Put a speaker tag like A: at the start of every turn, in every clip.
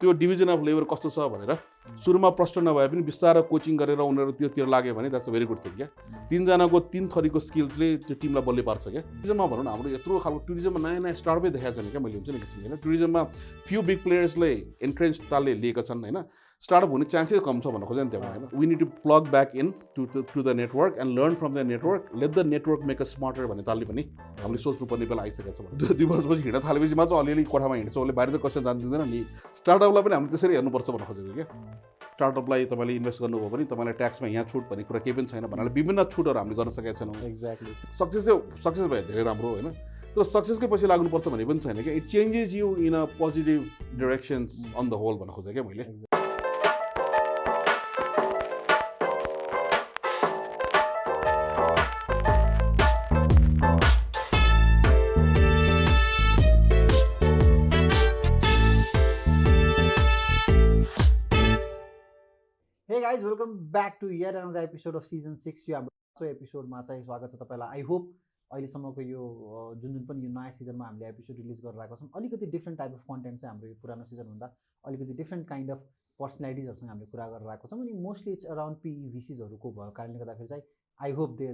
A: त्यो division of labour कस्तो छ भनेर सुरुमा प्रश्न नभए पनि बिस्तारै कोचिङ गरेर उनीहरू त्योतिर लाग्यो भने that's a very good thing क्या तीनजनाको तीन थरीको स्किल्सले त्यो टिमलाई बलियो पार्छ क्या टुरिज्ममा भनौँ न हाम्रो यत्रो खालको टुरिज्ममा नयाँ नयाँ स्टार्टअपै देखाएको छन् क्या मैले हुन्छ नि किसिमले होइन टुरिज्ममा फ्यु बिग प्लेयर्सले एन्ट्रेन्स तालले लिएका छन् होइन स्टार्टअप हुने चान्सै कम छ भन्न खोजेँ नि त्यहाँ होइन we need to plug back in to the network and learn from the network let the network make a smarter भन्ने तालले पनि हामीले सोच्नुपर्ने बेला आइसकेको छ 2 वर्षपछि हिँड्न थालेपछि मात्र अलिअलि कोठामा हिँड्छ उसले बाहिर त कसैले जान दिँदैन नि स्टार्टअपलाई पनि हामीले त्यसरी हेर्नुपर्छ भन्न खोजेको क्या स्टार्टअपलाई तपाईँले इन्भेस्ट गर्नुभयो भने तपाईँलाई ट्याक्समा यहाँ छुट भन्ने कुरा केही पनि छैन भन्नाले विभिन्न छुटहरू हामीले गर्न सकेका छैनौँ
B: एक्ज्याक्टली
A: सक्सेस भयो धेरै राम्रो होइन तर सक्सेसकै पछि लाग्नुपर्छ भन्ने पनि छैन क्या it changes you in a positive directions on the whole भन्न खोजेँ क्या मैले
B: hey guys welcome back to yet another episode of season 6 यो हाम्रो एपिसोडमा चाहिँ स्वागत छ तपाईँलाई आई होप अहिलेसम्मको यो जुन पनि यो नयाँ सिजनमा हामीले एपिसोड रिलिज गरिरहेको छौँ अलिकति डिफ्रेन्ट टाइप अफ कन्टेन्ट चाहिँ हाम्रो यो पुरानो सिजनभन्दा अलिकति डिफ्रेन्ट काइन्ड अफ पर्सनालिटिजहरूसँग हामीले कुरा गरिरहेको छौँ अनि मोस्टली इट्स अराउन्ड PEVCsहरूको भएको कारणले गर्दाखेरि चाहिँ I hope they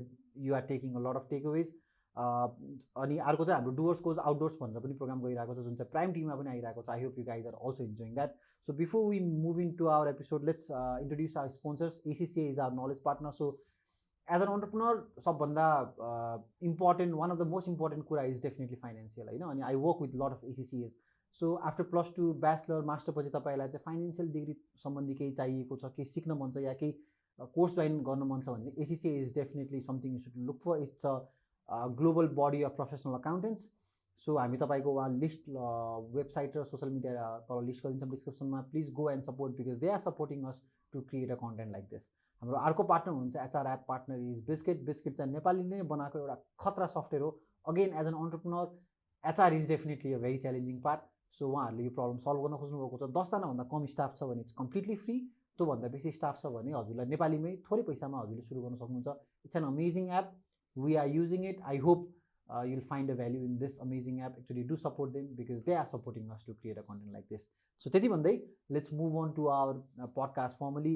B: you are taking a lot of takeaways अनि अर्को चाहिँ हाम्रो डुवर्स कोज आउटडोर्स भनेर पनि प्रोग्राम गइरहेको छ जुन चाहिँ प्राइम टिममा पनि आइरहेको छ I hope you guys are also enjoying that So before we move into our episode, let's introduce our sponsors. ACCA is our knowledge partner. So as an entrepreneur, सबभन्दा important, one of the most important कुरा is definitely financial. And I work with a lot of ACCAs. So after +2, bachelor, master पछि तपाईलाई चाहिँ financial degree सम्बन्धी केही चाहिएको छ केही सिक्न मन छ या केही कोर्स जोइन गर्न मन छ भने ACCA is definitely something you should look for. It's a global body of professional accountants. So हामी तपाईँको उहाँ लिस्ट वेबसाइट र सोसियल मिडिया तल लिस्ट गरिदिन्छौँ डिस्क्रिप्सनमा please go and support because they are supporting us to create a content like this हाम्रो अर्को partner हुनुहुन्छ HR app partner is biscuit चाहिँ नेपालीले नै बनाएको एउटा खतरा सफ्टवेयर हो again as an entrepreneur HR is definitely a very challenging part so उहाँहरूले यो प्रब्लम सल्भ गर्न खोज्नुभएको छ 10जनाभन्दा कम स्टाफ छ भने इट्स कम्प्लिटली फ्री त्योभन्दा बेसी स्टाफ छ भने हजुरलाई नेपालीमै थोरै पैसामा हजुरले सुरु गर्न सक्नुहुन्छ it's an amazing app we are using it I hope you'll find a value in this amazing app. Actually do support them because they are supporting us to create a content like this. So त्यति भन्दै let's move on to our podcast formally.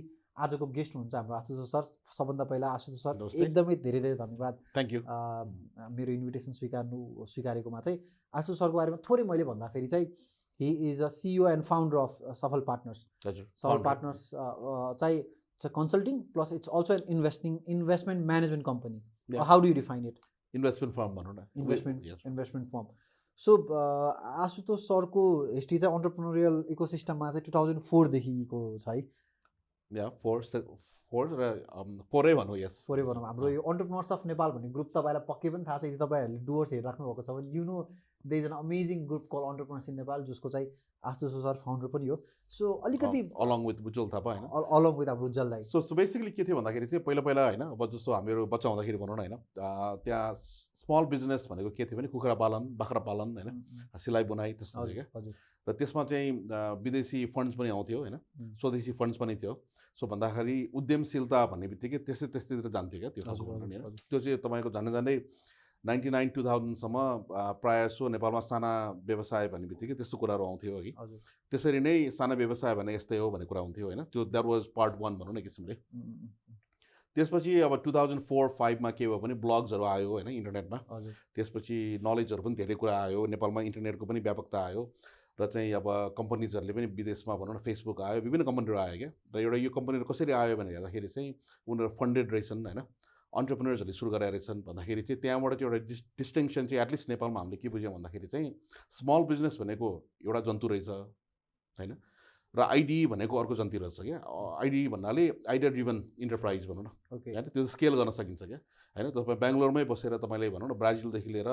B: आजको guest हुनुहुन्छ हाम्रो Ashutosh sir सबभन्दा पहिला Ashutosh sir एकदमै धेरै धेरै धन्यवाद
A: थ्याङ्क यू
B: मेरो इन्भिटेसन स्वीकारेकोमा चाहिँ आशुतोष सरको बारेमा थोरै मैले भन्दाखेरि चाहिँ he is a CEO and founder of Safal partners Safal partners चाहिँ it's a consulting plus it's also an investment management company how do you define it
A: investment firm भनौँ न
B: इन्भेस्टमेन्ट फर्म सो आशुतोष सरको हिस्ट्री चाहिँ अन्टरप्रेन्योरियल इकोसिस्टममा चाहिँ 2004 देखिको छ है
A: या फोरै भनौँ यस
B: फोरै भनौँ हाम्रो यो अन्टरप्रेन्योर्स अफ नेपाल भन्ने ग्रुप तपाईँलाई पक्कै पनि थाहा छ यदि तपाईँहरूले डुवर्स हेरिराख्नु भएको छ भने you know there is an amazing group call entrepreneurs in Nepal जसको चाहिँ आशुतोष सर फाउन्डर पनि हो सो अलिकति
A: अलङ विथ उज्जवल थापा होइन
B: अलङ विथ हाम्रो उज्जवल दाइ
A: सो बेसिकली के थियो भन्दाखेरि चाहिँ पहिला होइन अब जस्तो हामीहरू बच्चा हुँदाखेरि भनौँ न होइन त्यहाँ स्मल बिजनेस भनेको के थियो भने कुखुरा पालन बाख्रा पालन होइन सिलाइ बुनाइ त्यस्तो थियो क्या र त्यसमा चाहिँ विदेशी फन्ड्स पनि आउँथ्यो होइन स्वदेशी फन्ड्स पनि थियो सो भन्दाखेरि उद्यमशीलता भन्ने बित्तिकै त्यस्तैतिर जान्थ्यो क्या त्यो खालको त्यो चाहिँ तपाईँको झन्डै 99-2000सम्म प्रायः सो नेपालमा साना व्यवसाय भन्ने बित्तिकै त्यस्तो कुराहरू आउँथ्यो अघि त्यसरी नै साना व्यवसाय भने यस्तै हो भन्ने कुरा हुन्थ्यो होइन त्यो द्याट वाज पार्ट 1 भनौँ न किसिमले त्यसपछि अब 2004-05मा के भयो भने ब्लग्सहरू आयो होइन इन्टरनेटमा त्यसपछि नलेजहरू पनि धेरै कुरा आयो नेपालमा इन्टरनेटको पनि व्यापकता आयो र चाहिँ अब कम्पनीजहरूले पनि विदेशमा भनौँ न फेसबुक आयो विभिन्न कम्पनीहरू आयो क्या र एउटा यो कम्पनीहरू कसरी आयो भनेर हेर्दाखेरि चाहिँ उनीहरू फन्डेड रहेछन् होइन अन्टरप्रेन्योर्सहरूले सुरु गरेर रहेछन् भन्दाखेरि चाहिँ त्यहाँबाट चाहिँ एउटा डिस्टिङ्सन चाहिँ एटलिस्ट नेपालमा हामीले के बुझ्यौँ भन्दाखेरि चाहिँ स्मल बिजनेस भनेको एउटा जन्तु रहेछ होइन र आइडी भनेको अर्को जन्तु रहेछ क्या आइडी भन्नाले आइडिया ड्रिभन इन्टरप्राइज भनौँ न होइन त्यो स्केल गर्न सकिन्छ क्या होइन तपाईँ बेङ्गलोरमै बसेर तपाईँले भनौँ न ब्राजिलदेखि लिएर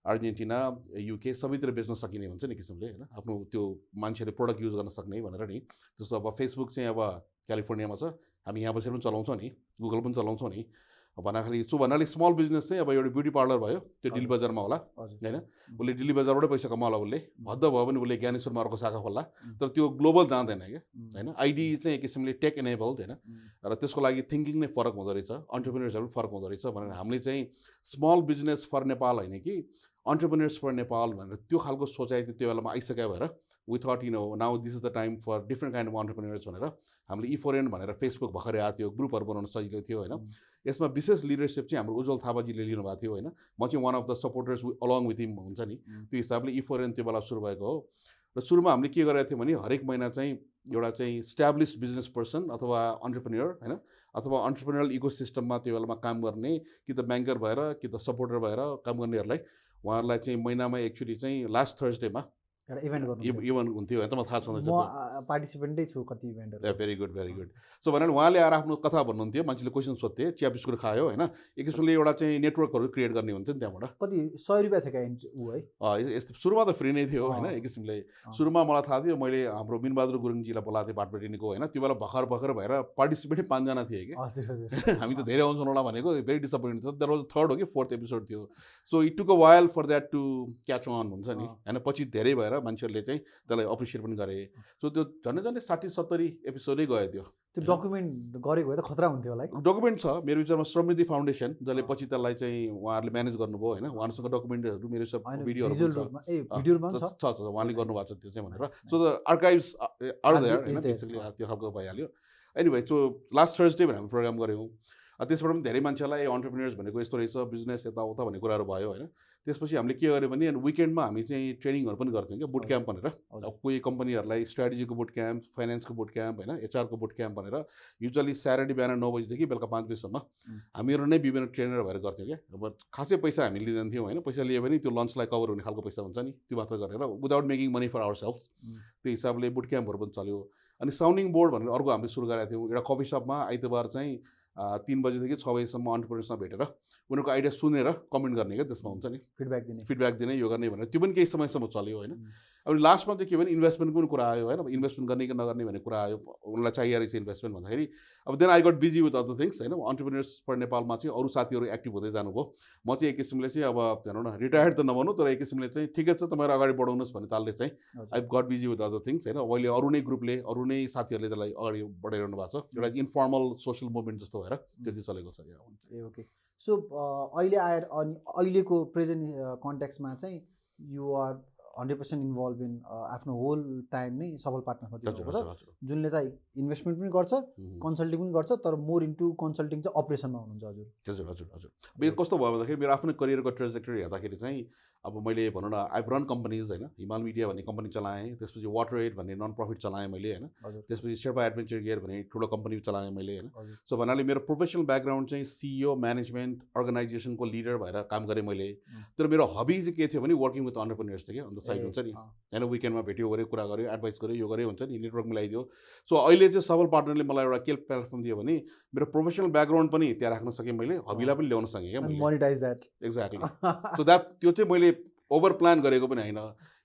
A: अर्जेन्टिना UK सबैतिर बेच्न सकिने हुन्छ नि किसिमले होइन आफ्नो त्यो मान्छेले प्रडक्ट युज गर्न सक्ने भनेर नि जस्तो अब फेसबुक चाहिँ अब क्यालिफोर्नियामा छ हामी यहाँ बसेर पनि चलाउँछौँ नि गुगल पनि चलाउँछौँ नि भन्नाले स्मल बिजनेस चाहिँ अब एउटा ब्युटी पार्लर भयो त्यो दिल्ली बजारमा होला होइन उसले दिल्ली बजारबाटै पैसा कमाउला उसले हद्द भयो भने उसले ज्ञानेश्वरमा अर्को शाखा खोल्ला तर त्यो ग्लोबल जाँदैन क्या होइन आइडी चाहिँ एक किसिमले टेक एनेबल्ड होइन र त्यसको लागि थिङ्किङ नै फरक हुँदो रहेछ अन्टरप्रेन्योर्सहरू पनि फरक हुँदो रहेछ भनेर हामीले चाहिँ स्मल बिजनेस फर नेपाल होइन कि अन्टरप्रेन्योर्स फर नेपाल भनेर त्यो खालको सोचाइ त्यो बेलामा आइसक्यो भएर we thought now this is the time for different kind of entrepreneurs भनेर हामीले E4N भनेर फेसबुक भर्खरै आएको थियो, ग्रुपहरू बनाउन सजिलो थियो होइन। यसमा विशेष लिडरसिप चाहिँ हाम्रो उज्जवल थापाजीले लिनुभएको थियो होइन। म चाहिँ one of the supporters along with him हुन्छ नि, त्यो हिसाबले E4N त्यो बेला सुरु भएको हो। र सुरुमा हामीले के गरेको थियौँ भने हरेक महिना चाहिँ एउटा चाहिँ स्ट्याब्लिस बिजनेस पर्सन अथवा अन्टरप्रेन्योर होइन, अथवा अन्टरप्रेन्योरल इकोसिस्टममा त्यो बेलामा काम गर्ने कि त ब्याङ्कर भएर कि त सपोर्टर भएर काम गर्नेहरूलाई उहाँहरूलाई चाहिँ महिनामा एक्चुअली चाहिँ लास्ट थर्सडेमा
B: एउटा इभेन्ट गर्नु
A: इभेन्ट हुन्थ्यो होइन। मलाई थाहा छँदैछ
B: म पार्टिसिपेन्टै छु कति इभेन्टहरू।
A: Very good very good. So भनेर उहाँले आएर आफ्नो कथा भन्नुहुन्थ्यो, मान्छेले क्वेसन सोध्थे, चिया बिस्कुट खायो होइन। एक किसिमले एउटा चाहिँ नेटवर्कहरू क्रिएट गर्ने हुन्थ्यो नि त्यहाँबाट।
B: कति 100 रुपियाँ थियो क्या ऊ है?
A: यस्तो सुरुमा त फ्री नै थियो होइन। एक किसिमले सुरुमा मलाई थाहा थियो, मैले हाम्रो मिनबहादुर गुरुङजीलाई बोलाएको थिएँ बाटबेटिनीको होइन। त्यो बेला भर्खर भएर पार्टिसिपेटै 5 जना थिए कि। हामी त धेरै आउँछौँ होला भनेको, भेरी डिसपोइन्टेड थियो। द्याट वाज थर्ड हो कि फोर्थ एपिसोड थियो। So it took a while for that to catch on हुन्छ नि होइन। पछि धेरै भएर मान्छेहरूले चाहिँ त्यसलाई अप्रिसिएट पनि गरे। सो त्यो झन्डै 60-70 एपिसोडै गयो त्यो।
B: त्यो डकुमेन्ट गरेको भए त खतरा हुन्थ्यो होला है।
A: डकुमेन्ट छ मेरो विचारमा, समृद्धि फाउन्डेसन जसले पछि त्यसलाई चाहिँ उहाँहरूले म्यानेज गर्नुभयो होइन। उहाँहरूसँग डकुमेन्टहरू मेरो सब भिडियोहरू छ, उहाँले गर्नुभएको छ त्यो चाहिँ भनेर। सो द आर्काइभ्स आर देयर होइन, बेसिकली त्यो खालको भइहाल्यो। एनिवे सो लास्ट थर्सडे भनेर हामी प्रोग्राम गऱ्यौँ। त्यसबाट पनि धेरै मान्छेलाई अन्टरप्रेन्योर्स भनेको यस्तो रहेछ, बिजनेस यताउता भन्ने कुराहरू भयो होइन। त्यसपछि हामीले के गर्यो भने विकेन्डमा हामी चाहिँ ट्रेनिङहरू पनि गर्थ्यौँ क्या, बुट क्याम्प भनेर। कोही कम्पनीहरूलाई स्ट्राटेजीको बुट क्याम्प, फाइनेन्सको बुट क्याम्प होइन, HR को बुट क्याम्प भनेर युजली स्याटरडे बिहान 9 बजीदेखि बेलुका 5 बजीसम्म हामीहरू नै विभिन्न ट्रेनर भएर गर्थ्यौँ क्या। अब खासै पैसा हामी लिँदैन थियौँ होइन। पैसा लियो भने त्यो लन्चलाई कभर हुने खालको पैसा हुन्छ नि, त्यो मात्र गरेर without making money for our self. त्यो हिसाबले बुट क्याम्पहरू पनि चल्यो। अनि साउन्डिङ बोर्ड भनेर अर्को हामीले सुरु गरेका थियौँ। एउटा कफी सपमा आइतबार चाहिँ 3 बजीदेखि 6 बजीसम्म अन्टरप्रेन्योर्समा भेटेर उनीहरूको आइडिया सुनेर कमेन्ट गर्ने क्या। त्यसमा हुन्छ नि फिडब्याक दिने यो गर्ने भनेर, त्यो पनि केही समयसम्म चल्यो होइन। अब लास्टमा चाहिँ के भने इन्भेस्टमेन्टको पनि कुरा आयो होइन। इन्भेस्टमेन्ट गर्ने कि नगर्ने भन्ने कुरा आयो, उनीलाई चाहिएको रहेछ इन्भेस्टमेन्ट भन्दाखेरि। अब then I got busy with other things होइन। अन्टरप्रेन्योर्स फर नेपालमा चाहिँ अरू साथीहरू एक्टिभ हुँदै जानुभयो। म चाहिँ एक किसिमले चाहिँ अब भनौँ न रिटायर्ड त नभनौँ, तर एक किसिमले चाहिँ ठिकै छ तपाईँहरू अगाडि बढाउनुहोस् भन्ने तालले चाहिँ I got busy with other things होइन। अहिले अरू नै ग्रुपले, अरू नै साथीहरूले त्यसलाई अगाडि बढाइरहनु भएको छ। एउटा इन्फर्मल सोसियल मुभमेन्ट जस्तो भएर त्यो चाहिँ चलेको छ।
B: ओके। सो अहिले आएर अनि अहिलेको प्रेजेन्ट कन्टेक्स्टमा चाहिँ यु आर 100% इन्भल्भ इन आफ्नो होल टाइम नै सबल पार्टनर्समा दिएको छ, जुनले चाहिँ इन्भेस्टमेन्ट पनि गर्छ, कन्सल्टिङ पनि गर्छ, तर मोर इन्टु कन्सल्टिङ चाहिँ अपरेसनमा हुनुहुन्छ हजुर।
A: मेरो कस्तो भयो भन्दाखेरि मेरो आफ्नो करियरको ट्रेजेक्टरी हेर्दाखेरि चाहिँ अब मैले भनौँ न आई रन कम्पनीज होइन। हिमाल मिडिया भन्ने कम्पनी चलाएँ, त्यसपछि वाटर एड भन्ने नन प्रफिट चलाएँ मैले होइन। त्यसपछि शेर्पा एडभेन्चर गियर भन्ने ठुलो कम्पनी चलाएँ मैले होइन। सो भन्नाले मेरो प्रोफेसनल ब्याकग्राउन्ड चाहिँ CEO, म्यानेजमेन्ट, अर्गनाइजेसनको लिडर भएर काम गरेँ मैले। तर मेरो हबी चाहिँ के थियो भने वर्किङ विथ अन्टरप्रेन्योर्स थियो क्या, अन द साइड हुन्छ नि होइन। विकेन्डमा भेट्यो गऱ्यो, कुरा गऱ्यो, एडभाइस गऱ्यो, यो गऱ्यो हुन्छ नि, नेटवर्क मिलाइदियो। सो अहिले चाहिँ सबल पार्टनरले मलाई एउटा के प्लेटफर्म दियो भने मेरो प्रोफेसनल ब्याकग्राउन्ड पनि त्यहाँ राख्न सकेँ मैले, हबीलाई पनि ल्याउन सकेँ क्या मैले।
B: Monetize that
A: exactly. So that त्यो चाहिँ मैले ओभर प्लान गरेको पनि होइन,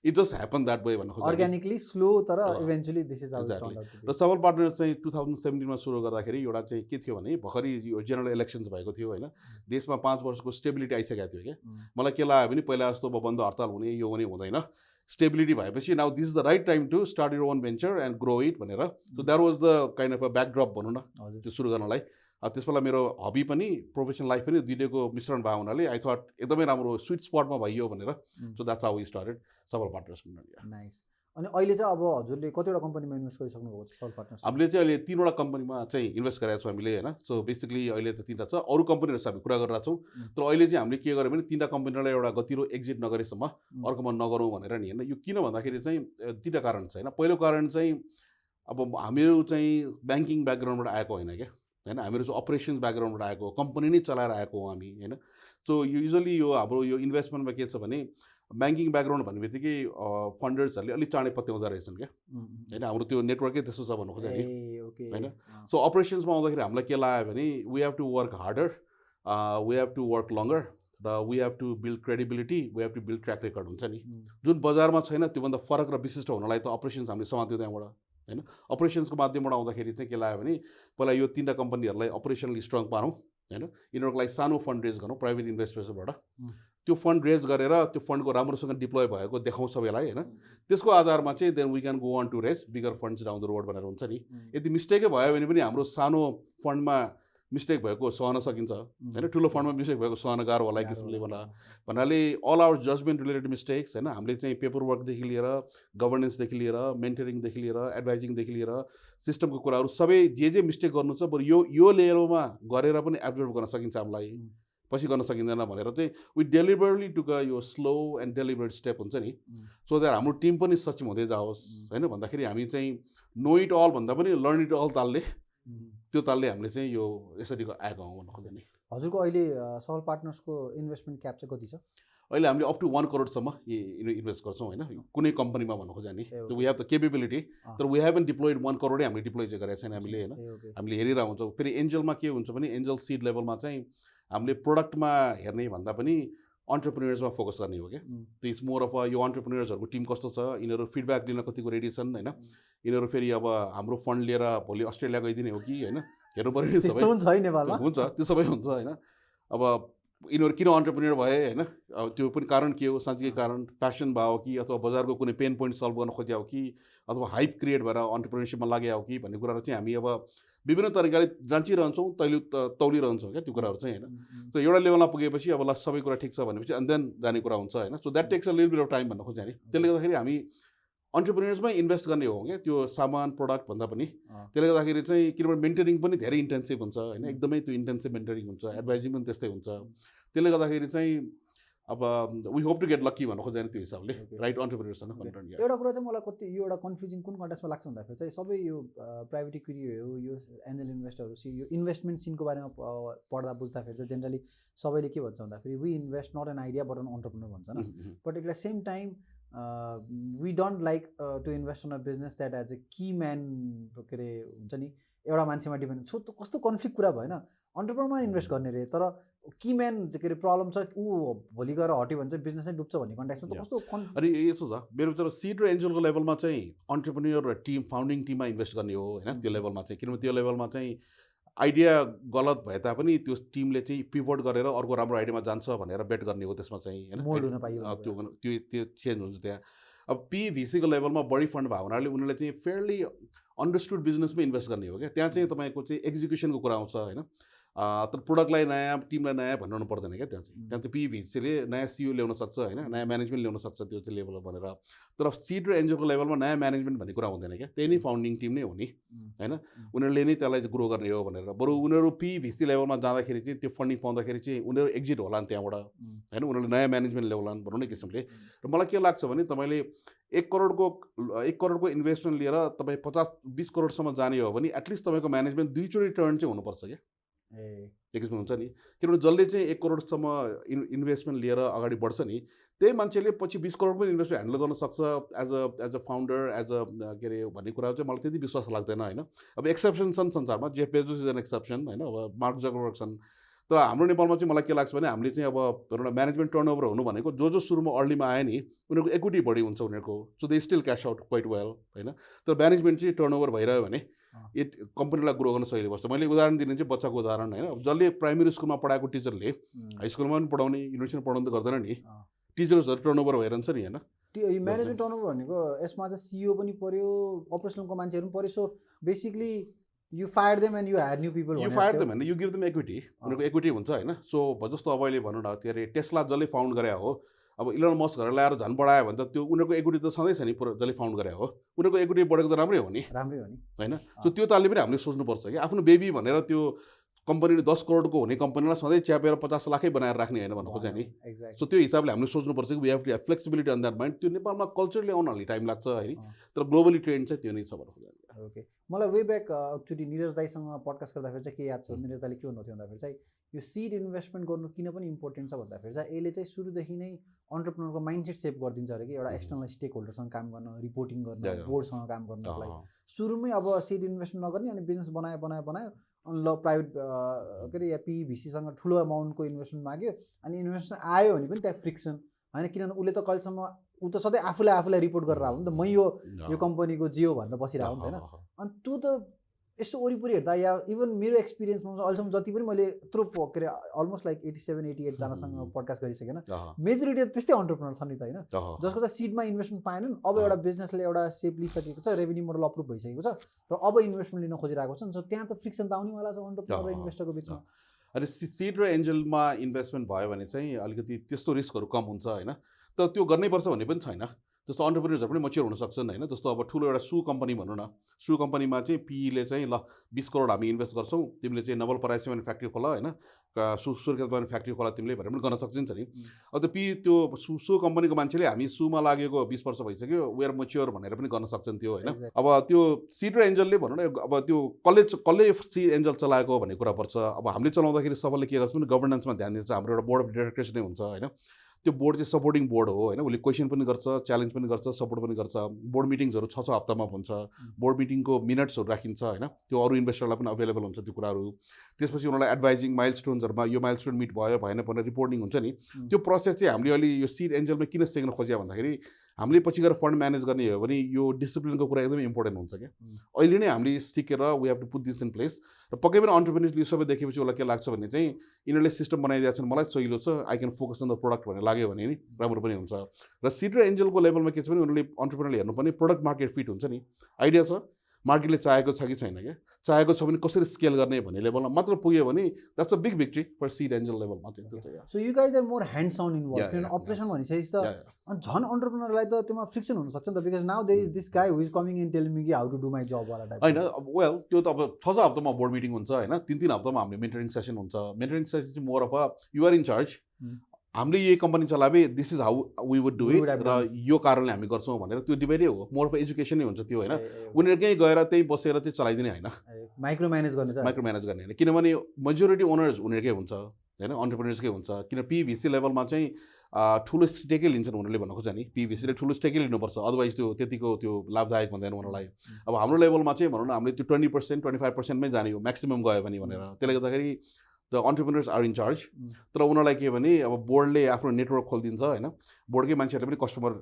A: it just happen that way भन्नु खोज्दा
B: अर्ग्यानिकली स्लो, तर eventually this is how it turned out to be.
A: र सबल पार्टनर चाहिँ 2017 मा सुरु गर्दाखेरि एउटा चाहिँ के थियो भने भर्खरै यो जेनरल इलेक्सन्स भएको थियो होइन। देशमा 5 वर्षको स्टेबिलिटी आइसकेको थियो क्या। मलाई के लाग्यो भने पहिला जस्तो बन्द हडताल हुने यो हुने हुँदैन, स्टेबिलिटी भएपछि now this is the right time to start your own venture and grow it भनेर। So that was the kind of a backdrop भनौँ न त्यो सुरु गर्नलाई। त्यसबेला मेरो हबी पनि प्रोफेसनल लाइफ पनि दुईटैको मिश्रण भएको हुनाले आई थट एकदमै राम्रो स्विट स्पटमा भइयो भनेर। So that's how we started Sabal partners.
B: Nice. अनि अहिले चाहिँ अब हजुरले कतिवटा कम्पनीमा इन्भेस्ट गरिसक्नु भएको छ सबल पार्टनर्स?
A: हामीले चाहिँ अहिले 3वटा कम्पनीमा चाहिँ इन्भेस्ट गरेका छौँ हामीले होइन। सो बेसिकली अहिले त 3टा छ, अरू कम्पनीहरू हामी कुरा गरिरहेको छौँ। तर अहिले चाहिँ हामीले के गर्यो भने 3टा कम्पनीलाई एउटा गतिलो एक्जिट नगरेसम्म अर्कोमा नगरौँ भनेर नि होइन। यो किन भन्दाखेरि चाहिँ 3टा कारण छ होइन। पहिलो कारण चाहिँ अब हामीहरू चाहिँ ब्याङ्किङ ब्याकग्राउन्डबाट आएको होइन क्या होइन। हामीहरू चाहिँ अपरेसन्स ब्याकग्राउन्डबाट आएको, कम्पनी नै चलाएर आएको हो हामी होइन। सो युजली यो हाम्रो यो इन्भेस्टमेन्टमा के छ भने ब्याङ्किङ ब्याकग्राउन्ड भन्ने बित्तिकै फन्डर्सहरूले अलिक चाँडै पत्याउँदो रहेछन् क्या होइन। हाम्रो त्यो नेटवर्कै त्यस्तो छ भन्नु खोज्दा नि होइन। सो अपरेसन्समा आउँदाखेरि हामीलाई के लाग्यो भने we have to work harder, we have to work longer, र we have to build credibility, we have to build track record हुन्छ नि, जुन बजारमा छैन। त्योभन्दा फरक र विशिष्ट हुनलाई त अपरेसन्स हामीले समात्यो त्यहाँबाट होइन। अपरेसन्सको माध्यमबाट आउँदाखेरि चाहिँ के लाग्यो भने पहिला यो 3टा कम्पनीहरूलाई अपरेसनली स्ट्रङ पारौँ होइन। यिनीहरूको लागि सानो फन्ड रेज गरौँ प्राइभेट इन्भेस्टर्सबाट। त्यो फन्ड रेज गरेर त्यो फन्डको राम्रोसँग डिप्लोय भएको देखाउँ सबैलाई होइन। त्यसको आधारमा चाहिँ then we can go on to raise bigger funds down the road भनेर हुन्छ नि। यदि मिस्टेकै भयो भने पनि हाम्रो सानो फन्डमा मिस्टेक भएको सहन सकिन्छ होइन, ठुलो फन्डमा मिस्टेक भएको सहन गाह्रो होला एक किसिमले भन्नाले all our judgement related mistakes होइन, हामीले चाहिँ पेपर वर्कदेखि लिएर गभर्नेन्सदेखि लिएर मेन्टरिङदेखि लिएर एडभाइजिङदेखि लिएर सिस्टमको कुराहरू सबै जे मिस्टेक गर्नु छ बरु यो लेभलमा गरेर पनि एब्जर्भ गर्न सकिन्छ हामीलाई, पछि गर्न सकिँदैन भनेर चाहिँ वी डेलिबरेटली टुक यो स्लो एन्ड डेलिबरेट स्टेप हुन्छ नि, सो द्याट हाम्रो टिम पनि सक्षम हुँदै जाओस् होइन। भन्दाखेरि हामी चाहिँ नो इट अल भन्दा पनि लर्न इट अल तालले त्यो तालले हामीले चाहिँ यो यसरी आएको हौँ भन्नु खोज्यो नि।
B: हजुरको अहिले सबल पार्टनर्सको इन्भेस्टमेन्ट क्याप चाहिँ कति छ?
A: अहिले हामीले अप टु 1 करोडसम्म इन्भेस्ट गर्छौँ होइन, कुनै कम्पनीमा भन्नु खोज्यो नि। वी हेभ द केपेबिलिटी, तर वी हेभन डिप्लोइड 1 करोडै हामीले डिप्लोय चाहिँ गरेको छैन हामीले होइन। हामीले हेरिरहेको हुन्छौँ। फेरि एन्जलमा के हुन्छ भने एन्जल सिड लेभलमा चाहिँ हामीले प्रोडक्टमा हेर्ने भन्दा पनि अन्टरप्रेन्योर्समा फोकस गर्ने हो क्या। त्यो इज मोर अफ यो अन्टरप्रेन्योर्सहरूको टिम कस्तो छ, यिनीहरू फिडब्याक दिन कतिको रेडी छन् होइन, यिनीहरू फेरि अब हाम्रो फन्ड लिएर भोलि अस्ट्रेलिया गइदिने हो कि होइन, हेर्नु पऱ्यो नि सबै हुन्छ, त्यो सबै हुन्छ होइन। अब यिनीहरू किन अन्टरप्रेन्योर भए होइन, अब त्यो पनि कारण के हो, साँच्चीकै कारण प्यासन भयो कि अथवा बजारको कुनै पेन पोइन्ट सल्भ गर्न खोज्या हो कि अथवा हाइप क्रिएट भएर अन्टरप्रेन्योरसिपमा लागेको हो कि भन्ने कुराहरू चाहिँ हामी अब विभिन्न तरिकाले जाँचिरहन्छौँ, तौलिरहन्छौँ क्या त्यो कुराहरू चाहिँ होइन। सो एउटा लेभलमा पुगेपछि अब ल सबै कुरा ठिक छ भनेपछि एन्ड देन जाने कुरा हुन्छ होइन। So that takes a little bit of time भन्नु खोज्यो नि। त्यसले गर्दाखेरि हामी अन्टरप्रेन्योर्समै इन्भेस्ट गर्ने हो क्या, त्यो सामान प्रोडक्ट भन्दा पनि। त्यसले गर्दाखेरि चाहिँ किनभने मेन्टरिङ पनि धेरै इन्टेन्सिभ हुन्छ होइन, एकदमै त्यो इन्टेन्सिभ मेन्टरिङ हुन्छ, एडभाइजिङ पनि त्यस्तै हुन्छ। त्यसले गर्दाखेरि चाहिँ अब we hope to get lucky भन्नु खोज्दैन त्यो हिसाबले राइट अन्टरप्रेन्योर्ससँग।
B: एउटा कुरा चाहिँ मलाई कति यो एउटा कन्फ्युजिङ कुन कन्टेक्स्टमा लाग्छ भन्दाखेरि चाहिँ सबै यो प्राइभेट इक्विटीहरू यो एन्जल इन्भेस्टरहरू यो इन्भेस्टमेन्ट सिनको बारेमा पढ्दा बुझ्दाखेरि चाहिँ जेनरली सबैले के भन्छ भन्दाखेरि we invest not an idea but an entrepreneur भन्छ न। But at the same time we don't like to invest on a business that as a key man के अरे हुन्छ नि, एउटा मान्छेमा डिपेन्ड छ। कस्तो कन्फ्लिक्ट कुरा भएन, अन्टरप्रेन्योरमा इन्भेस्ट गर्ने रे तर की म्यान के अरे प्रब्लम छ ऊ भोलि गएर हट्यो भने चाहिँ बिजनेस नै डुब्छ भन्ने कन्टेक्स्टमा त कस्तो।
A: अनि यस्तो छ मेरो विचार सिड र एन्जलको लेभलमा चाहिँ अन्टरप्रेन्योर र टिम फाउन्डिङ टिममा इन्भेस्ट गर्ने हो होइन त्यो लेभलमा चाहिँ। किनभने त्यो लेभलमा चाहिँ आइडिया गलत भए तापनि त्यो टिमले चाहिँ पिभट गरेर अर्को राम्रो आइडियामा जान्छ भनेर बेट गर्ने हो त्यसमा चाहिँ होइन। त्यो चेन्ज हुन्छ त्यहाँ। अब पिभिसीको लेभलमा बढी फन्ड भएको हुनाले उनीहरूले चाहिँ फेयरली अन्डरस्टुड बिजनेसमै इन्भेस्ट गर्ने हो क्या। त्यहाँ चाहिँ तपाईँको चाहिँ एक्जिक्युसनको कुरा आउँछ होइन, तर प्रोडक्टलाई नयाँ टिमलाई नयाँ भन्नु पर्दैन क्या। त्यहाँ चाहिँ पिभिसीले नयाँ सिओ ल्याउन सक्छ होइन, नयाँ म्यानेजमेन्ट ल्याउन सक्छ त्यो चाहिँ लेभल भनेर। तर सिड र एन्जलको लेभलमा नयाँ म्यानेजमेन्ट भन्ने कुरा हुँदैन क्या, त्यही नै फाउन्डिङ टिम नै हो नि होइन। उनीहरूले नै त्यसलाई ग्रो गर्ने हो भनेर। बरु उनीहरू पिभिसी लेभलमा जाँदाखेरि चाहिँ त्यो फन्डिङ पाउँदाखेरि चाहिँ उनीहरू एक्जिट होला नि त्यहाँबाट होइन, उनीहरूले नयाँ म्यानेजमेन्ट ल्याउलान् भनौँ न किसिमले। र मलाई के लाग्छ भने तपाईँले 1 करोडको इन्भेस्टमेन्ट लिएर तपाईँ 50-20 करोडसम्म जाने हो भने एटलिस्ट तपाईँको म्यानेजमेन्ट 2 चोटि टर्न चाहिँ हुनुपर्छ क्या। एक किसिम हुन्छ नि, किनभने जसले चाहिँ 1 करोडसम्म इन्भेस्टमेन्ट लिएर अगाडि बढ्छ नि त्यही मान्छेले पछि 20 करोड पनि इन्भेस्टमेन्ट ह्यान्डल गर्न सक्छ as a founder as a के अरे भन्ने कुरा चाहिँ मलाई त्यति विश्वास लाग्दैन होइन। अब एक्सेप्सन छन् संसारमा, Jeff Bezos is an exception होइन, अब मार्क जकरबर्ग छन्। तर हाम्रो नेपालमा चाहिँ मलाई के लाग्छ भने हामीले चाहिँ अब एउटा म्यानेजमेन्ट टर्नओभर हुनु भनेको जो सुरुमा अर्लीमा आयो नि उनीहरूको इक्विटी बढी हुन्छ उनीहरूको, so they still cash out quite well होइन। तर म्यानेजमेन्ट चाहिँ टर्नओभर भइरह्यो भने कम्पनीलाई ग्रो गर्न सजिलो पर्छ। मैले उदाहरण दिने चाहिँ बच्चाको उदाहरण होइन, जसले प्राइमेरी स्कुलमा पढाएको टिचरले हाई स्कुलमा पनि पढाउने युनिभर्सिटीमा पढाउनु त गर्दैन नि, टिचर्सहरू टर्नओभर भइरहन्छ नि होइन।
B: म्यानेजमेन्ट टर्नओभर भनेको यसमा चाहिँ सिइओ पनि पर्यो, अपरेसनलको मान्छेहरू पनि पर्यो। So basically you fire them and you higher new people,
A: you fire them होइन, यु गिभ देम इक्विटी, उनीहरूको इक्विटी हुन्छ होइन। सो जस्तो अब अहिले भनौँ न के अरे टेस्ला जसले फाउन्ड गरे हो, अब इलन मस्क घर ल्याएर झन् बढायो भने त त्यो उनीहरूको इक्विटी त छँदैछ नि, जसले फाउन्ड गरे हो उनीहरूको इक्विटी बढेको त राम्रै हो नि होइन। सो त्यो तालले पनि हामीले सोच्नुपर्छ कि आफ्नो बेबी भनेर त्यो कम्पनीले 10 करोडको हुने कम्पनीलाई सधैँ च्यापेर 50 लाखै बनाएर राख्ने होइन भन्नु खोज्यो नि। सो त्यो हिसाबले हामीले सोच्नुपर्छ कि we have to have flexibility on that mind. त्यो नेपालमा कल्चरले आउन अलि टाइम लाग्छ है, तर ग्लोबली ट्रेन्ड चाहिँ त्यो नै छ भन्नु खोज्यो।
B: ओके, मलाई वे ब्याक एकचोटि निरज दाईसँग पडकास्ट गर्दाखेरि चाहिँ के याद छ, निरज दाईले के भन्नुहुन्थ्यो भन्दाखेरि चाहिँ यो सिड इन्भेस्टमेन्ट गर्नु किन पनि इम्पोर्टेन्ट छ भन्दाखेरि चाहिँ यसले चाहिँ सुरुदेखि नै अन्टरप्रेन्योरको माइन्डसेट सेप गरिदिन्छ अरे कि एउटा एक्सटर्नल स्टेक होल्डरसँग काम गर्न, रिपोर्टिङ गर्न, बोर्डसँग काम गर्नको लागि। सुरुमै अब सिड इन्भेस्टमेन्ट नगर्ने अनि बिजनेस बनायो अनि ल प्राइभेट के अरे या पिभिसीसँग ठुलो अमाउन्टको इन्भेस्टमेन्ट माग्यो अनि इन्भेस्टमेन्ट आयो भने पनि त्यहाँ फ्रिक्सन होइन, किनभने उसले त कहिलेसम्म ऊ त सधैँ आफूलाई रिपोर्ट गरेर आयो नि त, मै यो कम्पनीको जियो भनेर बसिरहेको नि त होइन। अनि त्यो त यसो वरिपरि हेर्दा या इभन मेरो एक्सपिरियन्समा अहिलेसम्म जति पनि मैले यत्रो के अरे अलमोस्ट लाइक 87-88 जनासँग पडकास्ट गरिसकेन मेजोरिटी त्यस्तै अन्टरप्रेनर छन् नि त होइन जसको चाहिँ सिडमा इन्भेस्टमेन्ट पाएनन् अब एउटा बिजनेसले एउटा सेप लिइसकेको छ रेभेन्यू मोडल अप्रुभ भइसकेको छ र अब इन्भेस्टमेन्ट लिन खोजिरहेको छ सो त्यहाँ त फ्रिक्सन त आउनेवाला छ अन्टरप्रेनर र इन्भेस्टरको बिचमा
A: अनि सिड र एन्जलमा इन्भेस्टमेन्ट भयो भने चाहिँ अलिकति त्यस्तो रिस्कहरू कम हुन्छ होइन तर त्यो गर्नैपर्छ भन्ने पनि छैन जस्तो अन्टरप्रेनर्सहरू पनि मच्योर हुन सक्छन् होइन जस्तो अब ठुलो एउटा सू कम्पनी भनौँ न सू कम्पनीमा चाहिँ पीले चाहिँ ल 20 करोड हामी इन्भेस्ट गर्छौँ तिमीले चाहिँ नवलपरासी फ्याक्ट्री खोला होइन सुर्खेतमा फ्याक्ट्री खोला तिमीले भनेर पनि गर्न सकिन्छ नि अब त्यो सू कम्पनीको मान्छेले हामी सूमा लागेको 20 वर्ष भइसक्यो वी आर मच्योर भनेर पनि गर्न सक्छन् त्यो होइन अब त्यो सिड र एन्जलले भनौँ न अब त्यो कसले सिड एन्जल चलाएको भन्ने कुरा पर्छ अब हामीले चलाउँदाखेरि सबैले के गर्छ भने गभर्नेन्समा ध्यान दिन्छ हाम्रो एउटा बोर्ड अफ डाइरेक्टर्स नै हुन्छ होइन त्यो बोर्ड चाहिँ सपोर्टिङ बोर्ड हो होइन उसले क्वेसन पनि गर्छ च्यालेन्ज पनि गर्छ सपोर्ट पनि गर्छ बोर्ड मिटिङ्सहरू 6 हप्तामा हुन्छ बोर्ड मिटिङको मिनट्सहरू राखिन्छ होइन त्यो अरू इन्भेस्टरलाई पनि अभाइलेबल हुन्छ त्यो कुराहरू त्यसपछि उनीहरूलाई एडभाइजिङ माइलस्टोन्सहरूमा यो माइलस्टोन मिट भयो भएन भनेर रिपोर्टिङ हुन्छ नि त्यो प्रोसेस चाहिँ हामीले अहिले यो सिड एन्जलमा किन सिक्न खोज्या भन्दाखेरि हामीले पछि गएर फन्ड म्यानेज गर्ने हो भने यो डिसिप्लिनको कुरा एकदमै इम्पोर्टेन्ट हुन्छ क्या अहिले नै हामीले सिकेर we have to put this in place र पक्कै पनि अन्टरप्रेन्योर्सले सबै देखेपछि उसलाई के लाग्छ भने चाहिँ यिनीहरूले सिस्टम बनाइदिएको छन् मलाई सहिलो छ I can focus on the product भनेर लाग्यो भने नि राम्रो पनि हुन्छ र सिड र एन्जलको लेभलमा के छ भने उनीहरूले अन्टरप्रेनरले हेर्नुपर्ने प्रोडक्ट मार्केट फिट हुन्छ नि आइडिया छ मार्केटले चाहेको छ कि छैन क्या चाहेको छ भने कसरी स्केल गर्ने भन्ने लेभलमा मात्र पुग्यो भने that's a big victory for seed angel लेभलमा चाहिँ त्यो चाहिँ
B: so you guys are more hands on involve किनभने अपरेसन भनिसकेपछि त अनि झन् अन्टरप्रेनरलाई त त्यसमा फ्रिक्सन हुनसक्छ नि त because now there is this guy who is coming in telling me कि how to do my job वाला टाइप
A: होइन वेल त्यो त अब 6 हप्तामा बोर्ड मिटिङ हुन्छ होइन 3 हप्तामा हामीले मेन्टरिङ सेसन हुन्छ मेन्टरिङ सेसन चाहिँ more of a you are in charge हामीले यही कम्पनी चलाबे this is how we would do it र यो कारणले हामी गर्छौँ भनेर त्यो डिबेटै हो मोर अफ एजुकेसन नै हुन्छ त्यो होइन उनीहरूकै गएर त्यही बसेर चाहिँ चलाइदिने होइन
B: माइक्रो म्यानेज
A: गर्ने होइन किनभने मेजोरिटी ओनर्स उनीहरूकै हुन्छ होइन अन्टरप्रेनर्सकै हुन्छ किन पिभिसी लेभलमा चाहिँ ठुलो स्टेकै लिन्छन् उनीहरूले भन्नु खोज्छ नि पिभिसीले ठुलो स्टेकै लिनुपर्छ अदरवाइज त्यो त्यतिको त्यो लाभदायक हुँदैन उनीहरूलाई अब हाम्रो लेभलमा चाहिँ भनौँ न हामीले त्यो 20% 25%मै जाने हो म्याक्सिमम् गयो भने भनेर त्यसले गर्दाखेरि the entrepreneurs are in charge तर उनीहरूलाई के भने अब बोर्डले आफ्नो नेटवर्क खोलिदिन्छ होइन बोर्डकै मान्छेहरूले पनि कस्टमर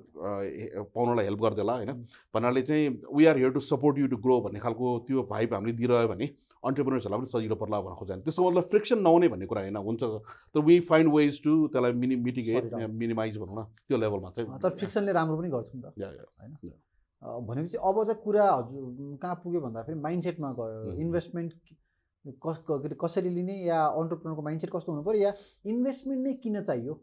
A: पाउनलाई हेल्प गरिदेला होइन भन्नाले चाहिँ we are here to support you to grow भन्ने खालको त्यो भाइब हामीले दिइरह्यो भने अन्टरप्रेनर्सहरूलाई पनि सजिलो पर्ला भनेर खोज्छ त्यसको मतलब फ्रिक्सन नहुने भन्ने कुरा होइन हुन्छ तर वी फाइन्ड वेज टु त्यसलाई मिटिगेट मिनिमाइज भनौँ न त्यो लेभलमा चाहिँ
B: तर फ्रिक्सनले राम्रो पनि गर्छ नि त होइन भनेपछि अब चाहिँ कुरा हजुर कहाँ पुग्यो भन्दाखेरि माइन्डसेटमा गयो इन्भेस्टमेन्ट कसरी लिने या अन्टरप्रेनरको माइन्डसेट कस्तो हुनु पऱ्यो या इन्भेस्टमेन्ट नै किन चाहियो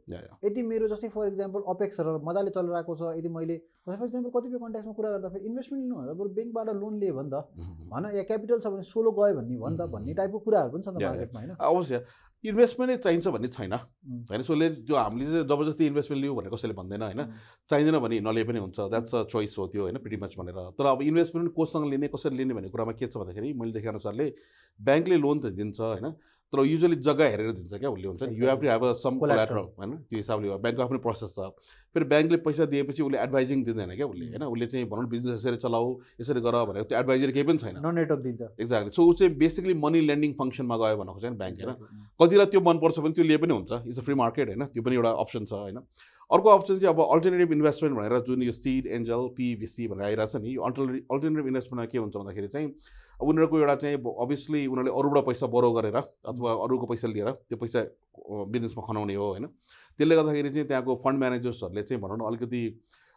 B: यदि मेरो जस्तै फर इक्जाम्पल अपेक्सहरू मजाले चलिरहेको छ यदि मैले फर इक्जाम्पल कतिपय कन्ट्याक्समा कुरा गर्दाखेरि इन्भेस्टमेन्ट लिनुभन्दा बरु ब्याङ्कबाट लोन लियो भने त भन या क्यापिटल छ भने सोलो गयो भन्ने भन् त भन्ने टाइपको कुराहरू पनि छ नि त मार्केटमा होइन
A: अवश्य इन्भेस्टमेन्टै चाहिन्छ भन्ने छैन होइन सोले त्यो हामीले चाहिँ जबरजस्ती इन्भेस्टमेन्ट लियो भनेर कसैले भन्दैन होइन चाहिँदैन भने नलिए पनि हुन्छ द्याट्स अ चोइस हो त्यो होइन प्रिटी मच भनेर तर अब इन्भेस्टमेन्ट कोसँग लिने कसरी लिने भन्ने कुरामा के छ भन्दाखेरि मैले देखे अनुसारले ब्याङ्कले लोन त दिन्छ होइन तर युजली जग्गा हेरेर दिन्छ क्या उसले हुन्छ you have to have a some collateral होइन त्यो हिसाबले ब्याङ्कको आफ्नो प्रोसेस छ फेरि ब्याङ्कले पैसा दिएपछि उसले एडभाइजिङ दिँदैन क्या उसले होइन उसले चाहिँ भनौँ बिजनेस यसरी चलाऊ यसरी गर भनेर त्यो एडभाइजरी केही पनि छैन
B: नेटवर्क दिन्छ
A: एक्ज्याक्टली सो ऊ चाहिँ बेसिकली मनी लेन्डिङ फङ्सनमा गयो भनेको चाहिँ ब्याङ्क होइन कतिलाई त्यो मनपर्छ भने त्यो लिए पनि हुन्छ इट्स अ फ्री मार्केट होइन त्यो पनि एउटा अप्सन छ होइन अर्को अप्सन चाहिँ अब अल्टरनेटिभ इन्भेस्टमेन्ट भनेर जुन यो सिड एन्जल पिभिसी भनेर आइरहेको छ नि यो अल्टरनेटिभ इन्भेस्टमेन्टमा के हुन्छ भन्दाखेरि चाहिँ उनीहरूको एउटा चाहिँ अभियसली उनीहरूले अरूबाट पैसा बोरो गरेर अथवा अरूको पैसा लिएर त्यो पैसा बिजनेसमा खनाउने हो होइन त्यसले गर्दाखेरि चाहिँ त्यहाँको फन्ड म्यानेजर्सहरूले चाहिँ भनौँ न अलिकति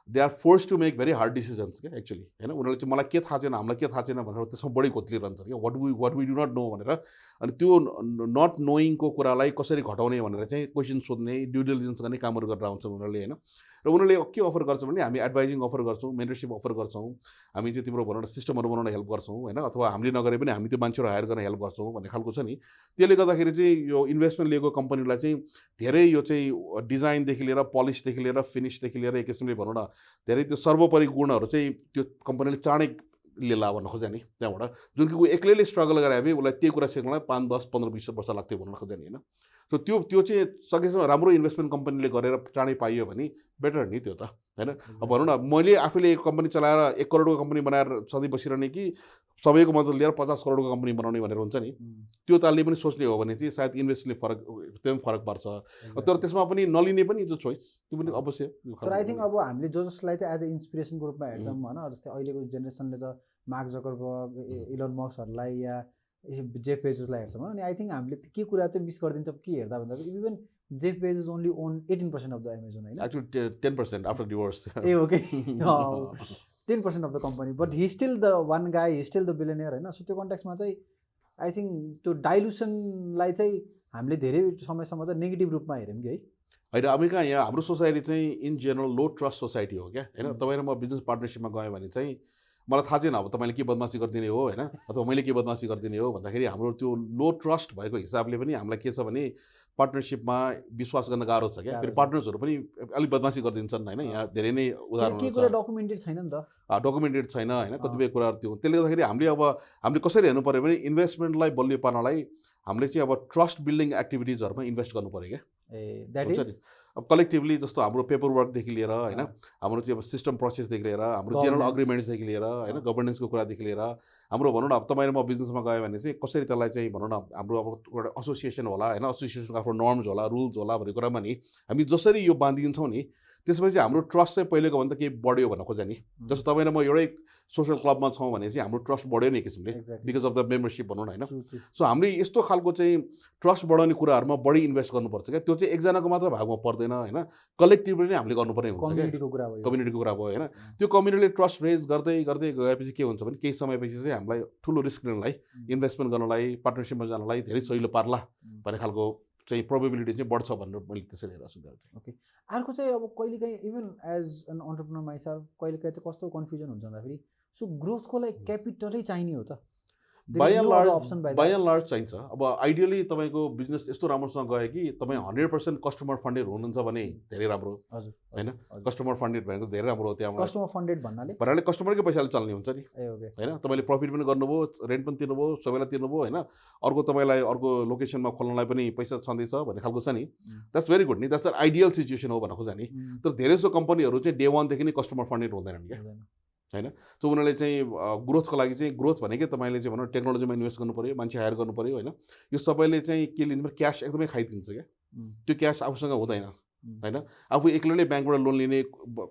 A: they are force to make very hard decisions क्या एक्चुअली होइन उनीहरूले चाहिँ मलाई के थाहा छैन हामीलाई के थाहा छैन भनेर त्यसमा बढी खोतलिरहन्छ क्या what we do not know भनेर अनि त्यो नट नोइङको कुरालाई कसरी घटाउने भनेर चाहिँ क्वेसन सोध्ने ड्यु डिलिजेन्स गर्ने कामहरू गरेर आउँछन् उनीहरूले होइन र उनीहरूले के अफर गर्छ भने हामी एडभाइजिङ अफर गर्छौँ मेन्टरसिप अफर गर्छौँ हामी चाहिँ तिम्रो भनौँ न सिस्टमहरू बनाउन हेल्प गर्छौँ होइन अथवा हामीले नगरे पनि हामी त्यो मान्छेहरू हायर गर्न हेल्प गर्छौँ भन्ने खालको छ नि त्यसले गर्दाखेरि चाहिँ यो इन्भेस्टमेन्ट लिएको कम्पनीलाई चाहिँ धेरै यो चाहिँ डिजाइनदेखि लिएर पलिसदेखि लिएर फिनिसदेखि लिएर एक किसिमले भनौँ न धेरै त्यो सर्वोपरि गुणहरू चाहिँ त्यो कम्पनीले चाँडै लिएला भन्न खोज्यो नि त्यहाँबाट जुन कि ऊ एक्लैले स्ट्रगल गरे भए उसलाई त्यही कुरा सिक्नलाई 5, 10, 15, 20 वर्ष लाग्थ्यो भन्न खोज्यो नि होइन सो त्यो चाहिँ सकेसम्म राम्रो इन्भेस्टमेन्ट कम्पनीले गरेर चाँडै पाइयो भने बेटर नि त्यो त होइन अब भनौँ न मैले आफूले एक कम्पनी चलाएर 1 करोडको कम्पनी बनाएर सधैँ बसिरहने कि सबैको मद्दत लिएर 50 करोडको कम्पनी बनाउने भनेर हुन्छ नि त्यो तालले पनि सोच्ने हो भने चाहिँ सायद इन्भेस्टले त्यो पनि फरक पर्छ तर त्यसमा पनि नलिने पनि जो चोइस त्यो पनि अवश्य
B: तर आई थिङ्क अब हामीले जसलाई चाहिँ एज अ इन्सपिरेसनको रूपमा हेर्छौँ होइन जस्तै अहिलेको जेनेरेसनले त मार्क जकरबर्ग इलोन मस्कहरूलाई या जेफ बेजोसलाई हेर्छौँ अनि आई थिङ्क हामीले के कुरा चाहिँ मिस गरिदिन्छ के हेर्दा भन्दाखेरि even Jeff Bezos only own 18% of the Amazon होइन
A: एक्चुअली 10% आफ्टर डिभोर्स
B: ए okay 10% of the company but he still the one guy he still the billionaire होइन सो त्यो कन्टेक्समा चाहिँ आई थिङ्क त्यो डाइल्युसनलाई चाहिँ हामीले धेरै समयसम्म चाहिँ नेगेटिभ रूपमा हेऱ्यौँ कि है
A: होइन अब कहाँ यहाँ हाम्रो सोसाइटी चाहिँ in general low trust society हो क्या होइन तपाईँ र म बिजनेस पार्टनरसिपमा गएँ भने चाहिँ मलाई थाहा छैन अब तपाईँले के बदमासी गरिदिने हो होइन अथवा मैले के बदमासी गरिदिने हो भन्दाखेरि हाम्रो त्यो लो ट्रस्ट भएको हिसाबले पनि हामीलाई के छ भने पार्टनरसिपमा विश्वास गर्न गाह्रो छ क्या फेरि पार्टनर्सहरू पनि अलिक बदमासी गरिदिन्छन् होइन यहाँ धेरै नै उदाहरणहरू छ
B: डकुमेन्टेड छैन नि त
A: डकुमेन्टेड छैन होइन कतिपय कुराहरू त्यो त्यसले गर्दाखेरि हामीले कसरी हेर्नु पऱ्यो भने इन्भेस्टमेन्टलाई बलियो पार्नलाई हामीले चाहिँ अब ट्रस्ट बिल्डिङ एक्टिभिटिजहरूमा इन्भेस्ट गर्नु पऱ्यो क्या हुन्छ नि अब कलेक्टिभली जस्तो हाम्रो पेपर वर्कदेखि लिएर होइन हाम्रो चाहिँ अब सिस्टम प्रोसेसदेखि लिएर हाम्रो जेनरल अग्रिमेन्ट्सदेखि लिएर होइन गभर्नेन्सको कुरादेखि लिएर हाम्रो भनौँ न अब तपाईँ र म बिजनेसमा गयो भने चाहिँ कसरी त्यसलाई चाहिँ भनौँ न हाम्रो अब एउटा एसोसिएसन होला होइन एसोसिएसनको आफ्नो नर्म्स होला रुल्स होला भन्ने कुरामा नि हामी जसरी यो बाँधिदिन्छौँ नि त्यसपछि हाम्रो ट्रस्ट चाहिँ पहिलेको भन्दा केही बढ्यो भन्न खोज्छ नि जस्तो तपाईँ र म एउटै सोसल क्लबमा छौँ भने चाहिँ हाम्रो ट्रस्ट बढ्यो नि किसिमले बिकज अफ द मेम्बरसिप भनौँ न होइन सो हामीले यस्तो खालको चाहिँ ट्रस्ट बढाउने कुराहरूमा बढी इन्भेस्ट गर्नुपर्छ क्या त्यो चाहिँ एकजनाको मात्र भागमा पर्दैन होइन कलेक्टिभली नै हामीले गर्नुपर्ने हुन्छ क्या कम्युनिटीको कुरा भयो होइन त्यो कम्युनिटीले ट्रस्ट रेज गर्दै गर्दै गएपछि के हुन्छ भने केही समयपछि चाहिँ हामीलाई ठुलो रिस्क लिनलाई इन्भेस्टमेन्ट गर्नलाई पार्टनरसिपमा जानलाई धेरै सजिलो पार्ला भन्ने खालको चाहिँ प्रोबेबिलिटी चाहिँ बढ्छ भनेर मैले त्यसरी हेरेर सुझाउ
B: ओके अर्को चाहिँ अब कहिलेकाहीँ even as an entrepreneur myself कहिलेकाहीँ चाहिँ कस्तो कन्फ्युजन हुन्छ भन्दाखेरि सो ग्रोथको लागि क्यापिटलै चाहिने हो त
A: बाई एन्ड लार्ज चाहिन्छ अब आइडियली तपाईँको बिजनेस यस्तो राम्रोसँग गयो कि तपाईँ 100% कस्टमर फन्डेड हुनुहुन्छ भने धेरै राम्रो होइन कस्टमर फन्डेड भनेको धेरै राम्रो हो त्यहाँबाट
B: कस्टमर फन्डेड भन्नाले
A: कस्टमरकै पैसाले चल्ने हुन्छ नि होइन तपाईँले प्रफिट पनि गर्नुभयो रेन्ट पनि तिर्नुभयो सबैलाई तिर्नुभयो होइन अर्को तपाईँलाई अर्को लोकेसनमा खोल्नलाई पनि पैसा छँदैछ भन्ने खालको छ नि द्याट्स भेरी गुड नि द्याट्स एन आइडियल सिचुएसन हो भन्न खोज्छ नि तर धेरै जस्तो कम्पनीहरू चाहिँ डे 1देखि नै कस्टमर फन्डेड हुँदैनन् क्या होइन सो उनीहरूले चाहिँ ग्रोथको लागि चाहिँ ग्रोथ भनेकै तपाईँले चाहिँ भनौँ टेक्नोलोजीमा इन्भेस्ट गर्नु पऱ्यो मान्छे हायर गर्नु पऱ्यो होइन यो सबैले चाहिँ के लिनु पऱ्यो क्यास एकदमै खाइदिन्छ क्या त्यो क्यास आफूसँग हुँदैन होइन आफू एक्लैले ब्याङ्कबाट लोन लिने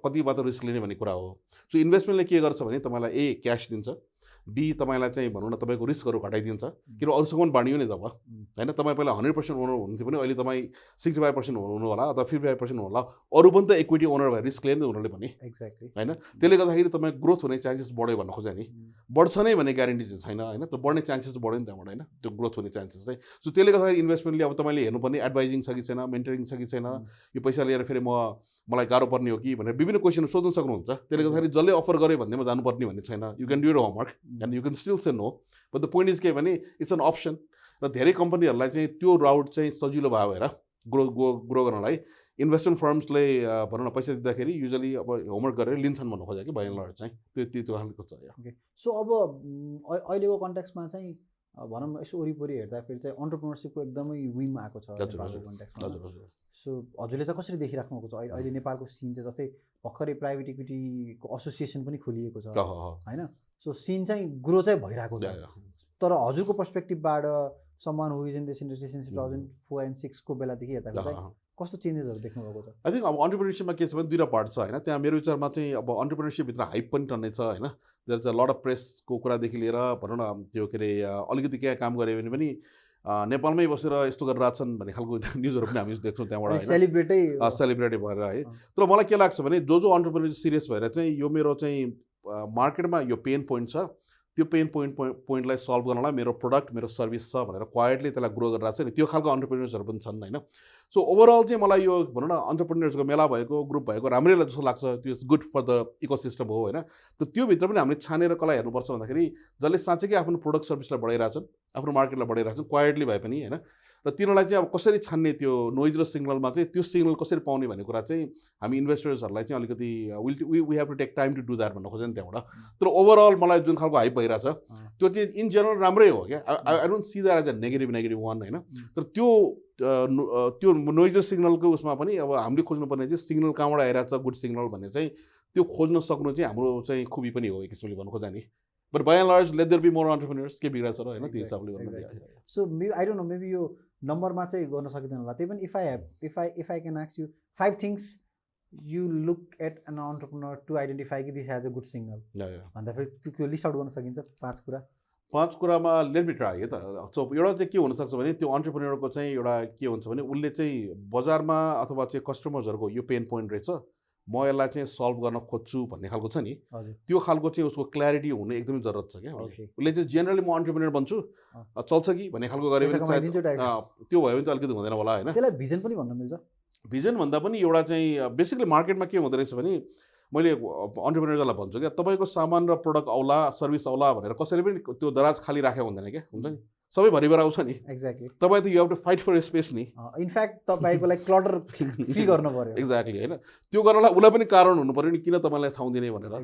A: कति मात्र रिस्क लिने भन्ने कुरा हो सो इन्भेस्टमेन्टले के गर्छ भने तपाईँलाई ए क्यास दिन्छ बी तपाईँलाई चाहिँ भनौँ न तपाईँको रिस्कहरू घटाइदिन्छ किन अरूसँग पनि बाँडियो नि जब होइन तपाईँ पहिला 100% ओनर हुनुहुन्थ्यो भने अहिले तपाईँ 65% हुनु होला अथवा 55% हुनु होला अरू पनि त इक्विटी ओनर भएर रिस्क लिने उनीहरूले भने
B: एक्ज्याक्टली
A: होइन त्यसले गर्दाखेरि तपाईँ ग्रोथ हुने चान्सेस बढ्यो भन्न खोज्यो नि बढ्छ नै भन्ने ग्यारेन्टी चाहिँ छैन होइन त्यो बढ्ने चान्सेस बढ्यो नि त्यहाँबाट होइन त्यो ग्रोथ हुने चान्सेस चाहिँ सो त्यसले गर्दाखेरि इन्भेस्टमेन्टले अब तपाईँले हेर्नुपर्ने एडभाइजिङ छ कि छैन मेन्टरिङ छ कि छैन यो पैसा लिएर फेरि मलाई गाह्रो पर्ने हो कि भनेर विभिन्न क्वेसन सोध्न सक्नुहुन्छ त्यसले गर्दाखेरि जसले अफर गऱ्यो भन्ने म जानुपर्ने भन्ने छैन you can do your homework and you can still say no but the point is के भने इट्स एन अप्सन र धेरै कम्पनीहरूलाई चाहिँ त्यो राउट चाहिँ सजिलो भयो भएर ग्रो गर्नलाई इन्भेस्टमेन्ट फर्म्सले भनौँ न पैसा दिँदाखेरि युजली अब होमवर्क गरेर लिन्छन् भन्नु खोज्यो कि बाई एन्ड लार्ज चाहिँ त्यो खालको छ
B: ओके सो अब अहिलेको कन्टेक्समा चाहिँ भनौँ न यसो वरिपरि हेर्दाखेरि चाहिँ अन्टरप्रेनरसिपको एकदमै विम आएको छ कन्टेक्समा सो हजुरले चाहिँ कसरी देखिराख्नु भएको छ अहिले नेपालको सिन चाहिँ जस्तै भर्खरै प्राइभेट इक्विटीको एसोसिएसन पनि खोलिएको छ होइन सो सिन चाहिँ ग्रो चाहिँ भइरहेको छ तर हजुरको पर्सपेक्टिभबाट someone who is in this industry since 2004 and 2006 को बेलादेखि हेर्दा चाहिँ कस्तो चेन्जेसहरू देख्नुभएको छ
A: आई थिङ्क अब अन्टरप्रेनरसिपमा के छ भने दुईवटा पार्ट छ होइन त्यहाँ मेरो विचारमा चाहिँ अब अन्टरप्रेनरसिपभित्र हाइप पनि टन्ने छ होइन there is a lot of प्रेसको कुरादेखि लिएर भनौँ न त्यो के अरे अलिकति क्या काम गऱ्यो भने पनि नेपालमै बसेर यस्तो गरेर राख्छन् भन्ने खालको न्युजहरू पनि हामी देख्छौँ त्यहाँबाट सेलिब्रेटै भएर है तर मलाई के लाग्छ भने जो अन्टरप्रेनर सिरियस भएर चाहिँ यो मेरो चाहिँ मार्केटमा यो पेन पोइन्ट छ त्यो पेन पोइन्टलाई सल्भ गर्नलाई मेरो प्रोडक्ट मेरो सर्भिस छ भनेर क्वाइटली त्यसलाई ग्रो गरिरहेको छ नि त्यो खालको अन्टरप्रेनर्सहरू पनि छन् होइन सो ओभरअल चाहिँ मलाई यो भनौँ न अन्टरप्रेनर्सको मेला भएको ग्रुप भएको राम्रै जस्तो लाग्छ त्यो is good for the ecosystem हो होइन त त्योभित्र पनि हामीले छानेर कसलाई हेर्नुपर्छ भन्दाखेरि जसले साँच्चैकै आफ्नो प्रोडक्ट सर्भिसलाई बढाइरहेछन् आफ्नो मार्केटलाई बढाइरहेछन् क्वाइटली भए पनि होइन र तिनीहरूलाई चाहिँ अब कसरी छान्ने त्यो नोइज र सिग्नलमा चाहिँ त्यो सिग्नल कसरी पाउने भन्ने कुरा चाहिँ हामी इन्भेस्टर्सहरूलाई चाहिँ अलिकति we have to take time to do that भन्नु खोज्छ नि त्यहाँबाट तर ओभरअल मलाई जुन खालको हाइप भइरहेछ त्यो चाहिँ इन जेनरल राम्रै हो क्या I don't see that as a negative one होइन तर त्यो नोइज र सिग्नलको उसमा पनि अब हामीले खोज्नुपर्ने चाहिँ सिग्नल कहाँबाट आइरहेको छ गुड सिग्नल भन्ने चाहिँ त्यो खोज्न सक्नु चाहिँ हाम्रो चाहिँ खुबी पनि हो एक किसिमले भन्नु खोज्दा नि but by and large let there be more entrepreneurs के बिग्रेको छ र होइन त्यो हिसाबले गर्नु
B: so I don't know maybe यो नम्बरमा चाहिँ गर्न सकिँदैन होला त्यही पनि if I can ask you 5 things you look at an entrepreneur to identify कि this has a good signal भन्दाखेरि त्यो लिस्ट आउट गर्न सकिन्छ 5 कुरा?
A: 5 कुरामा लेट मी ट्राई है त। सो एउटा चाहिँ के हुनसक्छ भने त्यो अन्टरप्रेन्योरको चाहिँ एउटा के हुन्छ भने उसले चाहिँ बजारमा अथवा चाहिँ कस्टमर्सहरूको यो पेन पोइन्ट रहेछ, म यसलाई चाहिँ सल्भ गर्न खोज्छु भन्ने खालको छ नि, त्यो खालको चाहिँ उसको क्ल्यारिटी हुनु एकदमै जरुरत छ क्या। उसले चाहिँ जेनरली म अन्टरप्रेन्योर बन्छु चल्छ कि भन्ने खालको गऱ्यो भने सायद त्यो भयो भने त अलिकति हुँदैन होला होइन।
B: त्यसलाई भिजन पनि भन्न मिल्छ।
A: भिजन भन्दा पनि एउटा चाहिँ बेसिकली मार्केटमा के हुँदो रहेछ भने मैले अन्टरप्रेन्योरलाई भन्छु क्या, तपाईँको सामान र प्रोडक्ट आउला सर्भिस आउला भनेर कसैले पनि त्यो दराज खाली राखेको हुँदैन क्या, हुन्छ नि, सबै भरिभर आउँछ नि।
B: एक्ज्याक्टली।
A: तपाईँ त you have to fight for space नि।
B: इनफ्याक्ट तपाईँको लागि क्लटर फ्री गर्नु पर्यो।
A: एक्ज्याक्टली होइन, त्यो गर्नलाई उसलाई पनि कारण हुनु पर्यो नि किन तपाईँलाई ठाउँ दिने भनेर।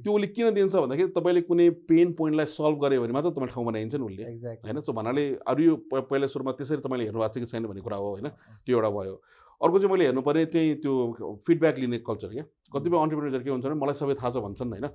A: त्यो उसले किन दिन्छ भन्दाखेरि तपाईँले कुनै पेन पोइन्टलाई सल्भ गऱ्यो भने मात्र तपाईँ ठाउँ बनाइन्छ नि उसले होइन। सो भन्नाले अरू यो पहिला सुरुमा त्यसरी तपाईँले हेर्नु भएको छ कि छैन भन्ने कुरा हो होइन, त्यो एउटा भयो। अर्को चाहिँ मैले हेर्नु पर्ने चाहिँ त्यो फिडब्याक लिने कल्चर क्या। कतिपय अन्टरप्रेन्योर के हुन्छ भने मलाई सबै थाहा छ भन्छन् होइन,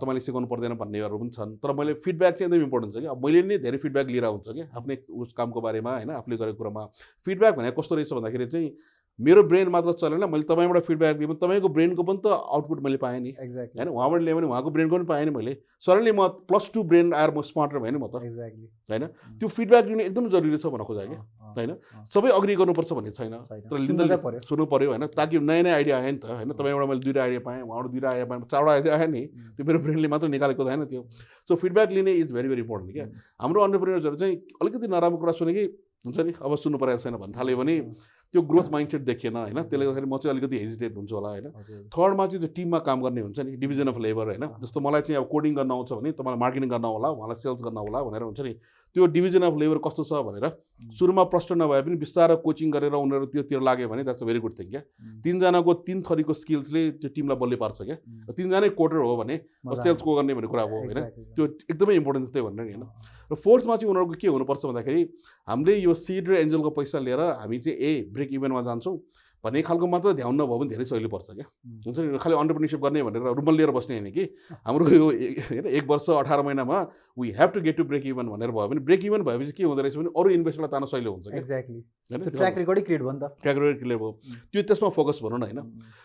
A: तपाईँले सिकाउनु पर्दैन भन्नेहरू पनि छन्, तर मैले फिडब्याक चाहिँ एकदम इम्पोर्टेन्ट छ कि। अब मैले नै धेरै फिडब्याक लिएर हुन्छ कि आफ्नै उस कामको बारेमा होइन, आफूले गरेको कुरामा फिडब्याक भनेको कस्तो रहेछ भन्दाखेरि चाहिँ मेरो ब्रेन मात्र चलेन, मैले तपाईँबाट फिडब्याक लिएँ भने तपाईँको ब्रेनको पनि त आउटपुट मैले पाएँ नि
B: एक्ज्याक्टली
A: होइन। उहाँबाट लिएँ भने उहाँको ब्रेनको पनि पाएँ नि मैले, सडनली म +2 ब्रेन आएर म स्मार्टर भएँ नि म त
B: एक्ज्याक्टली
A: होइन। त्यो फिडब्याक लिनु एकदम जरुरी छ भन्न खोजेँ क्या होइन। सबै अग्री गर्नुपर्छ भन्ने छैन, तर लिँदा सुन्नु पऱ्यो होइन, ताकि नयाँ नयाँ आइडिया आयो नि त होइन। तपाईँबाट मैले 2टा आइडिया पाएँ, उहाँबाट 2टा आइडिया पाएँ, 4वटा आइडिया आयो नि, त्यो मेरो ब्रेनले मात्र निकालेको त होइन त्यो। सो फिडब्याक लिने इज भेरी भेरी इम्पोर्टेन्ट क्या। हाम्रो अन्टरप्रेन्योर्सहरू चाहिँ अलिकति नराम्रो कुरा सुने कि हुन्छ नि अब सुन्नु परेको छैन भन्नु थाल्यो भने त्यो ग्रोथ माइन्डसेट देखिएन होइन, त्यसले गर्दाखेरि म चाहिँ अलिकति हेजिटेट हुन्छु होला होइन। थर्डमा चाहिँ त्यो टिममा काम गर्ने हुन्छ नि, डिभिजन अफ लेबर होइन। जस्तो मलाई चाहिँ अब कोडिङ गर्न आउँछ भने तपाईँलाई मार्केटिङ गर्न होला, उहाँलाई सेल्स गर्न होला भनेर हुन्छ नि, त्यो डिभिजन अफ लेबर कस्तो छ भनेर सुरुमा प्रश्न नभए पनि बिस्तारै कोचिङ गरेर उनीहरू त्योतिर लाग्यो भने that's a very good thing क्या। 3जनाको 3 थरीको स्किल्सले त्यो टिमलाई बलियो पार्छ क्या। 3जनै कोडर हो भने सेल्स को गर्ने भन्ने कुरा हो होइन, त्यो एकदमै इम्पोर्टेन्ट त्यही भनेर नि होइन। र फोर्थमा चाहिँ उनीहरूको के हुनुपर्छ भन्दाखेरि हामीले यो सिड र एन्जलको पैसा लिएर हामी चाहिँ ब्रेक इभनमा जान्छौँ भन्ने खालको मात्र ध्यान नभयो भने धेरै सजिलो पर्छ क्या, हुन्छ नि। खालि अन्टरप्रेन्योरसिप गर्ने भनेर रुमल लिएर बस्ने होइन कि, हाम्रो यो होइन 1 वर्ष 18 महिनामा we have to get to break even भनेर भयो भने, ब्रेक इभन भएपछि के हुँदो रहेछ भने अरू इन्भेस्टरलाई तान्न सहिलो हुन्छ क्या।
B: एक्ज्याक्टली
A: होइन,
B: ट्र्याक रेकर्डै क्रिएट भयो नि त।
A: ट्र्याक रेकर्ड क्लियर भयो, त्यो त्यसमा फोकस भनौँ न होइन।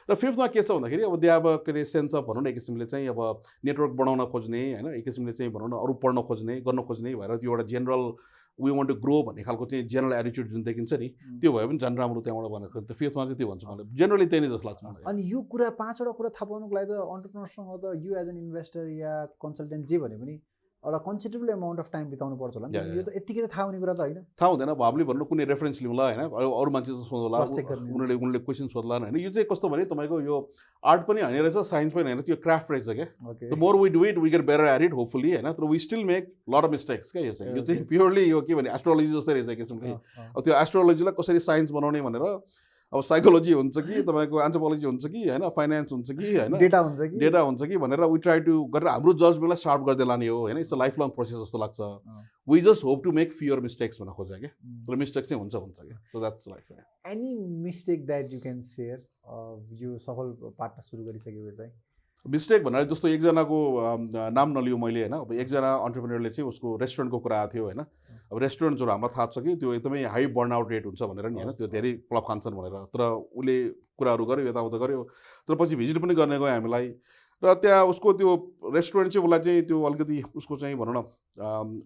A: र फिफ्थमा के छ भन्दाखेरि अब अब के अरे सेन्स अफ भनौँ न, एक किसिमले चाहिँ अब नेटवर्क बढाउन खोज्ने होइन, एक किसिमले चाहिँ भनौँ न अरू पढ्न खोज्ने गर्न खोज्ने भएर त्यो एउटा general we want to grow भन्ने खालको चाहिँ जेनरल एटिट्युड जुन देखिन्छ नि, त्यो भयो भने झन् राम्रो त्यहाँबाट भनेको। त फिफ्थमा चाहिँ त्यो भन्छु मलाई, जेनरली त्यही नै जस्तो लाग्छ मलाई।
B: अनि यो कुरा 5वटा कुरा थाहा पाउनुको लागि त अन्टरप्रेन्योरसँग त यु एज एन इन्भेस्टर या कन्सल्टेन्ट जे भने पनि एउटा कन्सिडरेबल एमाउन्ट अफ टाइम बिताउनु पर्छ होला नि। यो त यतिकै त थाहा हुने कुरा त होइन।
A: थाहा हुँदैन, अब हामीले भन्नु कुनै रेफरेन्स लिउँला होइन, अरू मान्छे सोध्ला, उनीहरूले क्वेसन सोध्ला होइन। यो चाहिँ कस्तो भने तपाईँको यो आर्ट पनि होइन रहेछ, साइन्स पनि होइन, त्यो क्राफ्ट रहेछ क्या। The more we do it we get better at it hopefully होइन, तर we still make lot of mistakes क्या। यो चाहिँ प्योरली यो के भने एस्ट्रोलोजी जस्तै रहेछ किसिमले। अब त्यो एस्ट्रोलोजीलाई कसरी साइन्स बनाउने भनेर, अब साइकोलोजी हुन्छ कि तपाईँको एन्थ्रोपोलोजी हुन्छ कि होइन, फाइनेन्स हुन्छ कि होइन, डेटा हुन्छ कि भनेर वी ट्राई टु गरेर हाम्रो जजमेन्टलाई सार्प गर्दै लाने हो होइन। It's a life long process जस्तो लाग्छ। We just hope to make fewer mistakes भन्न खोजेँ क्या, तर मिस्टेक चाहिँ हुन्छ क्या। So that's life.
B: Any mistake that you can share यो सफल पार्टनर सुरु गरिसकेपछि चाहिँ?
A: मिस्टेक भन्नाले जस्तो एकजनाको नाम नलियो मैले होइन, अब एकजना अन्टरप्रेन्योरले चाहिँ उसको रेस्टुरेन्टको कुरा आएको थियो होइन। अब रेस्टुरेन्टहरू हामीलाई थाहा छ कि त्यो एकदमै हाई बर्न आउट रेट हुन्छ भनेर नि होइन, त्यो धेरै क्लब खान्छन् भनेर, तर उसले कुराहरू गर्यो यताउता गर्यो, तर पछि भिजिट पनि गर्ने गयो हामीलाई। र त्यहाँ उसको त्यो रेस्टुरेन्ट चाहिँ उसलाई चाहिँ त्यो अलिकति उसको चाहिँ भनौँ न,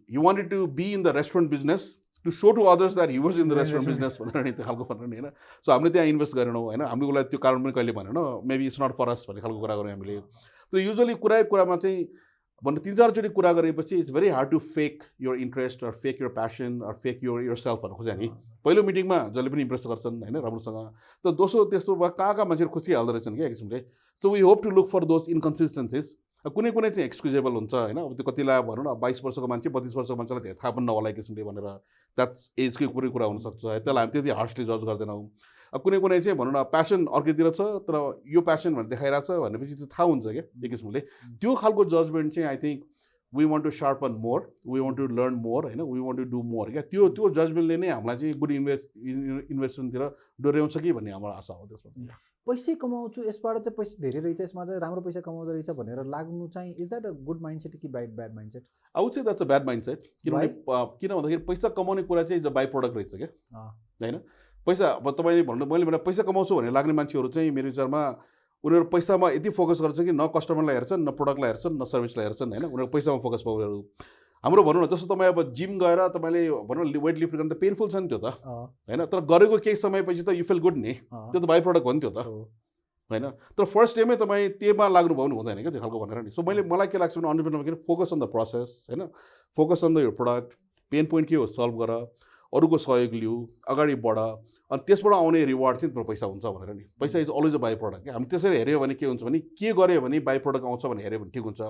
A: he wanted to be in the restaurant business to show to others that he was in the restaurant business भनेर नि, त्यो खालको भनेर नि होइन। सो हामीले त्यहाँ इन्भेस्ट गरेनौँ होइन, हामीले उसलाई त्यो कारण पनि कहिले भनेन, मेबी इट्स नट फर अस भन्ने खालको कुरा गऱ्यौँ हामीले। तर युजली कुरामा चाहिँ भन्नु 3-4चोटि कुरा गरेपछि it's very hard to fake your interest or fake your passion or fake your self भन्नु खोजेँ नि। पहिलो मिटिङमा जसले पनि इम्प्रेस गर्छन् होइन राम्रोसँग, तर दोस्रो त्यस्तो कहाँ मान्छेहरू खुसिहाल्दो रहेछन् क्या किसिमले। So we hope to look for those inconsistencies. कुनै चाहिँ एक्सक्युजेबल हुन्छ होइन, अब त्यो कतिलाई भनौँ न 22 वर्षको मान्छे 32 वर्षको मान्छेलाई धेरै थाहा पनि नहोला किसिमले भनेर, द्याट्स एजकै कुनै कुरा हुनसक्छ है, त्यसलाई हामी त्यति हार्सली जज गर्दैनौँ। अब कुनै चाहिँ भनौँ न प्यासन अर्कैतिर छ, तर यो प्यासन भनेर देखाइरहेको छ भनेपछि त्यो थाहा हुन्छ क्या एक किसिमले। त्यो खालको जजमेन्ट चाहिँ I think we want to sharpen more, we want to learn more होइन, we want to do more क्या। त्यो जजमेन्टले नै हामीलाई चाहिँ गुड इन्भेस्टमेन्टतिर डोर्याउँछ कि भन्ने हाम्रो आशा हो। त्यसमा
B: पैसै कमाउँछु, यसबाट चाहिँ पैसा धेरै रहेछ, यसमा चाहिँ राम्रो पैसा कमाउँदो रहेछ भनेर लाग्नु चाहिँ is that a good mindset कि bad mindset? I would say
A: that's a bad mindset. किन भन्दाखेरि पैसा कमाउने कुरा चाहिँ इज अ बाई प्रडक्ट रहेछ क्या होइन। पैसा अब तपाईँले भन्नु, मैले भने पैसा कमाउँछु भनेर लाग्ने मान्छेहरू चाहिँ मेरो विचारमा उनीहरू पैसामा यति फोकस गर्छ कि न कस्टमरलाई हेर्छन् न प्रोडक्टलाई हेर्छन् न सर्भिसलाई हेर्छन् होइन उनीहरू पैसामा फोकस पाउँछ उनीहरू हाम्रो भनौँ न जस्तो तपाईँ अब जिम गएर तपाईँले भनौँ न वेट लिफ्ट गर्नु त पेनफुल छ नि त्यो त होइन तर गरेको केही समयपछि त यु फिल गुड नि त्यो त बाई प्रडक्ट हो नि त्यो त होइन तर फर्स्ट डेमै तपाईँ त्यहीमा लाग्नुभयो भने हुँदैन क्या त्यो खालको भनेर नि सो मलाई के लाग्छ भने अन्टरप्रेन्योरमा के फोकस अन द प्रोसेस होइन फोकस अन द यो प्रोडक्ट पेन पोइन्ट के हो सल्भ गर अरूको सहयोग लिऊ अगाडि बढ अनि त्यसबाट आउने रिवार्ड चाहिँ तिम्रो पैसा हुन्छ भनेर नि पैसा is always a by product क्या हामी त्यसरी हेऱ्यो भने के हुन्छ भने के गऱ्यो भने बाई प्रडक्ट आउँछ भने हेऱ्यो भने ठिक हुन्छ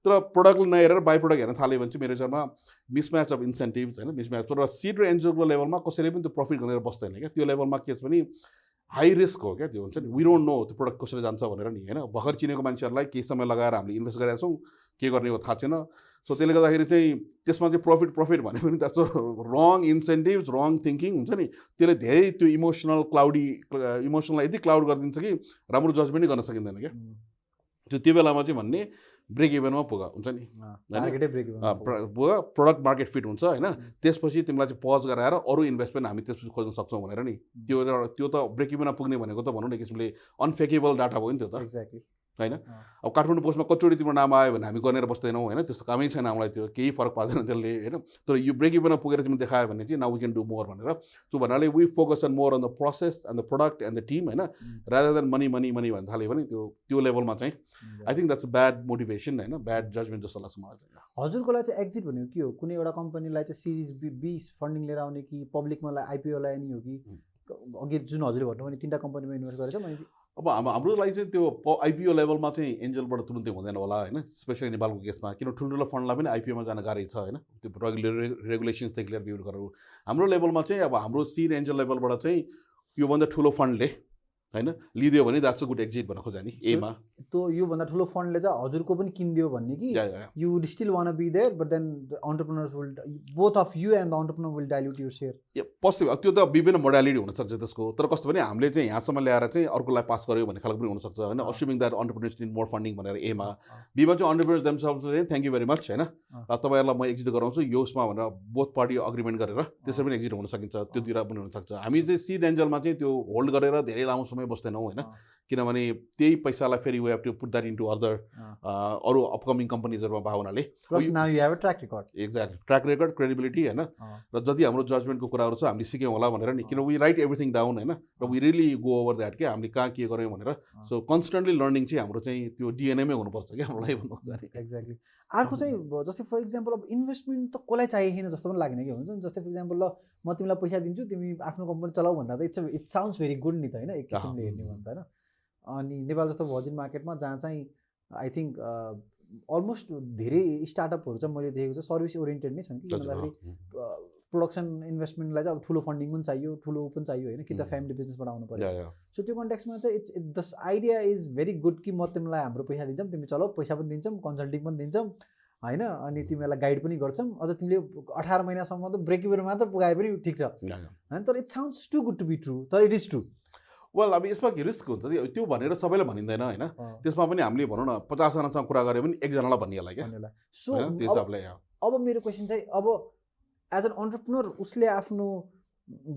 A: तर प्रडक्टले नहेरेर बाई प्रडक्ट हेर्न थाल्यो भने चाहिँ मेरो विचारमा मिसम्याच अफ इन्सेन्टिभ्स होइन मिसम्याच तर सिड र एन्जलको लेभलमा कसैले पनि त्यो प्रफिट गरेर बस्दैन क्या त्यो लेभलमा के छ भने हाई रिस्क हो क्या त्यो हुन्छ नि वी डोन्ट नो त्यो प्रडक्ट कसरी जान्छ भनेर नि होइन भर्खर चिनेको मान्छेहरूलाई केही समय लगाएर हामीले इन्भेस्ट गरेका छौँ के गर्ने हो थाहा छैन सो त्यसले गर्दाखेरि चाहिँ त्यसमा चाहिँ प्रफिट भने पनि त्यस्तो रङ इन्सेन्टिभ्स रङ थिङ्किङ हुन्छ नि त्यसले धेरै त्यो इमोसनलाई यति क्लाउड गरिदिन्छ कि राम्रो जजमेन्टै गर्न सकिँदैन क्या त्यो बेलामा चाहिँ भन्ने ब्रेक इभनमा पुग हुन्छ नि पुग प्रडक्ट मार्केट फिट हुन्छ होइन त्यसपछि तिमीलाई चाहिँ पज गराएर अरू इन्भेस्टमेन्ट हामी त्यसपछि खोज्न सक्छौँ भनेर नि त्यो त ब्रेक इभनमा पुग्ने भनेको त भनौँ न किसिमले अनफेकेबल डाटा भयो नि त्यो त
B: एक्ज्याक्टली
A: होइन अब काठमाडौँ पोस्टमा कचोटि तिम्रो नाम आयो भने हामी गरेर बस्दैनौँ होइन त्यस्तो कामै छैन हामीलाई त्यो केही फरक पार्दैन त्यसले होइन तर यो ब्रेक इभनमा पुगेर तिमीले देखायो भने चाहिँ now we can do more भनेर त्यो भन्नाले we focus on more on the process and the product and the team होइन रादर देन मनी भन्न थाल्यो भने त्यो लेभलमा चाहिँ I think that's bad motivation होइन ब्याड जजमेन्ट जस्तो लाग्छ मलाई चाहिँ
B: हजुरको लागि चाहिँ एक्जिट भनेको के हो कुनै एउटा कम्पनीलाई चाहिँ सिरिज बी फन्डिङ लिएर आउने कि पब्लिकमा आइपिओ ल्याउने हो कि अघि जुन हजुरले भन्नुभयो भने 3टा कम्पनीमा इन्भेस्ट गरेछ मैले
A: अब हाम्रो लागि चाहिँ त्यो आइपिओ लेभलमा चाहिँ एन्जलबाट तुरुन्तै हुँदैन होला होइन स्पेसली नेपालको केसमा किन ठुल्ठुलो फन्डलाई पनि आइपिओमा जान गाह्रै छ होइन त्यो रेगुलेसन्सदेखि लिएर बिल्ड गरेर हाम्रो लेभलमा चाहिँ अब हाम्रो सिड एन्जल लेभलबाट चाहिँ योभन्दा ठुलो फन्डले होइन लिदियो भने द्याट्स अ गुड एक्जिट भन्न खोजा नि एमा
B: त्यो योभन्दा ठुलो फन्डले चाहिँ हजुरको पनि किनिदियो भन्ने कि you would still one be there but then the entrepreneurs will both of you and the entrepreneur will dilute your share
A: possible त्यो त विभिन्न मोडालिटी हुनसक्छ त्यसको तर कस्तो भने हामीले चाहिँ यहाँसम्म ल्याएर चाहिँ अर्कोलाई पास गर्यो भन्ने खालको पनि हुनसक्छ होइन assuming that entrepreneurs need more funding भनेर एमा बीमा चाहिँ अन्टरप्रेनर्स देमसेल्भ्सले थ्याङ्क यू भेरी मच होइन तपाईँहरूलाई म एक्जिट गराउँछु योसमा भनेर बोथ पार्टी अग्रिमेन्ट गरेर त्यसरी पनि एक्जिट हुन सकिन्छ त्यो दुईवटा पनि हुनसक्छ हामी चाहिँ सिड एन्जलमा चाहिँ त्यो होल्ड गरेर धेरै लामो समय बस्दैनौँ होइन किनभने त्यही पैसालाई फेरि we have to put that into other अरू अपकमिङ कम्पनीजहरूमा भावनाले एक्ज्याक्टली ट्र्याक रेकर्ड क्रेडिबिलिटी होइन र जति हाम्रो जजमेन्टको कुराहरू छ हामीले सिक्यौँ होला भनेर नि किन वी राइट एभ्रिथिङ डाउन होइन र we really go over that के हामीले कहाँ के गऱ्यौँ भनेर सो कन्सटेन्टली लर्निङ चाहिँ हाम्रो चाहिँ त्यो डिएनएमै हुनुपर्छ क्या हामीलाई भन्नु
B: एक्ज्याक्टली अर्को चाहिँ जस्तै फर इक्जाम्पल अब इन्भेस्टमेन्ट त कसलाई चाहिएन जस्तो पनि लाग्ने कि हुन्छ नि जस्तै फर इक्जाम्पल ल म तिमीलाई पैसा दिन्छु तिमी आफ्नो कम्पनी चलाऊ भन्दा त इट साउन्ड्स भेरी गुड नि त होइन एक किसिमले हेर्ने भन्दा होइन अनि नेपाल जस्तो भर्जिन मार्केटमा जहाँ चाहिँ आई थिङ्क अलमोस्ट धेरै स्टार्टअपहरू चाहिँ मैले देखेको छ सर्भिस ओरिएन्टेड नै छन् कि भन्दाखेरि प्रोडक्सन इन्भेस्टमेन्टलाई चाहिँ अब ठुलो फन्डिङ पनि चाहियो ठुलो पनि चाहियो होइन कि त फ्यामिली बिजनेसबाट आउनु पर्यो सो त्यो कन्टेक्समा चाहिँ it's the idea is very good कि म तिमीलाई हाम्रो पैसा दिन्छौँ तिमी चलाऊ पैसा पनि दिन्छौँ कन्सल्टिङ पनि दिन्छौँ होइन अनि तिमीलाई गाइड पनि गर्छौँ अझ तिमीले 18 महिनासम्म त ब्रेक इभन मात्र पुगाए पनि ठिक छ होइन तर it sounds too good to be true तर इट इज ट्रु
A: वेल अब यसमा के रिस्क हुन्छ त्यो भनेर सबैलाई भनिँदैन होइन त्यसमा पनि हामीले भनौँ न 50जनासँग कुरा गऱ्यो भने एकजनालाई भनिहाल्छ क्या
B: सो
A: त्यो हिसाबले
B: अब मेरो क्वेसन चाहिँ अब एज एन अन्टरप्रेनर उसले आफ्नो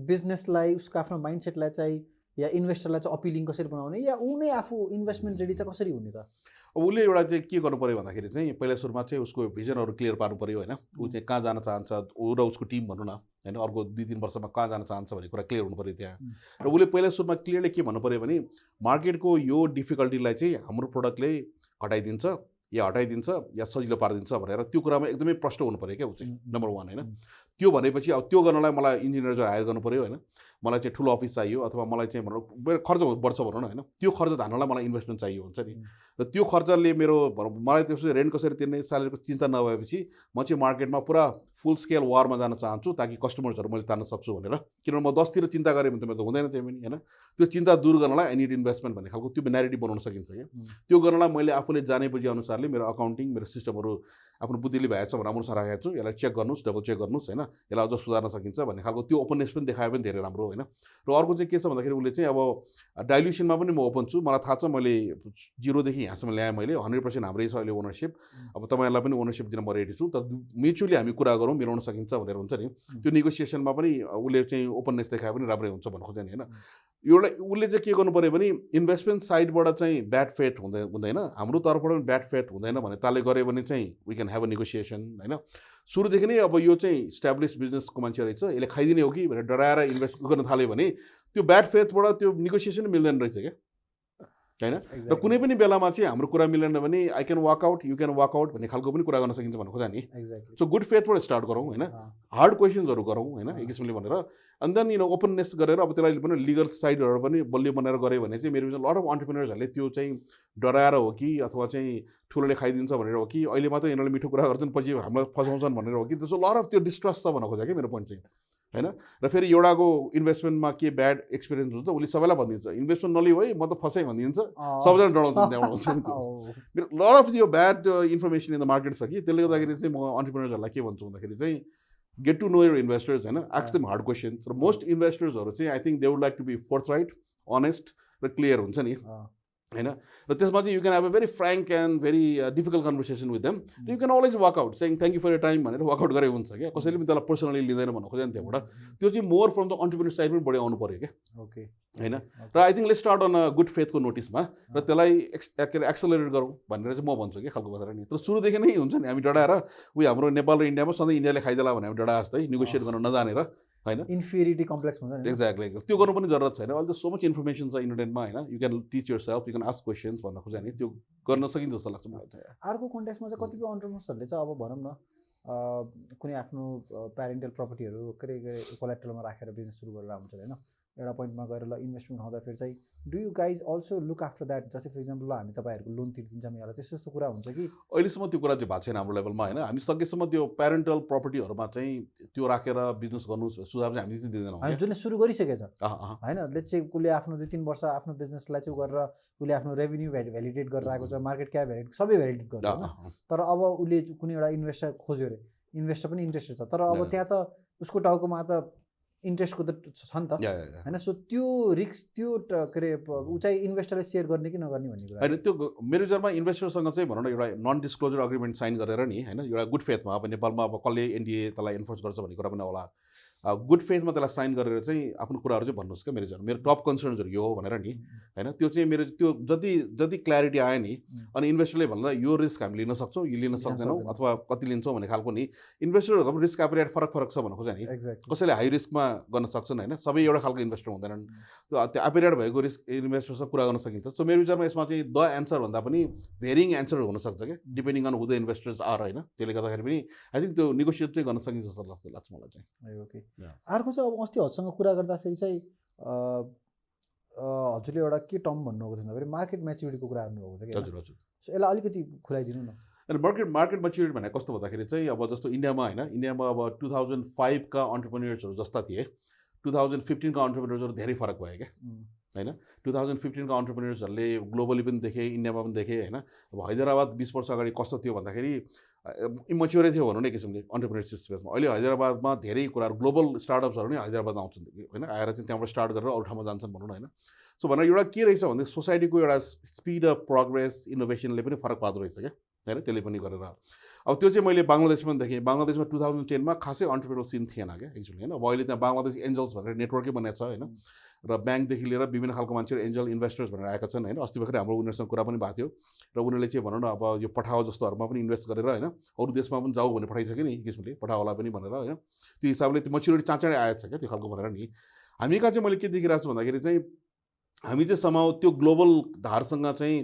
B: बिजनेसलाई उसको आफ्नो माइन्डसेटलाई चाहिँ या इन्भेस्टरलाई चाहिँ अपिलिङ कसरी बनाउने या ऊ नै आफू इन्भेस्टमेन्ट रेडी चाहिँ कसरी हुने त
A: अब उसले एउटा चाहिँ के गर्नु पऱ्यो भन्दाखेरि चाहिँ पहिला सुरुमा चाहिँ उसको भिजनहरू क्लियर पार्नु पऱ्यो होइन ऊ चाहिँ कहाँ जान चाहन्छ ऊ र उसको टिम भनौँ न होइन अर्को 2-3 वर्षमा कहाँ जान चाहन्छ भन्ने कुरा क्लियर हुनु पऱ्यो त्यहाँ र उसले पहिला सुरुमा क्लियरली के भन्नु पऱ्यो भने मार्केटको यो डिफिकल्टीलाई चाहिँ हाम्रो प्रोडक्टले घटाइदिन्छ या हटाइदिन्छ या सजिलो पारिदिन्छ भनेर त्यो कुरामा एकदमै प्रष्ट हुनु पऱ्यो क्या ऊ चाहिँ नम्बर 1 होइन त्यो भनेपछि अब त्यो गर्नलाई मलाई इन्जिनियर हायर गर्नु पऱ्यो होइन मलाई चाहिँ ठुलो अफिस चाहियो अथवा मलाई चाहिँ भनौँ मेरो खर्च बढ्छ भनौँ न होइन त्यो खर्च धान्नलाई मलाई इन्भेस्टमेन्ट चाहियो हुन्छ नि र त्यो खर्चले मेरो मलाई त्यसपछि रेन्ट कसरी तिर्ने स्यालेरीको चिन्ता नभएपछि म चाहिँ मार्केटमा पुरा फुल स्केल वारमा जान चाहन्छु ताकि कस्टमर्सहरू मैले तान्न सक्छु भनेर किनभने म 10तिर चिन्ता गरेँ भने त मेरो त हुँदैन त्यो पनि होइन त्यो चिन्ता दूर गर्नलाई आई निड इन्भेस्टमेन्ट भन्ने खालको त्यो न्यारेटिभ बनाउन सकिन्छ क्या त्यो गर्नलाई मैले आफूले जाने बुझे अनुसारले मेरो अकाउन्टिङ मेरो सिस्टमहरू आफ्नो बुद्धिले भएछ भने राम्रो राखेको छु यसलाई चेक गर्नुहोस् डबल चेक गर्नुहोस् होइन यसलाई अझ सुधार्न सकिन्छ भन्ने खालको त्यो ओपननेस पनि देखायो पनि धेरै राम्रो होइन र अर्को चाहिँ के छ भन्दाखेरि उसले चाहिँ अब डाइल्युसनमा पनि म ओपन छु मलाई थाहा छ मैले 0देखि यहाँसम्म ल्याएँ मैले 100% हाम्रै छ अहिले ओनरसिप अब तपाईँहरूलाई पनि ओनरसिप दिन म रेडी छु तर म्युचुअली हामी कुरा गरौँ मिलाउन सकिन्छ भनेर हुन्छ नि त्यो नेगोसिएसनमा पनि उसले चाहिँ ओपननेस देखाए पनि राम्रै हुन्छ भन्नु खोज्यो नि होइन एउटा उसले चाहिँ के गर्नु पऱ्यो भने इन्भेस्टमेन्ट साइडबाट चाहिँ ब्याड फेट हुँदैन, हाम्रो तर्फबाट पनि ब्याड फेट हुँदैन भने ताले गऱ्यो भने चाहिँ we can have a negotiation होइन। सुरुदेखि नै अब यो चाहिँ इस्टाब्लिस बिजनेसको मान्छे रहेछ, यसले खाइदिने हो कि भनेर डराएर इन्भेस्ट गर्न थाल्यो भने त्यो ब्याड फेथबाट त्यो नेगोसिएसन मिल्दैन रहेछ क्या होइन। र कुनै पनि बेलामा चाहिँ हाम्रो कुरा मिलेन भने I can walk out, you can walk out भन्ने खालको पनि कुरा गर्न सकिन्छ भन्नु खोजा नि। सो गुड फेथबाट स्टार्ट गरौँ होइन, हार्ड क्वेसन्सहरू गरौँ होइन एक किसिमले भनेर, अनि देन ओपननेस गरेर अब त्यसलाई पनि लिगल साइडहरू पनि बलियो बनाएर गऱ्यो भने चाहिँ मेरो लट अफ अन्टरप्रेन्योर्सहरूले त्यो चाहिँ डराएर हो कि अथवा चाहिँ ठुलोले खाइदिन्छ भनेर हो कि अहिले मात्रै यिनीहरूले मिठो कुरा गर्छन् पछि हामीलाई फसाउँछन् भनेर हो कि, त्यसो लट अफ त्यो डिस्ट्रस्ट छ भन्न खोजा कि मेरो पोइन्ट चाहिँ होइन। र फेरि एउटाको इन्भेस्टमेन्टमा के ब्याड एक्सपिरियन्स हुन्छ उसले सबैलाई भनिदिन्छ इन्भेस्टमेन्ट नलियो है म त फसेँ भनिदिन्छ, सबैजना डराउँछन् त्यहाँबाट हुन्छ नि त्यो। मेरो लट अफ यो bad information in the market छ कि, त्यसले गर्दाखेरि चाहिँ म अन्टरप्रेन्योर्सहरूलाई के भन्छु भन्दाखेरि चाहिँ get to know your investors होइन, आस्क देम हार्ड क्वेसन्स। र मोस्ट इन्भेस्टर्सहरू चाहिँ I think they would like to be forthright, honest र क्लियर हुन्छ नि होइन। र त्यसमा चाहिँ you can have a very frank and very difficult conversation with them, you can always work out चाहिँ thank you for your time भनेर work out गरेको हुन्छ क्या, कसैले पनि त्यसलाई पर्सनली लिँदैन भन्नु खोज्यो नि त्यहाँबाट। त्यो चाहिँ more from the entrepreneur side पनि बढी आउनु पऱ्यो क्या
B: ओके
A: होइन। र I think let's start on a good फेथको नोटिसमा र त्यसलाई एक्सेलरेट गरौँ भनेर चाहिँ म भन्छु कि खालको भनेर नि। तर सुरुदेखि नै हुन्छ नि हामी डराएर उयो हाम्रो नेपाल र इन्डियामा सधैँ इन्डियाले खाइदेला भने हामी डरा जस्तै नेगोसिएट गर्न नजानेर होइन,
B: इन्फिरिटी कम्प्लेक्स हुन्छ नि।
A: एक्ज्याक्टली त्यो गर्नु पनि जरुरत छैन। अहिले त सो मच इन्फर्मेसन छ इन्टरनेटमा होइन, you can teach yourself, you can ask questions भन्न खोज्यो नि, त्यो गर्न सकिन्छ जस्तो लाग्छ मलाई चाहिँ।
B: अर्को कन्टेक्समा चाहिँ कतिपय अन्टरप्रेन्योर्सहरूले चाहिँ अब भनौँ न कुनै आफ्नो प्यारेन्टल प्रपर्टीहरू के अरे कोलेट्रलमा राखेर बिजनेस सुरु गरेर हुन्छ होइन, एउटा पोइन्टमा गएर ल इन्भेस्टमेन्ट हुँदाखेरि चाहिँ do you guys also look after that, जस्तै फर इक्जाम्पल ल हामी तपाईँहरूको लोन तिर्दिन्छौँ यहाँलाई, त्यस्तो त्यस्तो कुरा हुन्छ कि?
A: अहिलेसम्म त्यो कुरा चाहिँ भएको छैन हाम्रो लेभलमा होइन। हामी सकेसम्म त्यो प्यारेन्टल प्रपर्टीहरूमा चाहिँ त्यो राखेर बिजनेस गर्नु सुझाव चाहिँ हामी चाहिँ दिँदैनौँ,
B: जसले सुरु गरिसकेछ होइन, लेट्स चाहिँ उसले आफ्नो 2-3 वर्ष आफ्नो बिजनेसलाई चाहिँ गरेर उसले आफ्नो रेभेन्यू भ्यालिडेट गरेर आएको छ, मार्केट क्याप भ्यालिडेट सबै भ्यालिडेट गर्छ होइन। तर अब उसले कुनै एउटा इन्भेस्टर खोज्यो अरे, इन्भेस्टर पनि इन्ट्रेस्टेड छ, तर अब त्यहाँ त उसको टाउकोमा त इन्ट्रेस्टको त छ नि त होइन। सो त्यो रिस्क त्यो के अरे ऊ चाहिँ इन्भेस्टरलाई सेयर गर्ने कि नगर्ने भन्ने कुरा
A: होइन। त्यो मेरो विचारमा इन्भेस्टरसँग चाहिँ भनौँ न एउटा नन डिस्क्लोजर अग्रिमेन्ट साइन गरेर नि होइन, एउटा गुड फेथमा अब नेपालमा अब कसले एनडिए त्यसलाई इन्फोर्स गर्छ भन्ने कुरा पनि होला, गुड फेथमा त्यसलाई साइन गरेर चाहिँ आफ्नो कुराहरू चाहिँ भन्नुहोस् क्या। मेरो टप कन्सर्न्सहरू यो हो भनेर नि होइन, त्यो चाहिँ मेरो त्यो जति क्ल्यारिटी आयो नि अनि इन्भेस्टरले भन्दा यो रिस्क हामी लिन सक्छौँ यो लिन सक्दैनौँ अथवा कति लिन्छौँ भन्ने खालको नि, इन्भेस्टरहरूको पनि रिस्क एपिटाइट फरक छ भन्नु खोज्यो नि। कसैले हाई रिस्कमा गर्न सक्छन् होइन, सबै एउटा खालको इन्भेस्टर हुँदैनन्, त्यो एपिटाइट भएको रिस्क इन्भेस्टरसँग कुरा गर्न सकिन्छ। सो मेरो विचारमा यसमा चाहिँ द एन्सर भन्दा पनि भेरिङ एन्सर हुनसक्छ क्या, depending on who the investors are होइन। त्यसले गर्दाखेरि पनि आई थिङ्क त्यो नेगोसिएट चाहिँ गर्न सकिन्छ जस्तो लाग्छ मलाई चाहिँ।
B: ओके। अर्को चाहिँ अब अस्ति हजुरसँग कुरा गर्दाखेरि चाहिँ हजुरले एउटा के टर्म भन्नुभएको थियो भन्दाखेरि मार्केट म्याच्युरिटीको कुरा गर्नुभएको थियो कि?
A: हजुर हजुर।
B: सो यसलाई अलिकति खुलाइदिनु न।
A: अनि मार्केट म्याच्युरिटी भनेको कस्तो भन्दाखेरि चाहिँ अब जस्तो इन्डियामा होइन, इन्डियामा अब 2005 का अन्टरप्रेन्योर्सहरू जस्ता थिए, 2015 का अन्टरप्रेन्योर्सहरू धेरै फरक भयो क्या होइन। 2015 का अन्टरप्रेन्योर्सहरूले ग्लोबली पनि देखे, इन्डियामा पनि देखे होइन। अब हैदराबाद 20 वर्ष अगाडि कस्तो थियो भन्दाखेरि इमेच्योरै थियो भनौँ न एक किसिमले अन्टरप्रेन्योरसिप स्पेसमा। अहिले हैदराबादमा धेरै कुराहरू ग्लोबल स्टार्टअप्सहरू नै हैदराबादमा आउँछन् होइन, आएर चाहिँ त्यहाँबाट स्टार्ट गरेर अरू ठाउँमा जान्छन् भनौँ न होइन। सो भनेर एउटा के रहेछ भने सोसाइटीको एउटा स्पिड अफ प्रोग्रेस इनोभेसनले पनि फरक पार्दो रहेछ क्या होइन, त्यसले पनि गरेर। अब त्यो चाहिँ मैले बङ्गलादेशमा पनि देखेँ, बङ्गलादेशमा 2010 मा खासै अन्टरप्रेन्योर सिन थिएन क्या एक्चुअली होइन। अब अहिले त्यहाँ बङ्गलादेश एन्जल्स भनेर नेटवर्कै बनाएको छ होइन, र ब्याङ्कदेखि लिएर विभिन्न खालको मान्छेहरू एन्जल इन्भेस्टर्स भनेर आएका छन् होइन। अस्ति भर्खरै हाम्रो उनीहरूसँग कुरा पनि भएको थियो र उनीहरूले चाहिँ भनौँ न अब यो पठाओ जस्तोहरूमा पनि इन्भेस्ट गरेर होइन, अरू देशमा पनि जाऊ भनेर पठाइसक्यो नि किसिमले पठाओला पनि भनेर होइन। त्यो हिसाबले त्यो मच्युरिटी चाँडै आएछ क्या त्यो खालको भनेर नि। हामी कहाँ चाहिँ मैले के देखिरहेको छु भन्दाखेरि चाहिँ हामी चाहिँ समाउ त्यो ग्लोबल धारसँग चाहिँ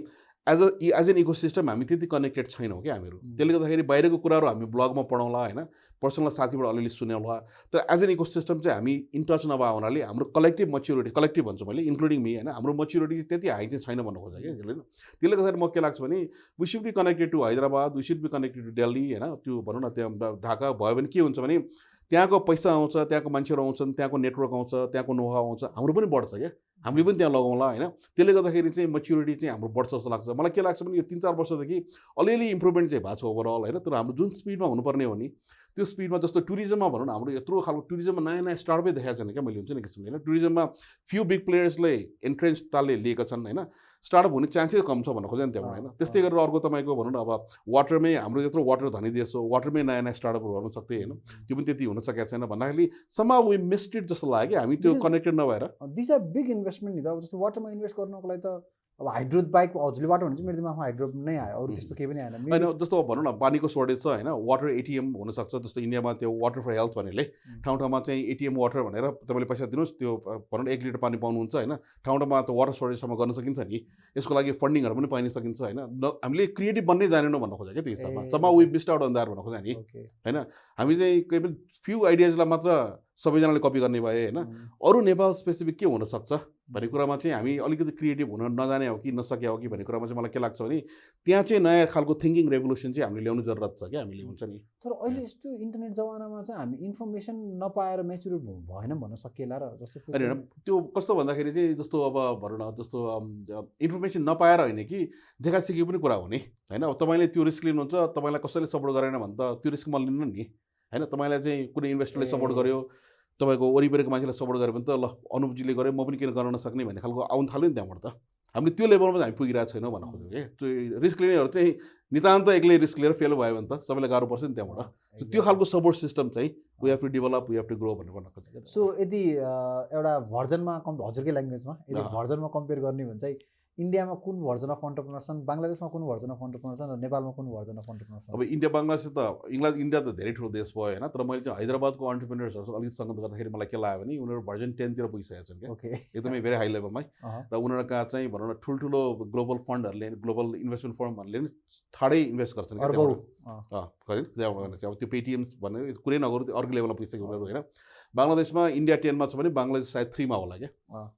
A: एज एन इकोसिस्टम हामी त्यति कनेक्टेड छैनौँ क्या हामीहरू। त्यसले गर्दाखेरि बाहिरको कुराहरू हामी ब्लगमा पढाउँला होइन, पर्सनल साथीबाट अलिअलि सुन्यौला, तर एज एन इकोसिस्टम चाहिँ हामी इन टच नभए हुनाले हाम्रो कलेक्टिभ मच्युरिटी, कलेक्टिभ भन्छु मैले इन्क्लुडिङ मी होइन, हाम्रो मच्युरिटी त्यति हाई चाहिँ छैन भन्नु खोजेँ क्या त्यसले। त्यसले गर्दाखेरि म के लाग्छ भने we should be connected to Hyderabad, we should be connected to Delhi होइन। त्यो भनौँ न त्यहाँ ढाका भयो भने के हुन्छ भने त्यहाँको पैसा आउँछ, त्यहाँको मान्छेहरू आउँछन्, त्यहाँको नेटवर्क आउँछ, त्यहाँको नोहाउ आउँछ, हाम्रो पनि बढ्छ क्या, हामीले पनि त्यहाँ लगाउँला होइन। त्यसले गर्दाखेरि चाहिँ मच्युरिटी चाहिँ हाम्रो बढ्छ जस्तो लाग्छ मलाई। के लाग्छ भने यो 3-4 वर्षदेखि अलिअलि इम्प्रुभमेन्ट चाहिँ भएको छ ओभरअल होइन, तर हाम्रो जुन स्पिडमा हुनुपर्ने हो नि त्यो स्पिडमा, जस्तो टुरिज्ममा भनौँ न हाम्रो यत्रो खालको टुरिज्ममा नयाँ स्टार्टअपै देखाएको छैन क्या मैले हुन्छ नि किसिमले होइन। टुरिज्ममा फ्यु बिग प्लेयर्सले एन्ट्रेन्स तालले लिएका छन् होइन, स्टार्टअप हुने चान्सै कम छ भन्नु खोज्यो नि त्यहाँबाट होइन। त्यस्तै गरेर अर्को तपाईँको भनौँ न अब वाटरमै हाम्रो यत्रो वाटर धनी देश हो, वाटरमै नयाँ स्टार्टअपहरू गर्नु सक्दै होइन, त्यो पनि त्यति हुन सकेको छैन भन्दाखेरि समा वी मिस्ड इट जस्तो लाग्यो कि हामी त्यो कनेक्टेड नभएर।
B: दिस आर बिग इन्भेस्टमेन्ट नि त अब जस्तो वाटरमा इन्भेस्ट गर्नको लागि त अब हाइड्रो बाइक हजुरले वाटर भने चाहिँ मेरो दिमागमा हाइड्रो नै आयो अरू त्यस्तो केही पनि आएन
A: होइन जस्तो भनौँ न पानीको सर्टेज छ होइन वाटर एटिएम हुनसक्छ जस्तो इन्डियामा त्यो वाटर फर हेल्थ भन्नेले ठाउँ ठाउँमा चाहिँ एटिएम वाटर भनेर तपाईँले पैसा दिनुहोस् त्यो भनौँ न 1 लिटर पानी पाउनुहुन्छ होइन ठाउँ ठाउँमा त्यो वाटर सर्टेजसम्म गर्न सकिन्छ नि यसको लागि फन्डिङहरू पनि पाइन सकिन्छ होइन हामीले क्रिएटिभ बन्नै जानेनौँ भन्नु खोजेको क्या त्यो हिसाबमा समा we missed out on that भन्नु खोजेँ नि होइन हामी चाहिँ केही पनि फ्यु आइडियाजलाई मात्र सबैजनाले कपी गर्ने भए होइन अरू नेपाल स्पेसिफिक के हुनसक्छ भन्ने कुरामा चाहिँ हामी अलिकति क्रिएटिभ हुन नजाने हो कि नसके हो कि भन्ने कुरामा चाहिँ मलाई के लाग्छ भने त्यहाँ चाहिँ नयाँ खालको थिङ्किङ रेभोल्युसन चाहिँ हामीले ल्याउनु जरुरत छ क्या हामीले हुन्छ नि
B: तर अहिले यस्तो इन्टरनेट जमानामा चाहिँ हामी इन्फर्मेसन नपाएर मेच्युर भएन भन्न सकिएला र जस्तो
A: होइन त्यो कस्तो भन्दाखेरि चाहिँ जस्तो अब भनौँ न जस्तो इन्फर्मेसन नपाएर होइन कि देखासिकेको पनि कुरा हो नि होइन अब तपाईँले त्यो रिस्क लिनुहुन्छ तपाईँलाई कसैले सपोर्ट गरेन भने त त्यो रिस्क म लिनु नि होइन तपाईँलाई चाहिँ कुनै इन्भेस्टरले सपोर्ट गर्यो तपाईँको वरिपरिको मान्छेलाई सपोर्ट गर्यो भने त ल अनुपजीले गर्यो म पनि किन गर्न नसक्ने भन्ने खालको आउनु थाल्यो नि त्यहाँबाट त हामीले त्यो लेभलमा चाहिँ हामी पुगिरहेको छैनौँ भन्न खोज्छौँ क्या त्यो रिस्क लिनेहरू चाहिँ नितान्त एक्लै रिस्क लिएर फेल भयो भने त सबैलाई गाह्रो पर्छ नि त्यहाँबाट त्यो खालको सपोर्ट सिस्टम चाहिँ we have to develop we have to grow भनेर भन्न खोजेको
B: सो यदि एउटा भर्जनमा हजुरकै ल्याङ्ग्वेजमा यदि भर्जनमा कम्पेयर गर्ने भने चाहिँ इन्डियामा कुन भर्जन अफ अन्टरप्रेनर छन् बाङ्लादेशमा कुन भर्जन अफ अन्टरप्रेनर छन् र नेपालमा कुन भर्जन अफ अन्टरप्रेनर छन्
A: अब इन्डिया बङ्गलादेश त इन्डिया त धेरै ठुलो देश भयो होइन तर मैले चाहिँ हैदराबादको अन्टरप्रेनर्सहरू अलिक सङ्गत गर्दाखेरि मलाई के लाग्यो भने उनीहरू भर्जन 10 तिर पुगिसकेका छन् क्या एकदमै भेरी हाई लेभलमै र उनीहरू कहाँ चाहिँ भनौँ न ठुल्ठुलो ग्लोबल फन्डहरूले ग्लोबल इन्भेस्टमेन्ट फर्महरूले नि ठाडै इन्भेस्ट गर्छन् त्यहाँबाट अब त्यो पेटिएम्स भन्ने कुरै नगरौँ त्यो अर्को लेभलमा पुगिसक्यो उनीहरू होइन बाङ्लादेशमा इन्डिया 10 मा छ भने बाङ्लादेश सायद 3 मा होला क्या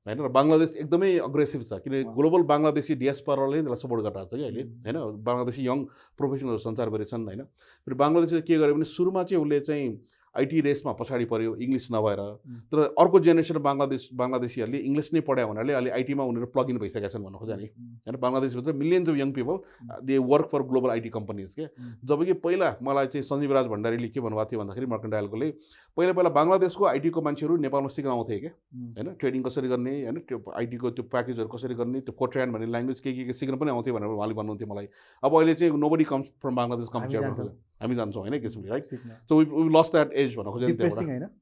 A: होइन र बाङ्लादेश एकदमै अग्रेसिभ छ किन ग्लोबल बाङ्लादेशी डियास्पोराले त्यसलाई सपोर्ट गरिरहेको छ कि अहिले होइन बाङ्लादेशी यङ प्रोफेसनलहरू सञ्चारभरि छन् होइन फेरि बाङ्लादेशले के गर्यो भने सुरुमा चाहिँ उसले चाहिँ आइटी रेसमा पछाडि पऱ्यो इङ्ग्लिस नभएर तर अर्को जेनेरेसन बाङ्लादेशीहरूले इङ्ग्लिस नै पढायो हुनाले अहिले आइटीमा उनीहरू प्लग इन भइसकेका छन् भन्नु खोज्यो नि होइन बाङ्लादेशभित्र millions of young people they work for global IT companies के जबकि पहिला मलाई चाहिँ सञ्जीव राज भण्डारीले के भन्नुभएको थियो भन्दाखेरि मर्केन्टाइलकोले पहिला बाङ्लादेशको आइटीको मान्छेहरू नेपालमा सिक्न आउँथे क्या होइन ट्रेडिङ कसरी गर्ने होइन त्यो आइटीको त्यो प्याकेजहरू कसरी गर्ने त्यो फोर्ट्रान भन्ने ल्याङ्ग्वेज के सिक्न पनि आउँथ्यो भनेर उहाँले भन्नुहुन्थ्यो मलाई अब अहिले चाहिँ nobody comes from Bangladesh comes हामी जान्छौँ होइन किसिमले right so we lost that edge भन्न खोजेँ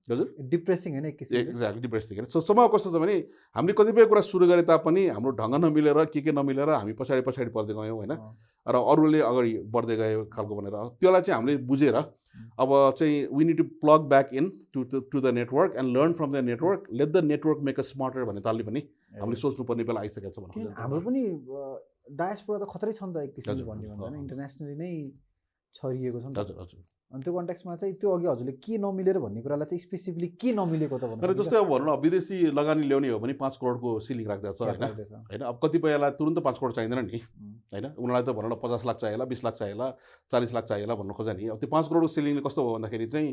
B: हजुर डिप्रेसिङ होइन
A: एक्ज्याक्टली डिप्रेसिङ होइन सो समय कस्तो छ भने हामीले कतिपय कुरा सुरु गरे तापनि हाम्रो ढङ्ग नमिलेर के नमिलेर हामी पछाडि पर्दै गयौँ होइन र अरूले अगाडि बढ्दै गयो खालको भनेर त्यसलाई चाहिँ हामीले बुझेर अब चाहिँ we need to plug back in to the network and learn from the network let the network make a smarter भन्ने तालले पनि हामीले सोच्नुपर्ने बेला आइसकेको छ भन्नु
B: हाम्रो पनि डायस्पोरा त खतरै छ नि त एक किसिमले भन्ने भन्दैन इन्टरनेसनली नै छरिएको छ नि
A: हजुर हजुर
B: अनि त्यो कन्टेक्समा चाहिँ त्यो अघि हजुरले के नमिलेर भन्ने कुरालाई चाहिँ स्पेसिफिकली के नमिलेको त
A: तर जस्तै अब भनौँ न विदेशी लगानी ल्याउने हो भने 5 करोडको सिलिङ राख्दैछ होइन अब कतिपयलाई तुरन्त 5 करोड चाहिँदैन नि होइन उनीहरूलाई त भनौँ न 50 लाख चाहिएला 20 लाख चाहिएला 40 लाख चाहिएला भन्नु खोज्छ नि अब त्यो 5 करोडको सिलिङले कस्तो भयो भन्दाखेरि चाहिँ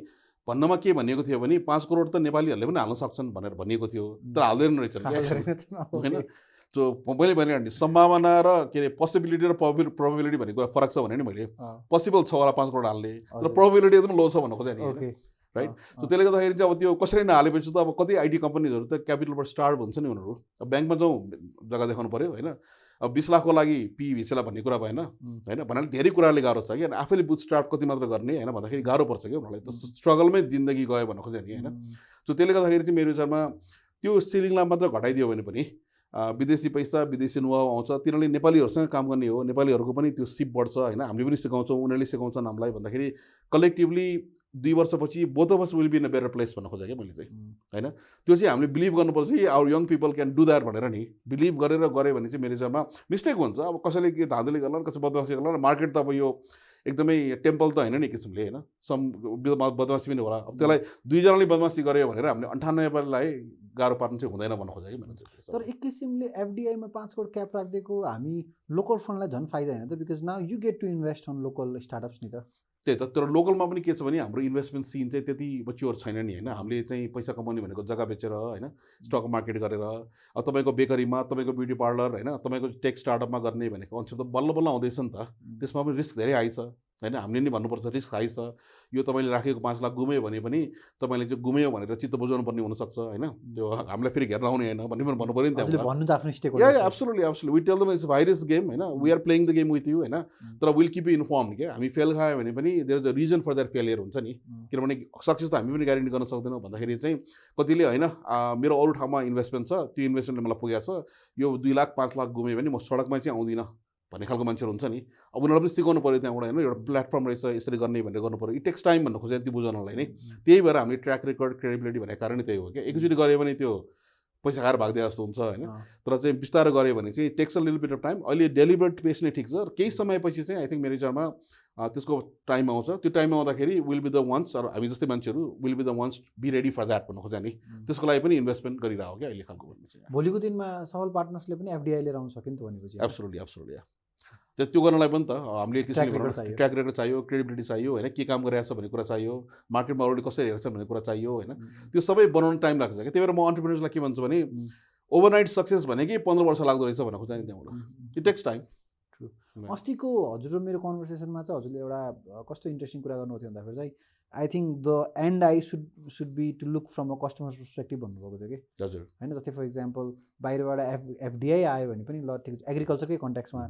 A: भन्नमा के भनिएको थियो भने 5 करोड त नेपालीहरूले पनि हाल्न सक्छन् भनेर भनिएको थियो तर हाल्दैन रहेछन् होइन जो मैले भने सम्भावना र के अरे पोसिबिलिटी र प्रोबेबिलिटी भन्ने कुरा फरक छ भने नि मैले पोसिबल छ होला 5 करोड हाल्ने तर प्रोबेबिलिटी एकदम लो छ भन्नु खोजेँ नि राइट सो त्यसले गर्दाखेरि चाहिँ अब त्यो कसरी नहालेपछि त अब कति आइटी कम्पनीहरू त क्यापिटलबाट स्टार्ट हुन्छ नि उनीहरू अब ब्याङ्कमा जाउँ जग्गा देखाउनु पऱ्यो होइन अब 20 लाखको लागि पी भिसेला भन्ने कुरा भएन होइन भन्नाले धेरै कुराले गाह्रो छ कि अनि आफैले बुथ स्टार्ट कति मात्र गर्ने होइन भन्दाखेरि गाह्रो पर्छ कि उनीहरूलाई त स्ट्रगलमै जिन्दगी गयो भन्नु खोजेँ नि होइन सो त्यसले गर्दाखेरि चाहिँ मेरो विचारमा त्यो सिलिङलाई मात्र घटाइदियो भने पनि विदेशी पैसा विदेशी नुहाउ आउँछ तिनीहरूले नेपालीहरूसँग काम गर्ने हो नेपालीहरूको पनि त्यो सिप बढ्छ होइन हामीले पनि सिकाउँछौँ उनीहरूले सिकाउँछन् हामीलाई भन्दाखेरि कलेक्टिभली 2 वर्षपछि both of us will be in a better place भन्न खोजेँ क्या मैले चाहिँ होइन त्यो चाहिँ हामीले बिलिभ गर्नुपर्छ कि our young people can do that भनेर नि बिलिभ गरेर गऱ्यो भने चाहिँ मेरो हिसाबमा मिस्टेक हुन्छ अब कसैले के धाँधली गर्ला कसै बदमासी गर्ला मार्केट त अब यो एकदमै टेम्पल त होइन नि किसिमले होइन सम बदमासी पनि होला अब त्यसलाई 2 जनाले बदमासी गर्यो भनेर हामीले 98 गाह्रो पार्नु चाहिँ हुँदैन भन्नु खोजेँ कि मैले
B: तर एक किसिमले एफडिआईमा 5 करोड क्याप राखिदिएको हामी लोकल फन्डलाई झन् फाइदा होइन त because now you get to invest on local startups नि त
A: त्यही त तर लोकलमा पनि के छ भने हाम्रो इन्भेस्टमेन्ट सिन चाहिँ त्यति मच्योर छैन नि होइन हामीले चाहिँ पैसा कमाउने भनेको जग्गा बेचेर होइन स्टक मार्केट गरेर अब तपाईँको बेकरीमा तपाईँको ब्युटी पार्लर होइन तपाईँको टेक स्टार्टअपमा गर्ने भनेको कन्सेप्ट त बल्ल आउँदैछ नि त त्यसमा पनि रिस्क धेरै हाई छ होइन हामीले नि भन्नुपर्छ रिस्क हाई छ यो तपाईँले राखेको 5 लाख गुम्यो भने पनि तपाईँले चाहिँ गुम्यो भनेर चित्त बुझाउनु पर्ने हुनसक्छ होइन त्यो हामीलाई फेरि घेर्न आउने होइन भन्ने पनि भन्नु पऱ्यो नि त्यहाँ
B: भन्नु त आफ्नो स्टेक
A: या absolutely we tell them it's virus game होइन we are playing the game with you होइन तर विल किप यु इन्फर्म क्या हामी फेल खायो भने पनि there is a reason for their failure हुन्छ नि किनभने सक्सेस त हामी पनि ग्यारेन्टी गर्न सक्दैनौँ भन्दाखेरि चाहिँ कतिले होइन मेरो अरू ठाउँमा इन्भेस्टमेन्ट छ त्यो इन्भेस्टमेन्टले मलाई पुगेको छ यो 2 लाख 5 लाख गुम्यो भने म सडकमा चाहिँ आउँदिनँ भन्ने खालको मान्छेहरू हुन्छ नि अब उनीहरूलाई पनि सिकाउनु पऱ्यो त्यहाँबाट होइन एउटा प्लेटफर्म रहेछ यसरी गर्ने भनेर गर्नु पऱ्यो इट टेक्स टाइम भन्नु खोजेँ त्यो बुझाउनलाई नै त्यही भएर हामीले ट्र्याक रेकर्ड क्रेडिबिलिटी भनेको कारण त्यही हो क्या एकचोटि गऱ्यो भने त्यो पैसा खाएर भाग्दै जस्तो हुन्छ होइन तर चाहिँ बिस्तारै गऱ्यो भने चाहिँ takes a little bit of time अहिले डेलिभर्ड पेस नै ठिक छ केही समयपछि चाहिँ आई थिङ्क मेरो विचारमा त्यसको टाइम आउँछ त्यो टाइममा आउँदाखेरि विल बी द वन्स हामी जस्तै मान्छेहरू will be the ones be ready for that भन्नु खोज्या नि त्यसको लागि पनि इन्भेस्टमेन्ट गरिरहेको क्या अहिले खालको भन्ने चाहिँ
B: भोलिको दिनमा सफल पार्टनर्सले पनि एफडिआई लिएर आउन सक्यो नि त भनेपछि
A: एब्सोल्युटली त्यो गर्नलाई पनि त हामीले किसिमले ट्र्याक रेकर्ड चाहियो क्रेडिबिलिटी चाहियो होइन के काम गरिरहेको छ भन्ने कुरा चाहियो मार्केटमा अरूले कसरी हेर्छ भन्ने कुरा चाहियो होइन त्यो सबै बनाउन टाइम लाग्छ क्या त्यही भएर म एन्टरप्रेन्योर्सलाई के भन्छु भने ओभरनाइट सक्सेस भनेकै 15 वर्ष लाग्दो रहेछ भनेर खोज्छ नि त्यहाँबाट इट टेक्स टाइम
B: अस्तिको हजुर मेरो कन्भर्सेसनमा चाहिँ हजुरले एउटा कस्तो इन्ट्रेस्टिङ कुरा गर्नु थियो भन्दाखेरि चाहिँ I think the end I should be to look from a customer perspective भन्नुभएको थियो कि
A: हजुर
B: होइन जस्तै फर इक्जाम्पल बाहिरबाट एफडिआई आयो भने पनि ल ठिक एग्रिकल्चरकै कन्ट्याक्समा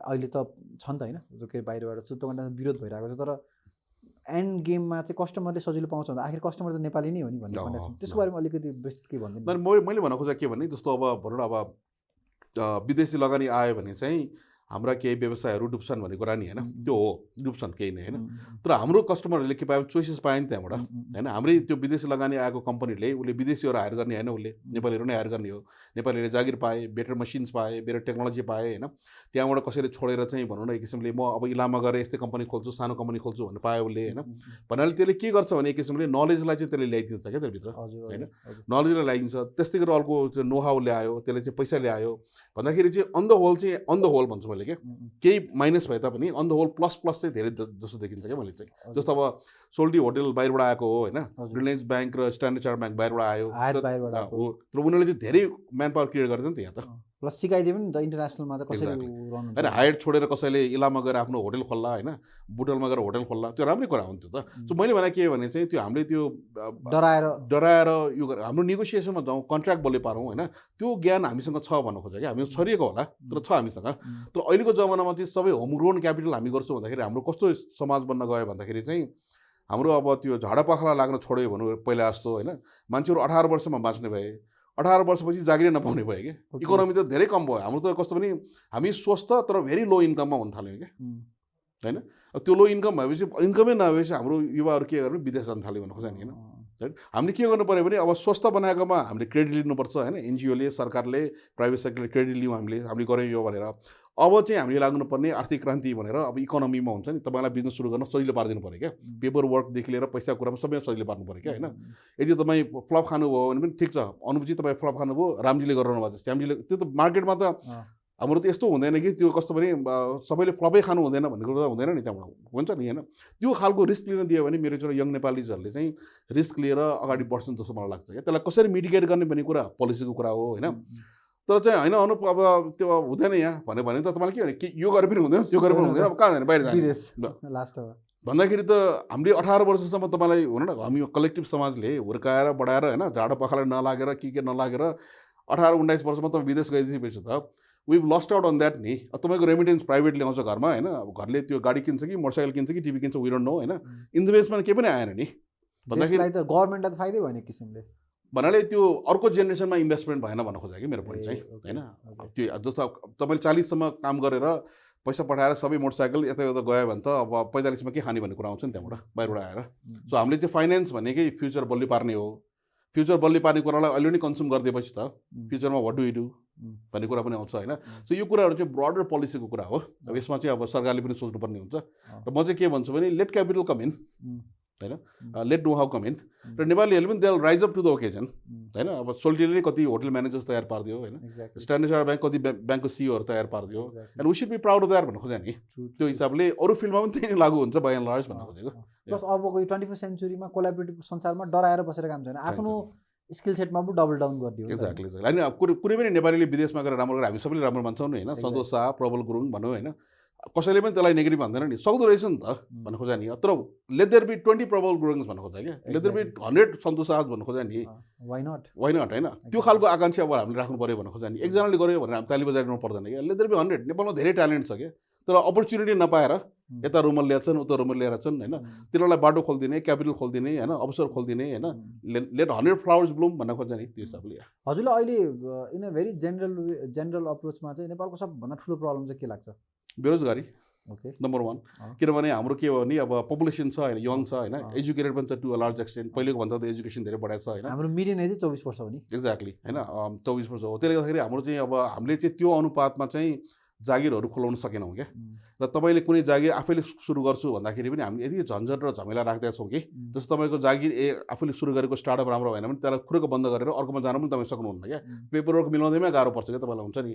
B: अहिले त छ नि त होइन जो के बाहिरबाट सुत्तो विरोध भइरहेको छ तर एन्ड गेममा चाहिँ कस्टमरले सजिलो पाउँछ भन्दा आखिर कस्टमर त नेपाली नै हो नि भन्ने कन्ट्याक्स त्यसको बारेमा अलिकति विस्तृत के भन्दैन
A: मैले भन्न खोजेको के भने जस्तो अब भनौँ न अब विदेशी लगानी आयो भने चाहिँ हाम्रा केही व्यवसायहरू डुब्छन् भन्ने कुरा नि होइन त्यो हो डुब्छन् केही नै होइन तर हाम्रो कस्टमरहरूले के पायो चोइसेस पायो नि त्यहाँबाट होइन हाम्रै त्यो विदेशी लगानी आएको कम्पनीले उसले विदेशीहरू हायर गर्ने होइन उसले नेपालीहरू नै हायर गर्ने हो नेपालीहरूले जागिर पाए बेटर मसिन्स पाए बेटर टेक्नोलोजी पाए होइन त्यहाँबाट कसैले छोडेर चाहिँ भनौँ न एक किसिमले म अब इलाममा गएर यस्तै कम्पनी खोल्छु सानो कम्पनी खोल्छु भन्ने पायो उसले होइन भन्नाले त्यसले के गर्छ भने एक किसिमले नलेजलाई चाहिँ त्यसले ल्याइदिन्छ क्या त्यसभित्र होइन नलेजलाई ल्याइदिन्छ त्यस्तै गरेर अर्को त्यो नोहाउ ल्यायो त्यसले चाहिँ पैसा ल्यायो भन्दाखेरि चाहिँ अन द होल भन्छु मैले क्या केही माइनस भए तापनि अन द होल प्लस चाहिँ धेरै जस्तो देखिन्छ क्या मैले चाहिँ जस्तो अब सोल्टी होटेल बाहिरबाट आएको हो होइन रिलायन्स ब्याङ्क र स्ट्यान्डर्ड चार्ट ब्याङ्क बाहिरबाट आयो हो तर उनीहरूले चाहिँ धेरै म्यान पावर क्रिएट गरेछ नि त यहाँ त
B: प्लस सिकाइदियो पनि त इन्टरनेसनलमा चाहिँ कसरी
A: होइन हायर छोडेर कसैले इलाममा गएर आफ्नो होटेल खोल्ला होइन बुटलमा गएर होटेल खोल्ला त्यो राम्रै कुरा हुन्थ्यो त सो मैले भने के भने चाहिँ त्यो हामीले त्यो डराएर यो हाम्रो नेगोसिएसनमा जाउँ कन्ट्र्याक्ट बोल्ने पारौँ होइन त्यो ज्ञान हामीसँग छ भन्नु खोज्छ क्या हामी छरिएको होला तर छ हामीसँग तर अहिलेको जमानामा चाहिँ सबै होमग्रोन क्यापिटल हामी गर्छौँ भन्दाखेरि हाम्रो कस्तो समाज बन्न गयो भन्दाखेरि चाहिँ हाम्रो अब त्यो झाडापाखला लाग्न छोड्यो भनौँ पहिला जस्तो होइन मान्छेहरू 18 वर्षमा बाँच्ने भए 18 वर्षपछि जागिरै नपाउने भयो क्या इकोनोमी त धेरै कम भयो हाम्रो त कस्तो पनि हामी स्वस्थ तर भेरी लो इन्कममा हुन थाल्यौँ क्या होइन त्यो लो इन्कम भएपछि इन्कमै नभएपछि हाम्रो युवाहरू के गर्नु विदेश जान थाल्यो भन्नु खोज्छ नि होइन हामीले के गर्नु पऱ्यो भने अब स्वस्थ बनाएकोमा हामीले क्रेडिट लिनुपर्छ होइन एनजिओले सरकारले प्राइभेट सेक्टरले क्रेडिट लियौँ हामीले गऱ्यौँ यो भनेर अब चाहिँ हामीले लाग्नुपर्ने आर्थिक क्रान्ति भनेर अब इकोनोमीमा हुन्छ नि तपाईँलाई बिजनेस सुरु गर्न सजिलो पारिदिनु पऱ्यो क्या पेपर वर्कदेखि लिएर पैसा कुरामा सबै सजिलो पार्नु पऱ्यो क्या होइन यदि तपाईँ फ्लप खानुभयो भने पनि ठिक छ अनुपजी तपाईँ फ्लप खानुभयो रामजीले गरिरहनु भएको छ श्यामजीले त्यो त मार्केटमा त हाम्रो त यस्तो हुँदैन कि त्यो कस्तो भने सबैले फ्लपै खानु हुँदैन भन्ने कुरा हुँदैन नि त्यहाँबाट हुन्छ नि होइन त्यो खालको रिस्क लिन दियो भने मेरो चाहिँ यङ नेपालीजहरूले चाहिँ रिस्क लिएर अगाडि बढ्छन् जस्तो मलाई लाग्छ क्या त्यसलाई कसरी मिटिगेट गर्ने भन्ने कुरा पोलिसीको कुरा हो होइन तर चाहिँ होइन अनुप अब त्यो हुँदैन यहाँ भने त तपाईँले के भने यो गरे पनि हुँदैन त्यो गरे पनि हुँदैन अब कहाँ जाने बाहिर जाने लास्टमा भन्दाखेरि त हामीले 18 वर्षसम्म तपाईँलाई हुनु न हामी कलेक्टिभ समाजले हुर्काएर बढाएर होइन झाडा पखाला नलागेर के नलागेर 18-19 वर्षमा तपाईँ विदेश गइदिएपछि त we've lost out on that नि तपाईँको रेमिटेन्स प्राइभेटले आउँछ घरमा होइन अब घरले त्यो गाडी किन्छ कि मोटरसाइकल किन्छ कि टिभी किन्छ वी डोन्ट नो होइन इन्भेस्टमा केही पनि आएन नि भन्दाखेरि
B: त गभर्नमेन्टलाई त फाइदै भयो नि किसिमले
A: भन्नाले त्यो अर्को जेनेरेसनमा इन्भेस्टमेन्ट भएन भन्न खोजेँ कि मेरो पोइन्ट चाहिँ होइन त्यो जस्तो तपाईँले 40सम्म काम गरेर पैसा पठाएर सबै मोटरसाइकल यता गयो भने त अब 45मा के खाने भन्ने कुरा आउँछ नि त्यहाँबाट बाहिरबाट आएर सो हामीले चाहिँ फाइनेन्स भनेकै फ्युचर बलियो पार्ने हो फ्युचर बलियो पार्ने कुरालाई अहिले नै कन्ज्युम गरिदिएपछि त फ्युचरमा वाट डु यु डु भन्ने कुरा पनि आउँछ होइन सो यो कुराहरू चाहिँ ब्रडर पोलिसीको कुरा हो अब यसमा चाहिँ अब सरकारले पनि सोच्नुपर्ने हुन्छ र म चाहिँ के भन्छु भने लेट क्यापिटल कम इन होइन let know how come in र नेपालीहरूले पनि they will rise up to the occasion होइन अब सोल्टीले कति होटल म्यानेजर्स तयार पारिदियो होइन स्ट्यान्डर्ड चार्टर्ड ब्याङ्क कति ब्याङ्कको सिओहरू तयार पारिदियो and we should be proud of that भन्नु खोजेँ नि त्यो हिसाबले अरू फिल्डमा पनि त्यही नै लागु हुन्छ बाई एन्ड लार्ज भन्नु खोजेको
B: प्लस अबको 21st सेन्चुरीमा कोलाबोरेटिभ संसारमा डराएर बसेर काम छैन आफ्नो स्किल सेटमा पनि डबल डाउन गरिदियो
A: एक्ज्याक्टली होइन कुनै पनि नेपालीले विदेशमा गएर राम्रो गरेर हामी सबैले राम्रो मान्छौँ नि होइन सन्तोष शाह प्रबल गुरुङ भनौँ होइन कसैले पनि त्यसलाई नेगेटिभ भन्दैन नि, सक्दो रहेछ नि त भन्न खोजा नि। तर लेट देयर बी 20 प्रबल ग्रोइङ्स भन्न खोजा क्या, लेट देयर बी 100 सन्तोष आज भन्न खोजा नि,
B: वाइ नट
A: होइन त्यो खालको आकांक्षा अब हामीले राख्नु पऱ्यो भन्न खोजा नि। एकजनाले गर्यो भनेर हामी ताली बजाइरहनु पर्दैन क्या, लेट देयर बी 100। नेपालमा धेरै ट्यालेन्ट छ क्या, तर अपर्च्युनिटी नपाएर यता रुमल ल्याएछन् उता रुमल ल्याएर छन् होइन, तिनीहरूलाई बाटो खोलिदिने, क्यापिटल खोलिदिने होइन, अवसर खोलिदिने होइन, लेट 100 फ्लावर्स ब्लुम भन्न खोज्छ नि त्यो हिसाबले।
B: हजुरलाई अहिले इन अ भेरी जेनरल अप्रोचमा चाहिँ नेपालको सबभन्दा ठुलो प्रब्लम चाहिँ के लाग्छ?
A: बेरोजगारी
B: ओके,
A: नम्बर 1। किनभने हाम्रो के हो भने अब पपुलेसन छ होइन, यङ छ होइन, एजुकेटेड पनि छ टु अ लार्ज एक्सटेन्ट, पहिलेको भन्दा त एजुकेसन धेरै बढाएको छ होइन।
B: हाम्रो मिडियन एज 24 वर्ष हो नि।
A: एक्ज्याक्टली होइन, 24 वर्ष हो। त्यसले गर्दाखेरि हाम्रो चाहिँ अब हामीले चाहिँ त्यो अनुपातमा चाहिँ जागिरहरू खोलाउन सकेनौँ क्या। र तपाईँले कुनै जागिर आफैले सुरु गर्छु भन्दाखेरि पनि हामीले यति झन्झट र झमेला राख्दैका छौँ कि जस्तो तपाईँको जागिर आफूले सुरु गरेको स्टार्टअप राम्रो भएन भने त्यसलाई खुर्को बन्द गरेर अर्कोमा जान पनि तपाईँ सक्नुहुन्न क्या। पेपरवर्क मिलाउँदैमै गाह्रो पर्छ क्या तपाईँलाई, हुन्छ नि।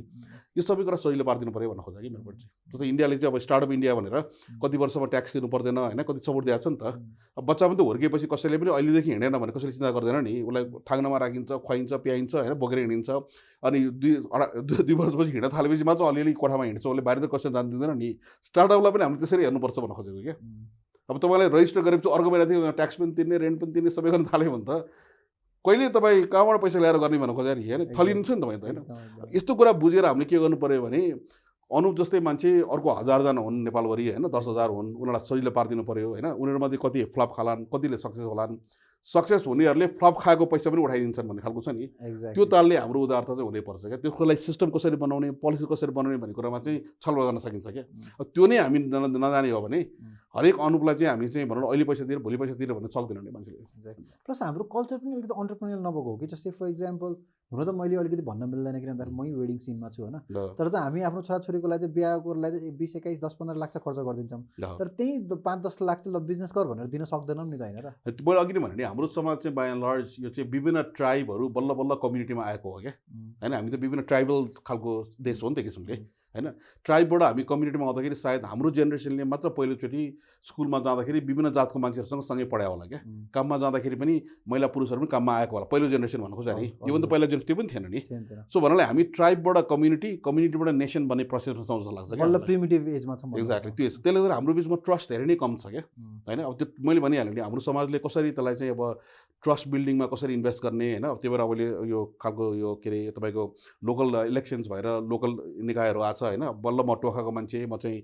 A: यो सबै कुरा सजिलो पारिदिनु पऱ्यो भन्न खोज्दा कि मेरोबाट चाहिँ। जस्तै इन्डियाले चाहिँ अब स्टार्टअप इन्डिया भनेर कति वर्षमा ट्याक्स दिनु पर्दैन होइन, कति सपोर्ट दिएको छ नि त। अब बच्चा पनि त हुर्किएपछि कसैले पनि अहिलेदेखि हिँडेन भने कसैले चिन्ता गर्दैन नि, उसलाई थाङ्नामा राखिन्छ, खुवाइन्छ, प्याइन्छ होइन, बोकेर हिँडिन्छ। अनि 2 वर्षपछि हिँड्न थालेपछि मात्र अलिअलि कोठामा हिँड्छ, उसले बाहिर त कसैले जान दिँदैन नि। स्टार्टअपलाई पनि हामीले त्यसरी हेर्नुपर्छ भन्न खोजेको क्या। अब तपाईँलाई रजिस्टर गरेपछि अर्को महिनादेखि ट्याक्स पनि तिर्ने, रेन्ट पनि तिर्ने, सबै गर्न थाल्यो भने त कहिले तपाईँ कहाँबाट पैसा ल्याएर गर्ने भन्न खोजेर नि होइन, थलिन्छ नि तपाईँ त होइन। यस्तो कुरा बुझेर हामीले के गर्नु पऱ्यो भने अनुप जस्तै मान्छे अर्को 1000जना हुन् नेपालभरि होइन, 10,000 हुन्, उनीहरूलाई सजिलो पारिदिनु पऱ्यो होइन। उनीहरूमध्ये कति फ्लप खालान्, कतिले सक्सेस होलान्। सक्सेस हुनेहरूले फ्लप खाएको पैसा पनि उठाइदिन्छन् भन्ने खालको छ नि। त्यो तालले हाम्रो उदारता चाहिँ हुनैपर्छ क्या। त्यसको लागि सिस्टम कसरी बनाउने, पोलिसी कसरी बनाउने भन्ने कुरामा चाहिँ छलफल गर्न सकिन्छ क्या। त्यो नै हामी नजाने हो भने हरेक अनुपलाई चाहिँ हामी चाहिँ भनौँ अहिले पैसा दिएर भोलि पैसा दिएर भन्नु सक्दैन नि मान्छेले।
B: प्लस हाम्रो कल्चर पनि अलिकति अन्टरप्रेन्योर नभएको हो कि। जस्तै फर इक्जाम्पल हुन त मैले अलिकति भन्न मिल्दैन किन भन्दाखेरि मै वेडिङ सिनमा छु होइन, तर चाहिँ हामी आफ्नो छोराछोरीको लागि चाहिँ बिहाकोलाई चाहिँ 20, 21, 10, 15 लाख चाहिँ खर्च गरिदिन्छौँ, तर त्यही 5-10 लाख चाहिँ ल बिजनेस गर भनेर दिन सक्दैनौँ नि त होइन र।
A: मैले अघि नै भने नि हाम्रो समाज चाहिँ बाई एन्ड लार्ज यो चाहिँ विभिन्न ट्राइबहरू बल्ल बल्ल कम्युनिटीमा आएको हो क्या होइन। हामी चाहिँ विभिन्न ट्राइबल खालको देश हो नि त किसिमले होइन। ट्राइबबाट हामी कम्युनिटीमा आउँदाखेरि सायद हाम्रो जेनेरेसनले मात्र पहिलोचोटि स्कुलमा जाँदाखेरि विभिन्न जातको मान्छेहरूसँग सँगै पढायो होला क्या। काममा जाँदाखेरि पनि महिला पुरुषहरू पनि काममा आएको होला पहिलो जेनेरेसन भन्नु खोज्छ नि। यो पनि त पहिला त्यो पनि थिएन नि। सो भन्नाले हामी ट्राइबबाट कम्युनिटीबाट नेसन बन्ने प्रोसेसमा छौँ जस्तो लाग्छ क्या।
B: प्रिमिटिभ एजमा छ।
A: एक्ज्याक्टली त्यो त्यसले गर्दा हाम्रो बिचमा ट्रस्ट धेरै नै कम छ क्या होइन। अब त्यो मैले भनिहालेँ नि हाम्रो समाजले कसरी त्यसलाई चाहिँ अब ट्रस्ट बिल्डिङमा कसरी इन्भेस्ट गर्ने होइन। त्यही भएर अहिले यो खालको यो के अरे तपाईँको लोकल इलेक्सन्स भएर लोकल निकायहरू आएको छ होइन। बल्ल म टोखाको मान्छे, म चाहिँ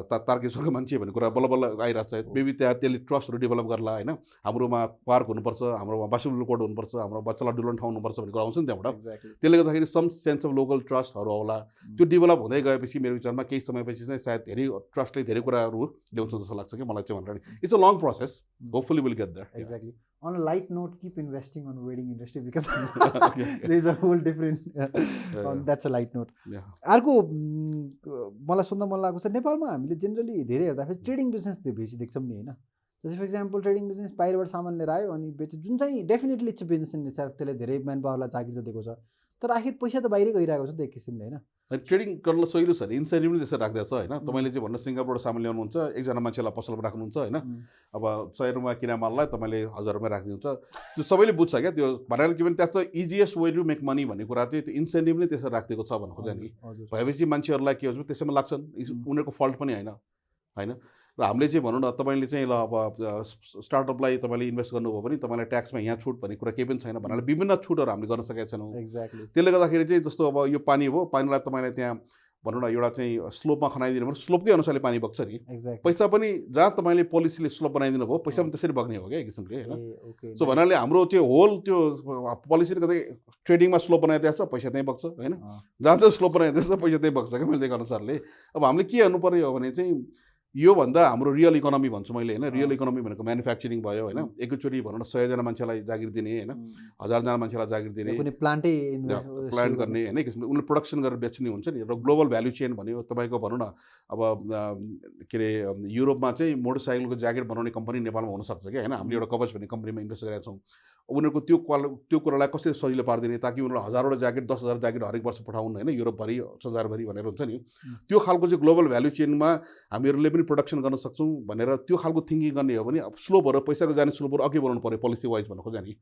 A: तारकेश्वरको मान्छे भन्ने कुरा बल्ल बल्ल आइरहेको छ। मेबी त्यहाँ त्यसले ट्रस्टहरू डेभलप गर्ला होइन। हाम्रोमा पार्क हुनुपर्छ, हाम्रोमा बास्केटबल कोर्ट हुनुपर्छ, हाम्रो बच्चालाई डुलाउन ठाउँ हुनुपर्छ भन्ने कुरा आउँछ नि त्यहाँबाट। त्यसले गर्दाखेरि सम सेन्स अफ लोकल ट्रस्टहरू होला। त्यो डेभलप हुँदै गएपछि मेरो विचारमा केही समयपछि चाहिँ सायद धेरै ट्रस्टले धेरै कुराहरू ल्याउँछ जस्तो लाग्छ कि मलाई चाहिँ भनेर। It's a long process, hopefully will get there.
B: Exactly. On a light note, keep investing on wedding industry because there is a whole different that's a light note. अर्को मलाई सोध्न मन लागेको छ नेपालमा हामीले जेनरली धेरै हेर्दाखेरि ट्रेडिङ बिजनेस बेसी देख्छौँ नि होइन। जस्तै फर इक्जाम्पल ट्रेडिङ बिजनेस बाहिरबाट सामान लिएर आयो अनि बेच्यो, जुन चाहिँ definitely it's business in nature, त्यसले धेरै म्यान पावरलाई जागिर त दिएको छ, तर आखिर पैसा त बाहिरै गइरहेको छ नि त एक किसिमले होइन।
A: ट्रेडिङ गर्न सजिलो छ नि, इन्सेन्टिभ पनि त्यसरी राख्दैछ होइन। तपाईँले चाहिँ भन्नु सिङ्गापुरबाट सामान ल्याउनुहुन्छ, एकजना मान्छेलाई पसलमा राख्नुहुन्छ होइन। अब 100 रुपियाँ किना माललाई तपाईँले 1000 रुपियाँ राखिदिनुहुन्छ। त्यो सबैले बुझ्छ क्या। त्यो भनेर के भने त्यहाँ चाहिँ easiest way to make money भन्ने कुरा चाहिँ त्यो इन्सेन्टिभ नै त्यसरी राखिदिएको छ भन्नु खोज्छ नि। भएपछि मान्छेहरूलाई के हुन्छ त्यसैमा लाग्छन्, उनीहरूको फल्ट पनि होइन। र हामीले चाहिँ भनौँ न तपाईँले चाहिँ ल अब स्टार्टअपलाई तपाईँले इन्भेस्ट गर्नुभयो भने तपाईँलाई ट्याक्समा यहाँ छुट भन्ने कुरा केही पनि छैन भन्नाले विभिन्न छुटहरू हामीले गर्न सकेका छैनौँ।
B: एक्ज्याक्टली।
A: त्यसले गर्दाखेरि चाहिँ जस्तो अब यो पानी हो, पानीलाई तपाईँलाई त्यहाँ भनौँ न एउटा चाहिँ स्लोपमा खनाइदिनु भने स्लोपकै अनुसारले पानी बग्छ नि। पैसा पनि जहाँ तपाईँले पोलिसीले स्लोप बनाइदिनु भयो पैसा पनि त्यसरी बग्ने हो क्या एक किसिमले होइन। सो भन्नाले हाम्रो त्यो होल त्यो पोलिसीले कतै ट्रेडिङमा स्लोप बनाइदिएको छ पैसा त्यहीँ बग्छ होइन। जहाँ चाहिँ स्लोप बनाइदिएको छ पैसा त्यहीँ बग्छ क्या। मैले दिएको अनुसारले अब हामीले के गर्नु पऱ्यो भने चाहिँ योभन्दा हाम्रो रियल इकोनोमी भन्छु मैले होइन। रियल इकोनोमी भनेको म्यानुफ्याक्चरिङ भयो होइन। एकैचोटि भनौँ न 100 जना मान्छेलाई जागिर दिने होइन, 1000 जना मान्छेलाई जागिर दिने,
B: प्लान्ट
A: गर्ने होइन किसिमले उनीहरूले प्रोडक्सन गरेर बेच्ने हुन्छ नि। र ग्लोबल भ्याल्यु चेन भन्यो तपाईँको भनौँ न अब के अरे युरोपमा चाहिँ मोटरसाइकलको ज्याकेट बनाउने कम्पनी नेपालमा हुनसक्छ क्या होइन। हामीले एउटा कवच भन्ने कम्पनीमा इन्भेस्ट गरेका छौँ। उनीहरूको त्यो कुरालाई कसरी सजिलो पारिदिने ताकि उनीहरूलाई 1000वटा ज्याकेट 10,000 ज्याकेट हरेक वर्ष पठाउनु होइन, युरोपभरि संसारभरि भनेर हुन्छ नि। त्यो खालको चाहिँ ग्लोबल भ्याल्यु चेनमा हामीहरूले पनि प्रोडक्सन गर्न सक्छौँ भनेर त्यो खालको थिङ्किङ गर्ने हो भने अब स्लोपहरू पैसाको जाने स्लोपहरू अघि बढाउनु पऱ्यो पोलिसी वाइज भन्नु खोज्छ नि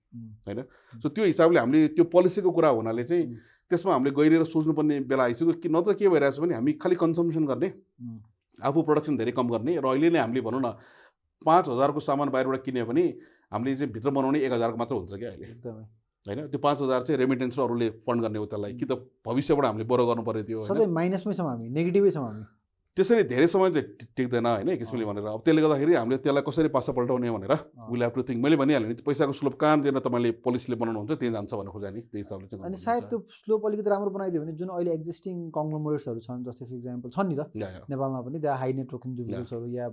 A: होइन। सो त्यो हिसाबले हामीले त्यो पोलिसीको कुरा हुनाले चाहिँ त्यसमा हामीले गइरहेर सोच्नुपर्ने बेला आइसक्यो कि नत्र के भइरहेछ भने हामी खालि कन्जम्सन गर्ने आफू प्रोडक्सन धेरै कम गर्ने र अहिले नै हामीले भनौँ न 5,000 को सामान बाहिरबाट किन्यो भने हामीले चाहिँ भित्र बनाउने 1,000 को मात्र हुन्छ क्या अहिले
B: एकदमै
A: होइन त्यो 5,000 चाहिँ रेमिटेन्स र अरूले फन्ड गर्ने हो त्यसलाई कि त भविष्यबाट हामीले बोरो गर्नु पर्यो त्यो
B: सधैँ माइनसमै छौँ हामी नेगेटिभै छौँ हामी
A: त्यसरी धेरै समय चाहिँ टिक्दैन होइन एक किसिमले भनेर अब त्यसले गर्दाखेरि हामीले त्यसलाई कसरी पासा पल्टाउने भनेर विल हेभ टु थिङ्क मैले भनिहालेँ नि पैसाको स्लोप कहाँनिर तपाईँले पोलिसीले बनाउनुहुन्छ त्यही जान्छ भन्ने खोजा नि त्यही हिसाबले चाहिँ
B: अनि सायद त्यो स्लोप अलिकति राम्रो बनाइदियो भने जुन अहिले एक्जिस्टिङ कङ्ग्लोमरेट्सहरू छन् जस्तै फर इक्जाम्पल छन् नि त नेपालमा पनि त्यहाँ हाई नेटवर्क इन्डिभिजुअल्सहरू या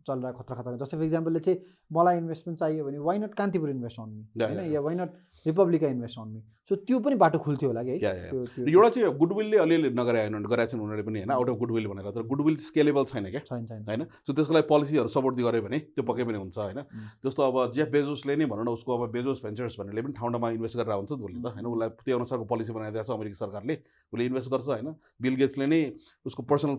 B: चल रहा खतरा जस्तै फर इक्जाम्पलले चाहिँ मलाई इन्भेस्टमेन्ट चाहियो भने why not Kantipur invest on me होइन या why not Republica invest on me so त्यो पनि बाटो खुल्थ्यो होला कि
A: एउटा चाहिँ गुडविलले अलिअलि गराएका छन् उनीहरूले पनि होइन आउट अफ गुडविल भनेर तर गुडविल स्केलेबल छैन क्या होइन सो त्यसको लागि पोलिसीहरू सपोर्ट गऱ्यो भने त्यो पक्कै पनि हुन्छ होइन जस्तो अब जेफ बेजोसले नै भनौँ न उसको अब बेजोस भेन्चर्स भन्नेले पनि ठाउँ ठाउँमा इन्भेस्ट गरेर हुन्छ उसले त होइन उसलाई त्यो अनुसारको पोलिसी बनाइदिएको छ अमेरिकी सरकारले उसले इन्भेस्ट गर्छ होइन बिल गेट्सले नै उसको पर्सनल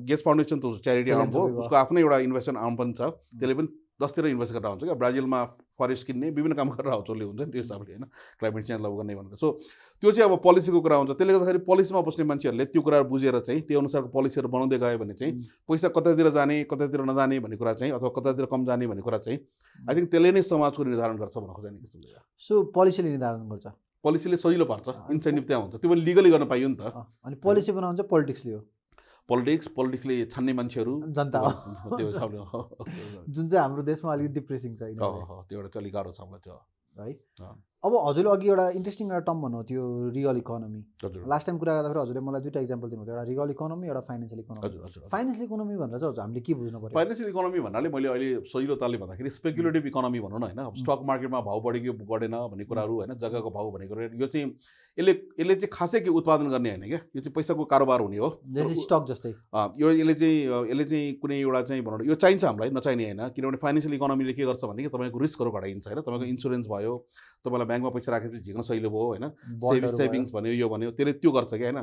A: गेट्स फाउन्डेसन त च्यारिटी आर्म हो उसको आफ्नै एउटा इन्भेस्टमेन्ट आर्म पनि छ त्यसले पनि जसतिर इन्भेस्ट गरेर हुन्छ क्या ब्राजिलमा फरेस्ट किन्ने विभिन्न काम गरेर आउँछ उसले हुन्छ त्यो हिसाबले होइन क्लाइमेट चेन्ज लग गर्ने भनेर सो त्यो चाहिँ अब पोलिसीको कुरा हुन्छ त्यसले गर्दाखेरि पोलिसीमा बस्ने मान्छेहरूले त्यो कुराहरू बुझेर चाहिँ त्यो अनुसारको पोलिसीहरू बनाउँदै गयो भने चाहिँ पैसा कतातिर जाने कतातिर नजाने भन्ने कुरा चाहिँ अथवा कतातिर कम जाने भन्ने कुरा चाहिँ आई थिङ्क त्यसले नै समाजको निर्धारण गर्छ भन्ने खोज्ने किसिमले
B: सो पोलिसीले निर्धारण गर्छ
A: पोलिसीले सजिलो पार्छ इन्सेन्टिभ त्यहाँ हुन्छ त्यो पनि लिगली गर्न पाइयो नि त
B: अनि पोलिसी बनाउँछ पोलिटिक्सले हो
A: पोलिटिक्सले छान्ने मान्छेहरू
B: जनता
A: त्यो हिसाबले
B: जुन चाहिँ हाम्रो देशमा अलिकति डिप्रेसिङ छ
A: त्यो एउटा चाहिँ गाह्रो छ त्यो
B: है अब हजुरले अघि एउटा इन्ट्रेस्टिङ एउटा टर्म भन्नु त्यो रियल इकोनोमी लास्ट टाइम कुरा गर्दाखेरि हजुरले मलाई दुईवटा इक्जाम्पल दिनुभयो एउटा रियल इकोनोमी एउटा फाइनेन्सियल इकोनोमी फाइनेन्सियल इकोनोमी भनेर चाहिँ हामीले के बुझ्नु पर्यो
A: फाइनेन्सियल इकोनोमी भन्नाले मैले अहिले सजिलो तालले भन्दाखेरि स्पेकुलेटिभ इकोनोमी भनौँ न होइन अब स्टक मार्केटमा भाउ बढ्यो बढेन भन्ने कुराहरू होइन जग्गाको भाउ भनेको यो चाहिँ यसले चाहिँ खासै के उत्पादन गर्ने होइन क्या यो चाहिँ पैसाको कारोबार हुने हो
B: स्टक जस्तै
A: यसले चाहिँ कुनै एउटा चाहिँ भनौँ न यो चाहिन्छ हामीलाई नचाहिने होइन किनभने फाइनेन्सियल इकोनोमीले के गर्छ भने तपाईँको रिस्कहरू घटाइन्छ होइन तपाईँको इन्सुरेन्स भयो तपाईँलाई ब्याङ्कमा पैसा राखेपछि झिक्न सहिलो भयो होइन सेभिङ्स भन्यो यो भन्यो त्यसले त्यो गर्छ कि होइन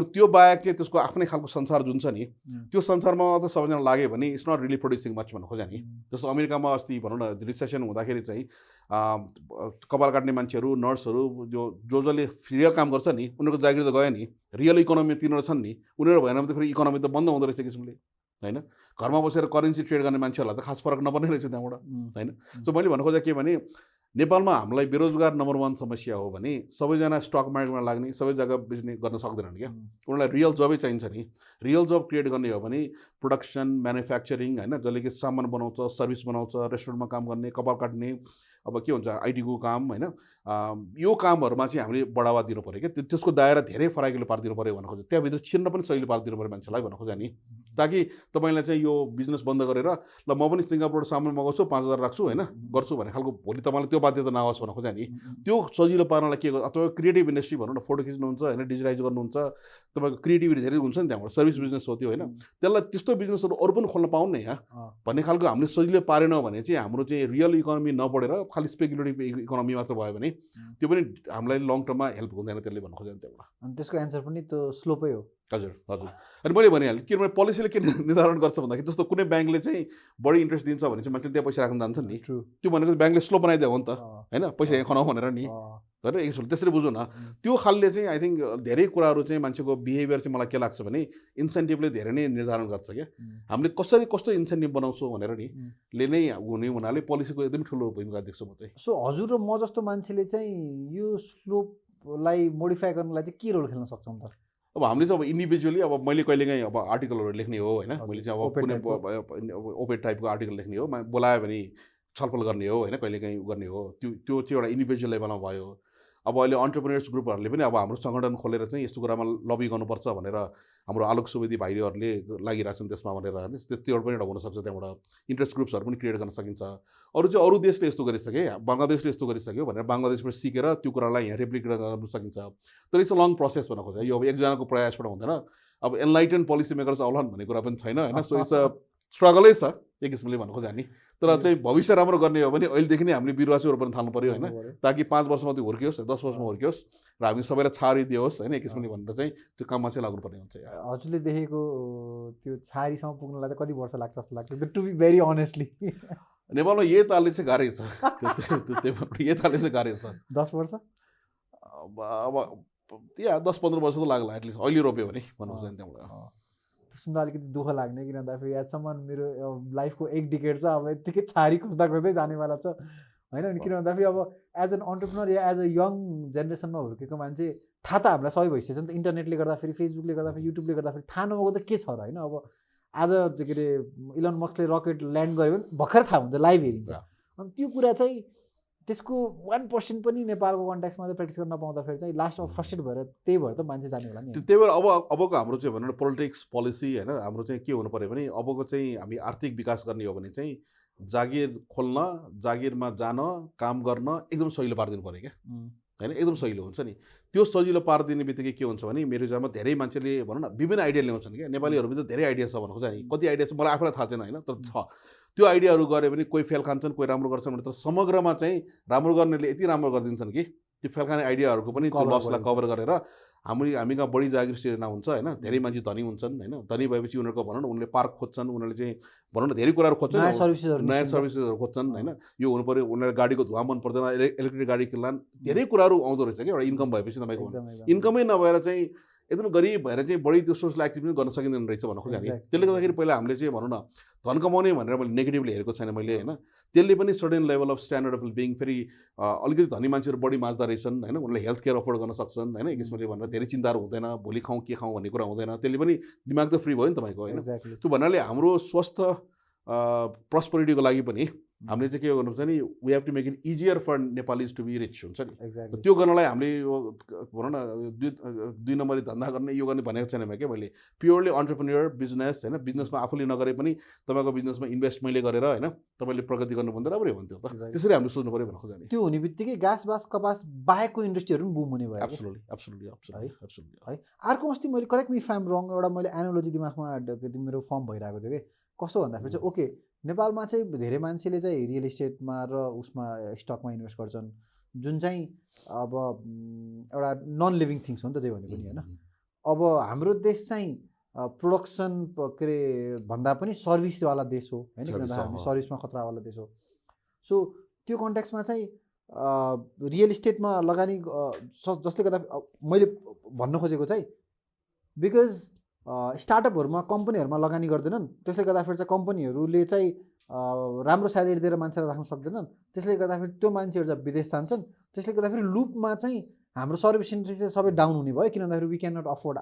A: त्यो बाहेक चाहिँ त्यसको आफ्नै खालको संसार जुन छ नि त्यो संसारमा त सबैजना लाग्यो भने it's not really producing much भन्नु खोज्या नि जस्तो अमेरिकामा अस्ति भनौँ न रिसेसन हुँदाखेरि चाहिँ कपाल काट्ने मान्छेहरू नर्सहरू जसले रियल काम गर्छ नि उनीहरूको जागिर त गयो नि रियल इकोनोमी तिनीहरू छन् नि उनीहरू भएन भने त फेरि इकोनोमी त बन्द हुँदो रहेछ किसिमले होइन घरमा बसेर करेन्सी ट्रेड गर्ने मान्छेहरूलाई त खास फरक नपर्ने रहेछ त्यहाँबाट होइन सो मैले भन्नु खोजेँ के भने नेपालमा हामीलाई बेरोजगार नम्बर 1 समस्या हो भने सबैजना स्टक मार्केटमा लाग्ने सबै जग्गा बिजनेस गर्न सक्दैनन् क्या उनीहरूलाई रियल जबै चाहिन्छ नि रियल जब क्रिएट गर्ने हो भने प्रोडक्सन म्यानुफ्याक्चरिङ होइन जसले कि सामान बनाउँछ सर्भिस बनाउँछ रेस्टुरेन्टमा काम गर्ने कपाल काट्ने अब के हुन्छ आइटीको काम होइन यो कामहरूमा चाहिँ हामीले बढावा दिनु पऱ्यो क्या त्यसको दायरा धेरै फराकिलो पारिदिनु पऱ्यो भन्नु खोज्छ त्यहाँभित्र छिर्न पनि सहिलो पारिदिनु पऱ्यो मान्छेलाई भन्नु खोज्छ नि ताकि तपाईँलाई चाहिँ यो बिजनेस बन्द गरेर ल म पनि सिङ्गापुरबाट सामान मगाउँछु 5,000 राख्छु होइन गर्छु भन्ने खालको भोलि तपाईँलाई त्यो बाध्यता नहोस् भन्नु खोज्छ नि त्यो सजिलो पार्नलाई के गर्छ अथवा क्रिएटिभ इन्डस्ट्री भनौँ न फोटो खिच्नुहुन्छ होइन डिजिटाइज गर्नुहुन्छ तपाईँको क्रिएटिभिटी धेरै हुन्छ नि त्यहाँबाट सर्भिस बिजनेस हो त्यो होइन त्यसलाई त्यस्तो बिजनेसहरू अरू पनि खोल्न पाउनु नि यहाँ भन्ने खालको हामीले सजिलो पारेनौँ भने चाहिँ हाम्रो चाहिँ रियल इकोनोमी नबढेर खालि स्पेकुलेटिभ इकोनोमी मात्र भयो भने त्यो पनि हामीलाई लङ टर्ममा हेल्प हुँदैन त्यसले भन्नु खोजेन त्यहाँबाट
B: अनि त्यसको एन्सर पनि त्यो स्लोपै हो
A: हजुर हजुर अनि मैले भनिहालेँ किनभने पोलिसीले के निर्धारण गर्छ भन्दाखेरि जस्तो कुनै ब्याङ्कले चाहिँ बढी इन्ट्रेस्ट दिन्छ भने चाहिँ मान्छेले त्यहाँ पैसा राख्न जान्छ नि त्यो भनेको ब्याङ्कले स्लो बनाइदियो हो नि त होइन पैसा यहाँ खनाउ भनेर नि होइन एकचोटि त्यसरी बुझौँ न त्यो खालले चाहिँ आई थिङ्क धेरै कुराहरू चाहिँ मान्छेको बिहेभियर चाहिँ मलाई के लाग्छ भने इन्सेन्टिभले धेरै नै निर्धारण गर्छ क्या हामीले कसरी कस्तो इन्सेन्टिभ बनाउँछौँ भनेर नि ले नै हुने हुनाले पोलिसीको एकदमै ठुलो भूमिका देख्छु म चाहिँ
B: सो हजुर र म जस्तो मान्छेले चाहिँ यो स्लोपलाई मोडिफाई गर्नलाई चाहिँ के रोल खेल्न सक्छौँ त
A: अब हामीले चाहिँ अब इन्डिभिजुअली अब मैले कहिलेकाहीँ अब आर्टिकलहरू लेख्ने हो होइन मैले चाहिँ अब कुनै ओपेड टाइपको आर्टिकल लेख्ने हो बोलायो भने छलफल गर्ने हो होइन कहिलेकाहीँ गर्ने हो त्यो चाहिँ एउटा इन्डिभिजुअल लेभलमा भयो अब अहिले अन्टरप्रेन्योर्स ग्रुपहरूले पनि अब हाम्रो सङ्गठन खोलेर चाहिँ यस्तो कुरामा लबी गर्नुपर्छ भनेर हाम्रो आलोक सुवेदी भाइहरूले लागिरहेको छन् त्यसमा भनेर होइन त्यो पनि एउटा हुनसक्छ त्यहाँबाट इन्ट्रेस्ट ग्रुप्सहरू पनि क्रिएट गर्न सकिन्छ अरू चाहिँ अरू देशले यस्तो गरिसके बङ्गलादेशले यस्तो गरिसक्यो भनेर बङ्गलादेशबाट सिकेर त्यो कुरालाई यहाँ रेप्लिकेट गर्न सकिन्छ तर इट्स अ लङ प्रोसेस भन्न खोज्छ यो अब एकजनाको प्रयासबाट हुँदैन अब एनलाइटन पोलिसी मेकर्स आउलान् भन्ने कुरा पनि छैन होइन सो इट्स अ स्ट्रगलै छ एक किसिमले भन्नु खोज्छ नि तर चाहिँ भविष्य राम्रो गर्ने हो भने अहिलेदेखि नै हामीले बिरुवा चाहिँ रोप्न थाल्नु पऱ्यो होइन ताकि 5 वर्षमा त्यो हुर्कियोस् 10 वर्षमा हुर्कियोस् र हामी सबैलाई छारिदियोस् होइन एक किसिमले भनेर चाहिँ त्यो काममा चाहिँ लाग्नुपर्ने हुन्छ
B: हजुरले देखेको त्यो छारीसम्म पुग्नलाई चाहिँ कति वर्ष लाग्छ जस्तो लाग्छ टु बी भेरी अनेस्टली
A: नेपालमा यही तालले चाहिँ गाह्रै छ यही तालले चाहिँ गाह्रै छ
B: 10 वर्ष
A: अब त्यहाँ 10-15 वर्ष त लाग्ला एटलिस्ट अहिले रोप्यो भने भन्नु खोज्छ त्यहाँबाट
B: सुन्दा अलिकति दुःख लाग्ने, किन भन्दाखेरि यहाँसम्म मेरो लाइफको 1 डिकेड छ, अब यत्तिकै छारी खोज्दा खोज्दै जानेवाला छ होइन। अनि किन भन्दाखेरि अब एज एन अन्टरप्रेनर या एज अ यङ जेनेरेसनमा हुर्केको मान्छे थाहा त हामीलाई सबै भइसकेछ नि त, इन्टरनेटले गर्दाखेरि, फेसबुकले गर्दाखेरि, युट्युबले गर्दाखेरि थाहा नभएको त के छ र होइन। अब आज के अरे इलन मस्कले रकेट ल्यान्ड गर्यो भने भर्खर थाहा हुन्छ, लाइभ हेरिन्छ। अनि त्यो कुरा चाहिँ त्यसको 1% पनि नेपालको कन्ट्याक्समा चाहिँ प्र्याक्टिस गर्न नपाउँदाखेरि चाहिँ लास्टमा फ्रस्ट्रेट भएर त्यही भएर त मान्छे जाने होला नि।
A: त्यही भएर अबको हाम्रो चाहिँ भनौँ न पोलिटिक्स पोलिसी होइन, हाम्रो चाहिँ के हुनु पऱ्यो भने अबको चाहिँ हामी आर्थिक विकास गर्ने हो भने चाहिँ जागिर खोल्न, जागिरमा जान, काम गर्न एकदम सजिलो पारिदिनु पऱ्यो क्या होइन, एकदम सजिलो हुन्छ नि। त्यो सजिलो पारिदिने बित्तिकै के हुन्छ भने मेरो हिसाबमा धेरै मान्छेले भनौँ न विभिन्न आइडिया ल्याउँछन् क्या। नेपालीहरूमा त धेरै आइडिया छ भन्नु खोज्छ नि, कति आइडिया छ मलाई आफूलाई थाहा छैन होइन, तर छ। त्यो आइडियाहरू गऱ्यो भने कोही फेल खान्छन्, कोही राम्रो गर्छन् भने, तर समग्रमा चाहिँ राम्रो गर्नेले यति राम्रो गरिदिन्छन् कि त्यो फेल खाने आइडियाहरूको पनि त्यो लसलाई कभर गरेर हामी कहाँ बढी जागिर सिर्जना हुन्छ होइन। धेरै मान्छे धनी हुन्छन् होइन, धनी भएपछि उनीहरूको भनौँ न उनीहरूले पार्क खोज्छन्, उनीहरूले चाहिँ भनौँ न धेरै कुराहरू खोज्छन्, नयाँ सर्भिसेसहरू खोज्छन् होइन। यो हुनु पऱ्यो, उनीहरूले गाडीको धुवा मन पर्दैन, इलेक्ट्रिक गाडी किन्लान्, धेरै कुराहरू आउँदो रहेछ क्या एउटा इन्कम भएपछि। तपाईँको इन्कमै नभएर चाहिँ एकदम गरिब भएर चाहिँ बढी त्यो सोसल एक्टिभिटी गर्न सकिँदैन रहेछ भन्नु खोजेँ। त्यसले गर्दाखेरि पहिला हामीले चाहिँ भनौँ न धन कमाउने भनेर मैले नेगेटिभली हेरेको छैन मैले होइन। त्यसले पनि certain level of standard of being, फेरि अलिकति धनी मान्छेहरू बढी माझ्दा रहेछन् होइन, उनीहरूले हेल्थ केयर अफोर्ड गर्न सक्छन् होइन, एक किसिमले भनेर धेरै चिन्ताहरू हुँदैन, भोलि खाउँ के खाउँ भन्ने कुरा हुँदैन। त्यसले पनि दिमाग त फ्री भयो नि तपाईँको होइन। त्यो भन्नाले हाम्रो स्वस्थ प्रस्परिटीको लागि पनि हामीले चाहिँ के गर्नुपर्छ नि, we have to make it easier for Nepalese to be rich हुन्छ नि। त्यो गर्नलाई हामीले भनौँ न दुई नम्बरी धन्दा गर्ने यो गर्ने भनेको छैन क्या मैले। प्योरली अन्टरप्रेन्योर बिजनेस होइन, बिजनेसमा आफूले नगरे पनि तपाईँको बिजनेसमा इन्भेस्ट मैले गरेर होइन तपाईँले प्रगति गर्नुभन्दा राम्रै हुन्थ्यो त। त्यसरी हामीले सोच्नु पऱ्यो भनेर खोज्ने।
B: त्यो हुने बित्तिकै घाँस बास कपास बाहेकको इन्डस्ट्रीहरू पनि बुम हुने भयो।
A: एब्सोल्युटली एब्सोल्युटली एब्सोल्युटली
B: है। अर्को अस्ति मैले correct me if I am wrong एउटा मैले एनालोजी दिमागमा मेरो फर्म भइरहेको थियो कि कस्तो भन्दाखेरि चाहिँ ओके नेपालमा चाहिँ धेरै मान्छेले चाहिँ रियल इस्टेटमा र उसमा स्टकमा इन्भेस्ट गर्छन्, जुन चाहिँ अब एउटा नन लिभिङ थिङ्स हो नि त जे भने पनि होइन। अब हाम्रो देश चाहिँ प्रोडक्सन के अरे भन्दा पनि सर्भिसवाला देश हो होइन, किनभने हामी सर्भिसमा खतरावाला देश हो। सो त्यो कन्टेक्समा चाहिँ रियल इस्टेटमा लगानी जसले गर्दा मैले भन्न खोजेको चाहिँ बिकज स्टार्टअपहरूमा कम्पनीहरूमा लगानी गर्दैनन्, त्यसले गर्दाखेरि चाहिँ कम्पनीहरूले चाहिँ राम्रो स्यालेरी दिएर मान्छेलाई राख्न सक्दैनन्, त्यसले गर्दाखेरि त्यो मान्छेहरू चाहिँ विदेश जान्छन्। त्यसले गर्दाखेरि लुपमा चाहिँ हाम्रो सर्भिस इन्डस्ट्री चाहिँ सबै डाउन हुने भयो, किन भन्दाखेरि we can not afford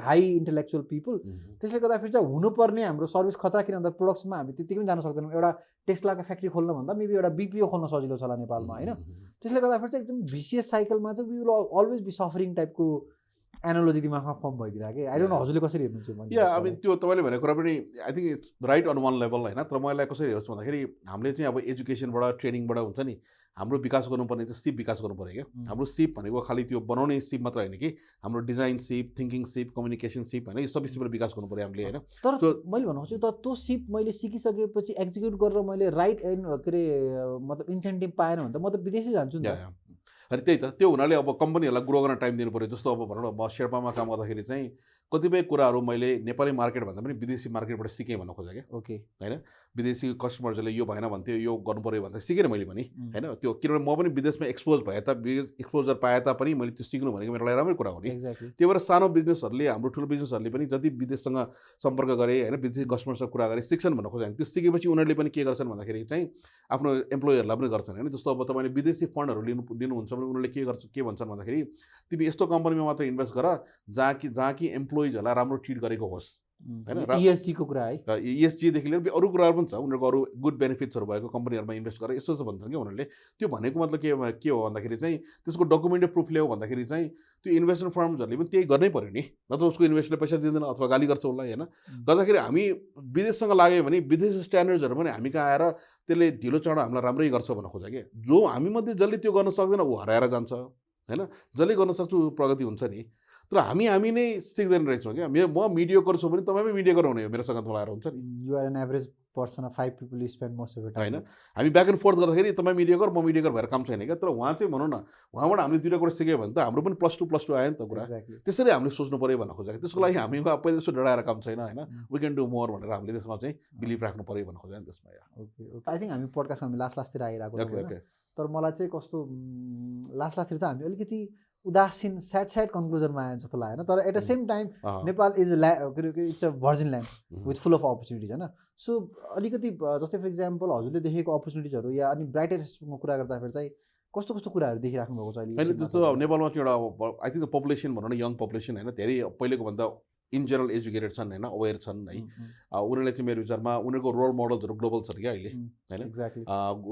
B: high intellectual people. त्यसले गर्दाखेरि चाहिँ हुनुपर्ने हाम्रो सर्भिस खतरा, किन भन्दा प्रोडक्सनमा हामी त्यतिकै पनि जान सक्दैनौँ। एउटा टेस्लाको फ्याक्ट्री खोल्न भन्दा मेबी एउटा बिपिओ खोल्न सजिलो छ होला नेपालमा होइन। त्यसले गर्दाखेरि चाहिँ एकदम भिसियस साइकलमा चाहिँ we will always be suffering टाइपको एनालोजी दिमागमा फर्म भइदिरहेको कि आई डोन्ट नो हजुरले कसरी हेर्नुहुन्छ?
A: या अब त्यो तपाईँले भनेको कुरा पनि I think it's right on one level होइन। तर मैले कसरी हेर्छु भन्दाखेरि हामीले चाहिँ अब एजुकेसनबाट ट्रेनिङबाट हुन्छ नि हाम्रो विकास गर्नुपर्ने चाहिँ सिप विकास गर्नु पऱ्यो क्या। हाम्रो सिप भनेको खालि त्यो बनाउने सिप मात्र होइन कि हाम्रो डिजाइन सिप, थिङ्किङ सिप, कम्युनिकेसन सिप होइन, यो सबै सिपबाट विकास गर्नु पऱ्यो हामीले होइन।
B: तर मैले भन्नु खोज्छु त त्यो सिप मैले सिकिसकेपछि एक्जिक्युट गरेर मैले राइट एन्ड के अरे मतलब इन्सेन्टिभ पाएन भने त म त विदेशै जान्छु नि त।
A: अनि त्यही त, त्यो हुनाले अब कम्पनीहरूलाई ग्रो गर्न टाइम दिनु पऱ्यो। जस्तो अब भनौँ न म शेर्पामा काम गर्दाखेरि चाहिँ कतिपय कुराहरू मैले नेपाली मार्केट भन्दा पनि विदेशी मार्केटबाट सिकेँ भन्न खोजेँ क्या।
B: ओके
A: होइन, विदेशी कस्टमर्सहरूले यो भएन भन्थ्यो, यो गर्नु पऱ्यो भन्दा सिकेँ मैले पनि होइन। त्यो किनभने म पनि विदेशमा एक्सपोज भए एक्सपोजर पाए तापनि मैले त्यो सिक्नु भनेको मेरो लागि राम्रै कुरा हो नि। त्यही भएर सानो बिजनेसहरूले, हाम्रो ठुलो बिजनेसहरूले पनि जति विदेशसँग सम्पर्क गरे होइन, विदेशी कस्टमरसँग कुरा गरे, सिक्छन् भन्न खोजेँ। त्यो सिकेपछि उनीहरूले पनि के गर्छन् भन्दाखेरि चाहिँ आफ्नो एम्प्लोयरलाई पनि गर्छन् होइन। जस्तो अब तपाईँले विदेशी फन्डहरू लिनुहुन्छ भने उनीहरूले के भन्छन् भन्दाखेरि तिमी यस्तो कम्पनीमा मात्र इन्भेस्ट गर जहाँ कि एम्प्लोइजहरूलाई राम्रो ट्रिट गरेको होस् होइन।
B: इएसजीको कुरा है,
A: इएसजीदेखि लिएर अरू कुराहरू पनि छ, उनीहरूको अरू गुड बेनिफिट्सहरू भएको कम्पनीहरूमा इन्भेस्ट गरेर यस्तो भन्छन् क्या उनीहरूले। त्यो भनेको मतलब के हो भन्दाखेरि चाहिँ त्यसको डकुमेन्टेड प्रुफ ल्याऊ भन्दाखेरि चाहिँ त्यो इन्भेस्टमेन्ट फर्म्सहरूले पनि त्यही गर्नै पऱ्यो नि, नत्र उसको इन्भेस्टरले पैसा दिँदैन अथवा गाली गर्छ उसलाई होइन। गर्दाखेरि हामी विदेशसँग लाग्यो भने विदेशी स्ट्यान्डर्ड्सहरू पनि हामी कहाँ आएर त्यसले ढिलो चाँडो हामीलाई राम्रै गर्छ भन्न खोज्छ कि। जो हामीमध्ये जसले त्यो गर्न सक्दैन ऊ हराएर जान्छ होइन, जसले गर्न सक्छु प्रगति हुन्छ नि। तर हामी नै सिक्दैन रहेछौँ क्या। म मिडियोकर छु भने तपाईँ पनि मिडियोकर हुने हो मेरोसँग मलाई हुन्छ नि।
B: You are an average person of 5 people spend most of it
A: होइन। हामी ब्याक एन्ड फोर्थ गर्दाखेरि तपाईँ मिडियोकर म मिडियोकर भएर काम छैन क्या। तर उहाँ चाहिँ भनौँ न उहाँबाट हामीले दुईवटा कुरा सिक्यो भने त हाम्रो पनि +2 आयो नि त कुरा। त्यसरी हामीले सोच्नु पऱ्यो भन्न खोजेको। त्यसको लागि हामी पहिला जस्तो डराएर काम छैन होइन, वी क्यान डु मोर भनेर हामीले त्यसमा चाहिँ बिलिभ राख्नु पऱ्यो भन्न खोजेको त्यसमा।
B: ओके, आई थिङ्क हामी पोडकास्टमा हामी लास्टतिर आइरहेको, तर मलाई चाहिँ कस्तो लास्टतिर चाहिँ हामी अलिकति उदासीन स्याड कन्क्लुजनमा आयो जस्तो लाग्यो तर at the same time Nepal is it's a virgin land with full of opportunities होइन सो अलिकति जस्तै फर इक्जाम्पल हजुरले देखेको अपर्च्युनिटिजहरू या अनि ब्राइटेस्टको कुरा गर्दाखेरि चाहिँ कस्तो कस्तो कुराहरू देखिराख्नु भएको छ अहिले
A: होइन जस्तो अब नेपालमा चाहिँ एउटा आई थिङ्क पपुलेसन भनौँ न यङ पपुलेसन होइन धेरै पहिलेको भन्दा इन जेनरल एजुकेटेड छन् होइन अवेर छन् है उनीहरूले चाहिँ मेरो विचारमा उनीहरूको रोल मोडल्सहरू ग्लोबल छन् क्या अहिले होइन
B: एक्ज्याक्टली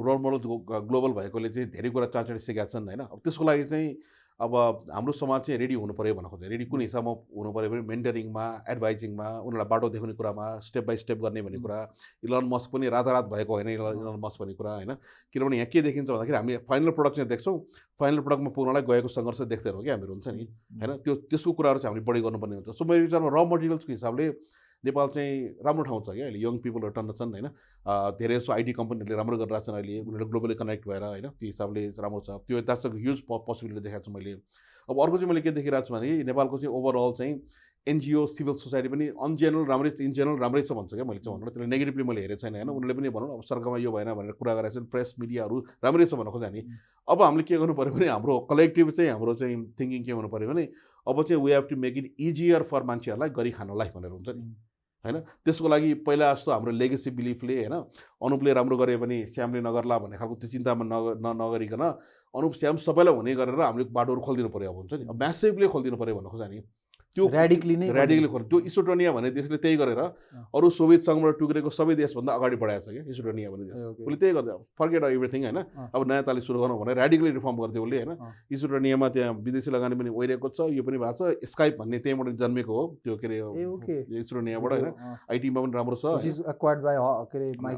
A: रोल मोडल ग्लोबल भएकोले चाहिँ धेरै कुरा चाँचडी सिकेका छन् होइन अब त्यसको लागि चाहिँ अब हाम्रो समाज चाहिँ रेडी हुनु पऱ्यो भन्न खोज्छ रेडी कुन हिसाबमा हुनु पऱ्यो भने मेन्टरिङमा एडभाइजिङमा उनीहरूलाई बाटो देखाउने कुरामा स्टेप बाई स्टेप गर्ने भन्ने कुरा इलन मस्क पनि रातारात भएको होइन इलन मस्क भन्ने कुरा होइन किनभने यहाँ के देखिन्छ भन्दाखेरि हामी फाइनल प्रडक्ट चाहिँ देख्छौँ फाइनल प्रडक्टमा पुग्नलाई गएको सङ्घर्ष देख्दैनौँ क्या हामीहरू हुन्छ नि होइन त्यसको कुराहरू चाहिँ हामीले बढी गर्नुपर्ने हुन्छ सो मेरो विचारमा र मटेरियल्सको हिसाबले नेपाल चाहिँ राम्रो ठाउँ छ क्या अहिले यङ पिपलहरू टन्न छन् होइन धेरै जस्तो आइटी कम्पनीहरूले राम्रो गरिरहेको छन् अहिले उनीहरूले ग्लोबली कनेक्ट भएर होइन त्यो हिसाबले राम्रो छ त्यो द्याट्स अ ह्युज पोसिबिलिटी देखाएको छु मैले अब अर्को चाहिँ मैले के देखिरहेको छु भने नेपालको चाहिँ ओभरअल चाहिँ एनजिओ सिभिल सोसाइटी पनि इन जेनरल राम्रै छ भन्छ क्या मैले चाहिँ भनौँ त्यसले नेगेटिभली मैले हेरेको छैन होइन उनीहरूले पनि भनौँ अब सरकारमा यो भएन भनेर कुरा गरेको छन् प्रेस मिडियाहरू राम्रै छ भन्न खोज्छ नि अब हामीले के गर्नु पऱ्यो भने हाम्रो कलेक्टिभ चाहिँ हाम्रो चाहिँ थिङ्किङ के हुनु पऱ्यो भने अब चाहिँ we have to make it easier for मान्छेहरूलाई गरी खानलाई भनेर हुन्छ नि होइन त्यसको लागि पहिला जस्तो हाम्रो लेगेसी बिलिफले होइन अनुपले राम्रो गऱ्यो भने श्यामले नगर्ला भन्ने खालको त्यो चिन्तामा नगरिकन अनुप श्याम सबैलाई हुने गरेर हामीले बाटोहरू खोलिदिनु पऱ्यो अब हुन्छ नि अब म्यासिभली खोलिदिनु पऱ्यो भन्नु खोज्छ नि त्यो ऱ्याडिकली खोल्यो त्यो इस्टोनिया भन्ने देशले त्यही गरेर अरू सोभियत सङ्घबाट टुक्रेको सबै देशभन्दा अगाडि बढाएको छ क्या इस्टोनिया भन्ने देश उसले त्यही गर्छ फर्केट एभ्रिथिङ होइन अब नयाँ ताली सुरु गर्नु भनेर ऱ्याडिकली रिफर्म गर्थ्यो उसले होइन इस्टोनियामा त्यहाँ विदेशी लगानी पनि ओइरहेको छ यो पनि भएको छ स्काइप भन्ने त्यहीँबाट जन्मेको हो त्यो के अरे इस्टोनियाबाट होइन आइटीमा पनि राम्रो छ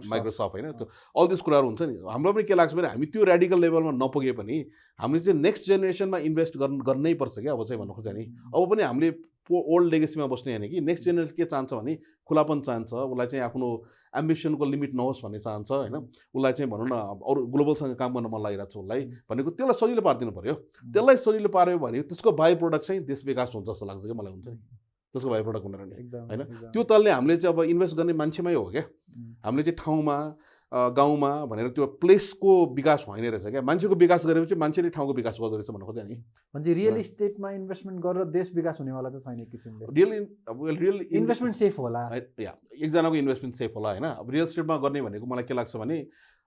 A: माइक्रोसफ्ट होइन त्यो अल दिस कुराहरू हुन्छ नि हाम्रो पनि के लाग्छ भने हामी त्यो ऱ्याडिकल लेभलमा नपुगे पनि हामीले चाहिँ नेक्स्ट जेनेरेसनमा इन्भेस्ट गर्नै पर्छ क्या अब चाहिँ भन्नु खोज्छ नि अब पनि हामीले ओल्ड लेगेसीमा बस्ने होइन कि नेक्स्ट जेनेरेसन के चाहन्छ भने खुलापन चाहन्छ उसलाई चाहिँ आफ्नो एम्बिसनको लिमिट नहोस् भन्ने चाहन्छ होइन उसलाई चाहिँ भनौँ न अरू ग्लोबलसँग काम गर्न मन लागिरहेको छ उसलाई भनेको त्यसलाई सजिलो पारिदिनु पऱ्यो त्यसलाई सजिलो पार्यो भने त्यसको बाई प्रोडक्ट चाहिँ देश विकास हुन्छ जस्तो लाग्छ क्या मलाई हुन्छ नि त्यसको बाई प्रोडक्ट हुनेर नि होइन त्यो तलले हामीले चाहिँ अब इन्भेस्ट गर्ने मान्छेमै हो क्या हामीले चाहिँ ठाउँमा गाउँमा भनेर त्यो प्लेसको विकास होइन रहेछ क्या मान्छेको विकास गरेपछि मान्छेले ठाउँको विकास गर्दो रहेछ भन्नु खोज्छ नि
B: भन्छ रियल इस्टेटमा इन्भेस्टमेन्ट गरेर देश विकास हुनेवाला चाहिँ छैन किसिमले
A: रियल
B: इन्भेस्टमेन्ट सेफ होला
A: या एकजनाको इन्भेस्टमेन्ट सेफ होला होइन अब रियल इस्टेटमा गर्ने भनेको मलाई के लाग्छ भने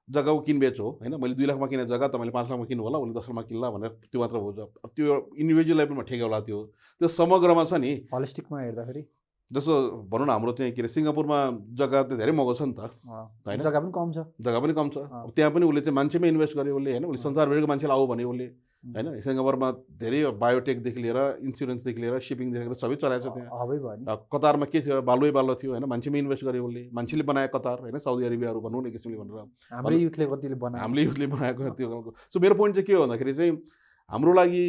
A: जग्गाको किनबेच हो होइन मैले 2 लाखमा किने जग्गा तपाईँले 5 लाखमा किन्नु होला उसले 10 लाखमा किन्ला भनेर त्यो मात्र हो त्यो इन्डिभिजुअल लेभलमा ठेक्यो होला त्यो समग्रमा छ नि
B: होलिस्टिकमा हेर्दाखेरि
A: जस्तो भनौँ न हाम्रो चाहिँ के अरे सिङ्गापुरमा जग्गा त धेरै महँगो छ नि त होइन
B: जग्गा पनि कम छ
A: त्यहाँ पनि उसले चाहिँ मान्छेमै इन्भेस्ट गर्यो उसले होइन उसले संसारभरिको मान्छेलाई आऊ भने उसले होइन सिङ्गापुरमा धेरै बायोटेकदेखि लिएर इन्सुरेन्सदेखि लिएर सिपिङदेखि लिएर सबै चलाएको छ त्यहाँ कतारमा के थियो बालो थियो होइन मान्छेमै इन्भेस्ट गर्यो उसले मान्छेले बनायो कतार होइन साउदी अरेबियाहरू भनौँ न किसिमले भनेर हामीले युथले बनाएको त्यो खालको सो मेरो पोइन्ट चाहिँ के हो भन्दाखेरि चाहिँ हाम्रो लागि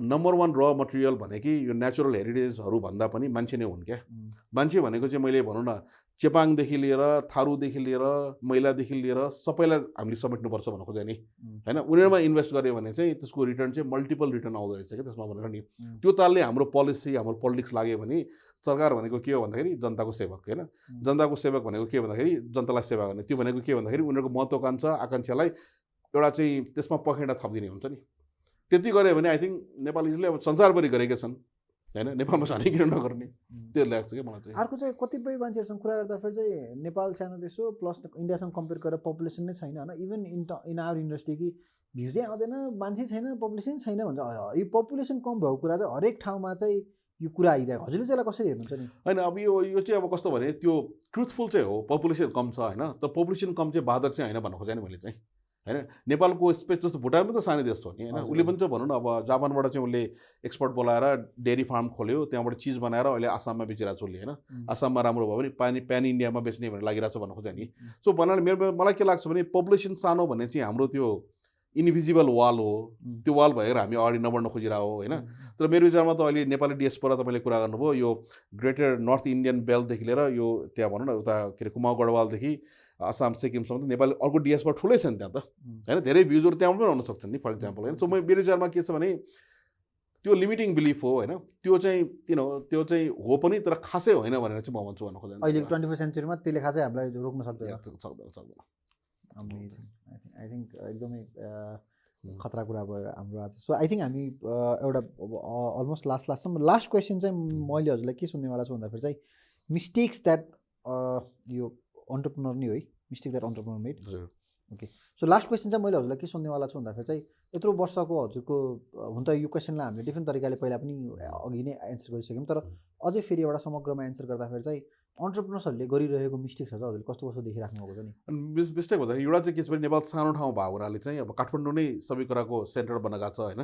A: नम्बर 1 र मटेरियल भनेको यो नेचुरल हेरिटेजहरू भन्दा पनि मान्छे नै हुन् क्या मान्छे भनेको चाहिँ मैले भनौँ न चेपाङदेखि लिएर थारूदेखि लिएर मैलादेखि लिएर सबैलाई हामीले समेट्नुपर्छ भन्नु खोजेँ नि होइन उनीहरूमा इन्भेस्ट गऱ्यो भने चाहिँ त्यसको रिटर्न चाहिँ मल्टिपल रिटर्न आउँदो रहेछ क्या त्यसमा भनेर नि त्यो तालले हाम्रो पोलिसी हाम्रो पोलिटिक्स लाग्यो भने सरकार भनेको के हो भन्दाखेरि जनताको सेवक होइन जनताको सेवक भनेको के भन्दाखेरि जनतालाई सेवा गर्ने त्यो भनेको के भन्दाखेरि उनीहरूको महत्त्वाकांक्षा आकाङ्क्षालाई एउटा चाहिँ त्यसमा पखेटा थपिदिने हुन्छ नि त्यति गऱ्यो भने आई थिङ्क नेपालीले अब संसारभरि गरेका छन् होइन नेपालमा सानै किन नगर्ने त्यो लाग्छ क्या मलाई चाहिँ
B: अर्को चाहिँ कतिपय मान्छेहरूसँग कुरा गर्दाखेरि चाहिँ नेपाल सानो देश हो प्लस इन्डियासँग कम्पेयर गरेर पपुलेसन नै छैन होइन इभन इन आवर इन्डस्ट्री कि भ्युजै आउँदैन मान्छे छैन पपुलेसन छैन भन्छ यो पपुलेसन कम भएको कुरा चाहिँ हरेक ठाउँमा चाहिँ यो कुरा आइरहेको हजुरले चाहिँ कसरी हेर्नुहुन्छ नि
A: होइन अब यो चाहिँ अब कस्तो भने त्यो ट्रुथफुल चाहिँ हो पपुलेसन कम छ होइन तर पपुलेसन कम चाहिँ बाधक चाहिँ होइन भन्नु खोजेँ नि मैले चाहिँ होइन नेपालको स्पेस जस्तो भुटान पनि त सानो देश हो नि होइन उसले पनि चाहिँ भनौँ न अब जापानबाट चाहिँ उसले एक्सपोर्ट बोलाएर डेरी फार्म खोल्यो त्यहाँबाट चिज बनाएर अहिले आसाममा बेचिरहेको छ उसले होइन आसाममा राम्रो भयो भने प्यान इन्डियामा बेच्ने भनेर लागिरहेको छ भन्नु खोजेँ नि सो भन्नाले मलाई के लाग्छ भने पपुलेसन सानो भन्ने चाहिँ हाम्रो त्यो इन्भिजिबल वाल हो त्यो वाल भएर हामी अगाडि नबढ्न खोजिरहेको हो होइन तर मेरो विचारमा त अहिले नेपाली डिएसपोरा तपाईँले कुरा गर्नुभयो यो ग्रेटर नर्थ इन्डियन बेल्टदेखि लिएर यो त्यहाँ भनौँ न उता के अरे कुमाउ गढवालदेखि आसाम सिक्किमसम्म त नेपाली अर्को डिएसपोरा ठुलै छ नि त्यहाँ त होइन धेरै भ्युजहरू त्यहाँबाट पनि आउन सक्छन् नि फर इक्जाम्पल होइन सो मेरो विचारमा के छ भने त्यो लिमिटिङ बिलिफ हो होइन त्यो चाहिँ त्यो चाहिँ हो पनि तर खासै होइन भनेर चाहिँ म भन्छु भन्नु खोजेँ
B: अहिले 21st सेन्चुरीमा त्यसले खासै हामीलाई रोक्न सक्दैन
A: सक्दैन
B: आई थिङ्क एकदमै खतरा कुरा भयो हाम्रो आज। सो आई थिङ्क हामी एउटा अलमोस्ट लास्टसम्म लास्ट क्वेसन चाहिँ मैले हजुरलाई के सुन्नेवाला छु भन्दाखेरि चाहिँ मिस्टेक्स द्याट यो अन्टरप्रेनर नै हो है, mistake that entrepreneur made. Okay, so last question चाहिँ मैले हजुरलाई के सुन्नेवाला छु भन्दाखेरि चाहिँ यत्रो वर्षको हजुरको हुन त यो क्वेसनलाई हामीले डिफ्रेन्ट तरिकाले पहिला पनि अघि नै एन्सर गरिसक्यौँ, तर अझै फेरि एउटा समग्रमा एन्सर गर्दाखेरि चाहिँ अन्टरप्रेनर्सहरूले गरिरहेको मिस्टेक्सहरू चाहिँ हजुरले कस्तो कस्तो देखिराख्नु भएको छ नि?
A: मिस्टेक भन्दाखेरि एउटा चाहिँ के छ भने नेपाल सानो ठाउँ भएको हुनाले चाहिँ अब काठमाडौँ नै सबै कुराको सेन्टर बनेको छ होइन।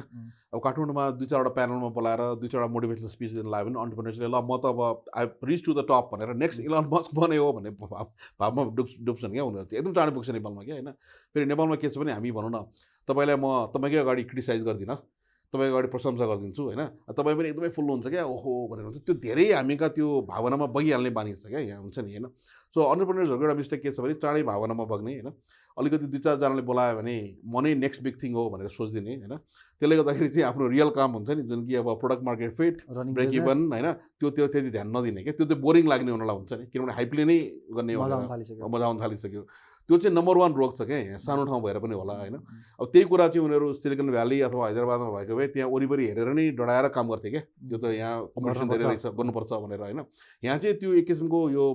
A: अब काठमाडौँमा 2-4वटा प्यानलमा बोलाएर 2-4वटा मोटिभेसनल स्पिच दिन लाग्यो भने अन्टरप्रेनर्सले ल म त अब I reach to the top भनेर नेक्स्ट इलन मस्क बन्यो हो भन्ने भावमा डुब्छन् क्या उनीहरू, एकदम चाँडो पुग्छ नेपालमा क्या होइन। फेरि नेपालमा के छ भने हामी भनौँ न तपाईँलाई म तपाईँकै अगाडि क्रिटिसाइज गर्दिनँ, तपाईँको अगाडि प्रशंसा गरिदिन्छु होइन, तपाईँ पनि एकदमै फुल्लो हुन्छ क्या ओहो भनेर हुन्छ, त्यो धेरै हामीका त्यो भावनामा बगिहाल्ने बानी छ क्या यहाँ हुन्छ नि होइन। सो अन्टरप्रेनर्सहरूको एउटा मिस्टेक के छ भने चाँडै भावनामा बग्ने होइन, अलिकति 2-4जनाले बोलायो भने म नै नेक्स्ट बिग थिङ हो भनेर सोचिदिने होइन। त्यसले गर्दाखेरि चाहिँ आफ्नो रियल काम हुन्छ नि जुन कि अब product market fit, break even होइन, त्यो त्यति ध्यान नदिने क्या, त्यो चाहिँ बोरिङ लाग्ने उनीहरूलाई हुन्छ नि, किनभने हाइपले नै गर्ने मजा आउन थालिसक्यो। त्यो चाहिँ नम्बर 1 रोग छ क्या यहाँ, सानो ठाउँ भएर पनि होला होइन। अब त्यही कुरा चाहिँ उनीहरू सिलिकन भ्याली अथवा हैदराबादमा भएको भए त्यहाँ वरिपरि हेरेर नै डराएर काम गर्थे क्या, यो त यहाँ कम्पिटिसन धेरै रहेछ गर्नुपर्छ भनेर होइन। यहाँ चाहिँ त्यो एक किसिमको यो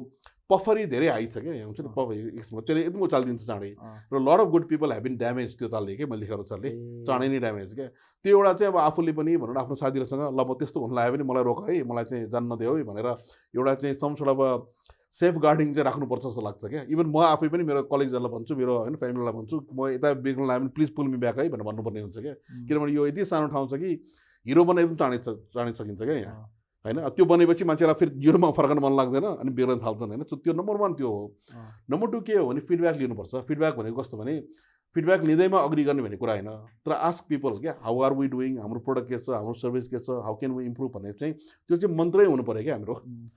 A: पफरी धेरै हाई छ क्या यहाँ हुन्छ नि, एक किसिमको त्यसले एकदम उचालिदिन्छ चाँडै, र lot of good people have been damage त्यो तालले क्या, मैले देखेको अनुसारले चाँडै नै ड्यामेज क्या। त्यो एउटा चाहिँ अब आफूले पनि भनौँ न आफ्नो साथीहरूसँग ल म त्यस्तो हुन लाग्यो भने मलाई रोक है, मलाई चाहिँ जान्न दियो है भनेर एउटा चाहिँ some sort of safeguarding चाहिँ राख्नुपर्छ जस्तो लाग्छ क्या। इभन म आफै पनि मेरो कलिग्सहरूलाई भन्छु, मेरो होइन फ्यामिलीलाई भन्छु, म यता बिग्न लाग्यो भने प्लिज पुल मी ब्याक है भनेर भन्नुपर्ने हुन्छ क्या, किनभने यो यति सानो ठाउँ छ कि हिरो बन्न एकदम चाँडै सकिन्छ क्या यहाँ होइन। त्यो बनेपछि मान्छेलाई फेरि जिरोमा फर्कन मन लाग्दैन अनि बिग्रन थाल्छन् होइन। त्यो नम्बर 1 त्यो हो। नम्बर 2 के हो भने फिडब्याक लिनुपर्छ। फिडब्याक भनेको कस्तो भने फिडब्याक लिँदैमा अग्री गर्ने भन्ने कुरा होइन, तर आस्क पिपल क्या हाउ आर वी डुइङ, हाम्रो प्रोडक्ट के छ, हाम्रो सर्भिस के छ, हाउ क्यान वी इम्प्रुभ भन्ने चाहिँ त्यो चाहिँ मन्त्रै हुनु पऱ्यो क्या हाम्रो।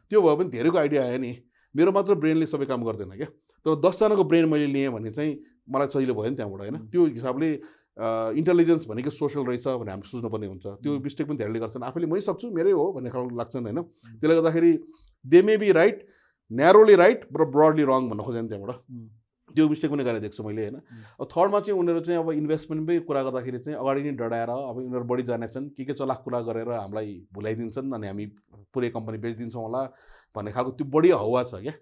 A: त्यो भयो भने धेरैको आइडिया आयो नि, मेरो मात्र ब्रेनले सबै काम गर्दैन क्या, तर 10जनाको ब्रेन मैले लिएँ भने चाहिँ मलाई सजिलो भयो नि त्यहाँबाट होइन। त्यो हिसाबले इन्टेलिजेन्स भनेको सोसल रहेछ भनेर हामी सोच्नुपर्ने हुन्छ। त्यो मिस्टेक पनि धेरैले गर्छन्, आफैले मै सक्छु मेरै हो भन्ने खालको लाग्छन् होइन। त्यसले गर्दाखेरि they may be right, narrowly right र ब्रडली रङ भन्न खोजेन त्यहाँबाट, त्यो मिस्टेक पनि गरेर देख्छु मैले होइन। अब थर्डमा चाहिँ उनीहरू चाहिँ अब इन्भेस्टमेन्टमै कुरा गर्दाखेरि चाहिँ अगाडि नै डराएर अब उनीहरू बढी जानेछन्, के चलाक कुरा गरेर हामीलाई भुलाइदिन्छन् अनि हामी पुरै कम्पनी बेचिदिन्छौँ होला भन्ने खालको त्यो बढी हवा छ क्या।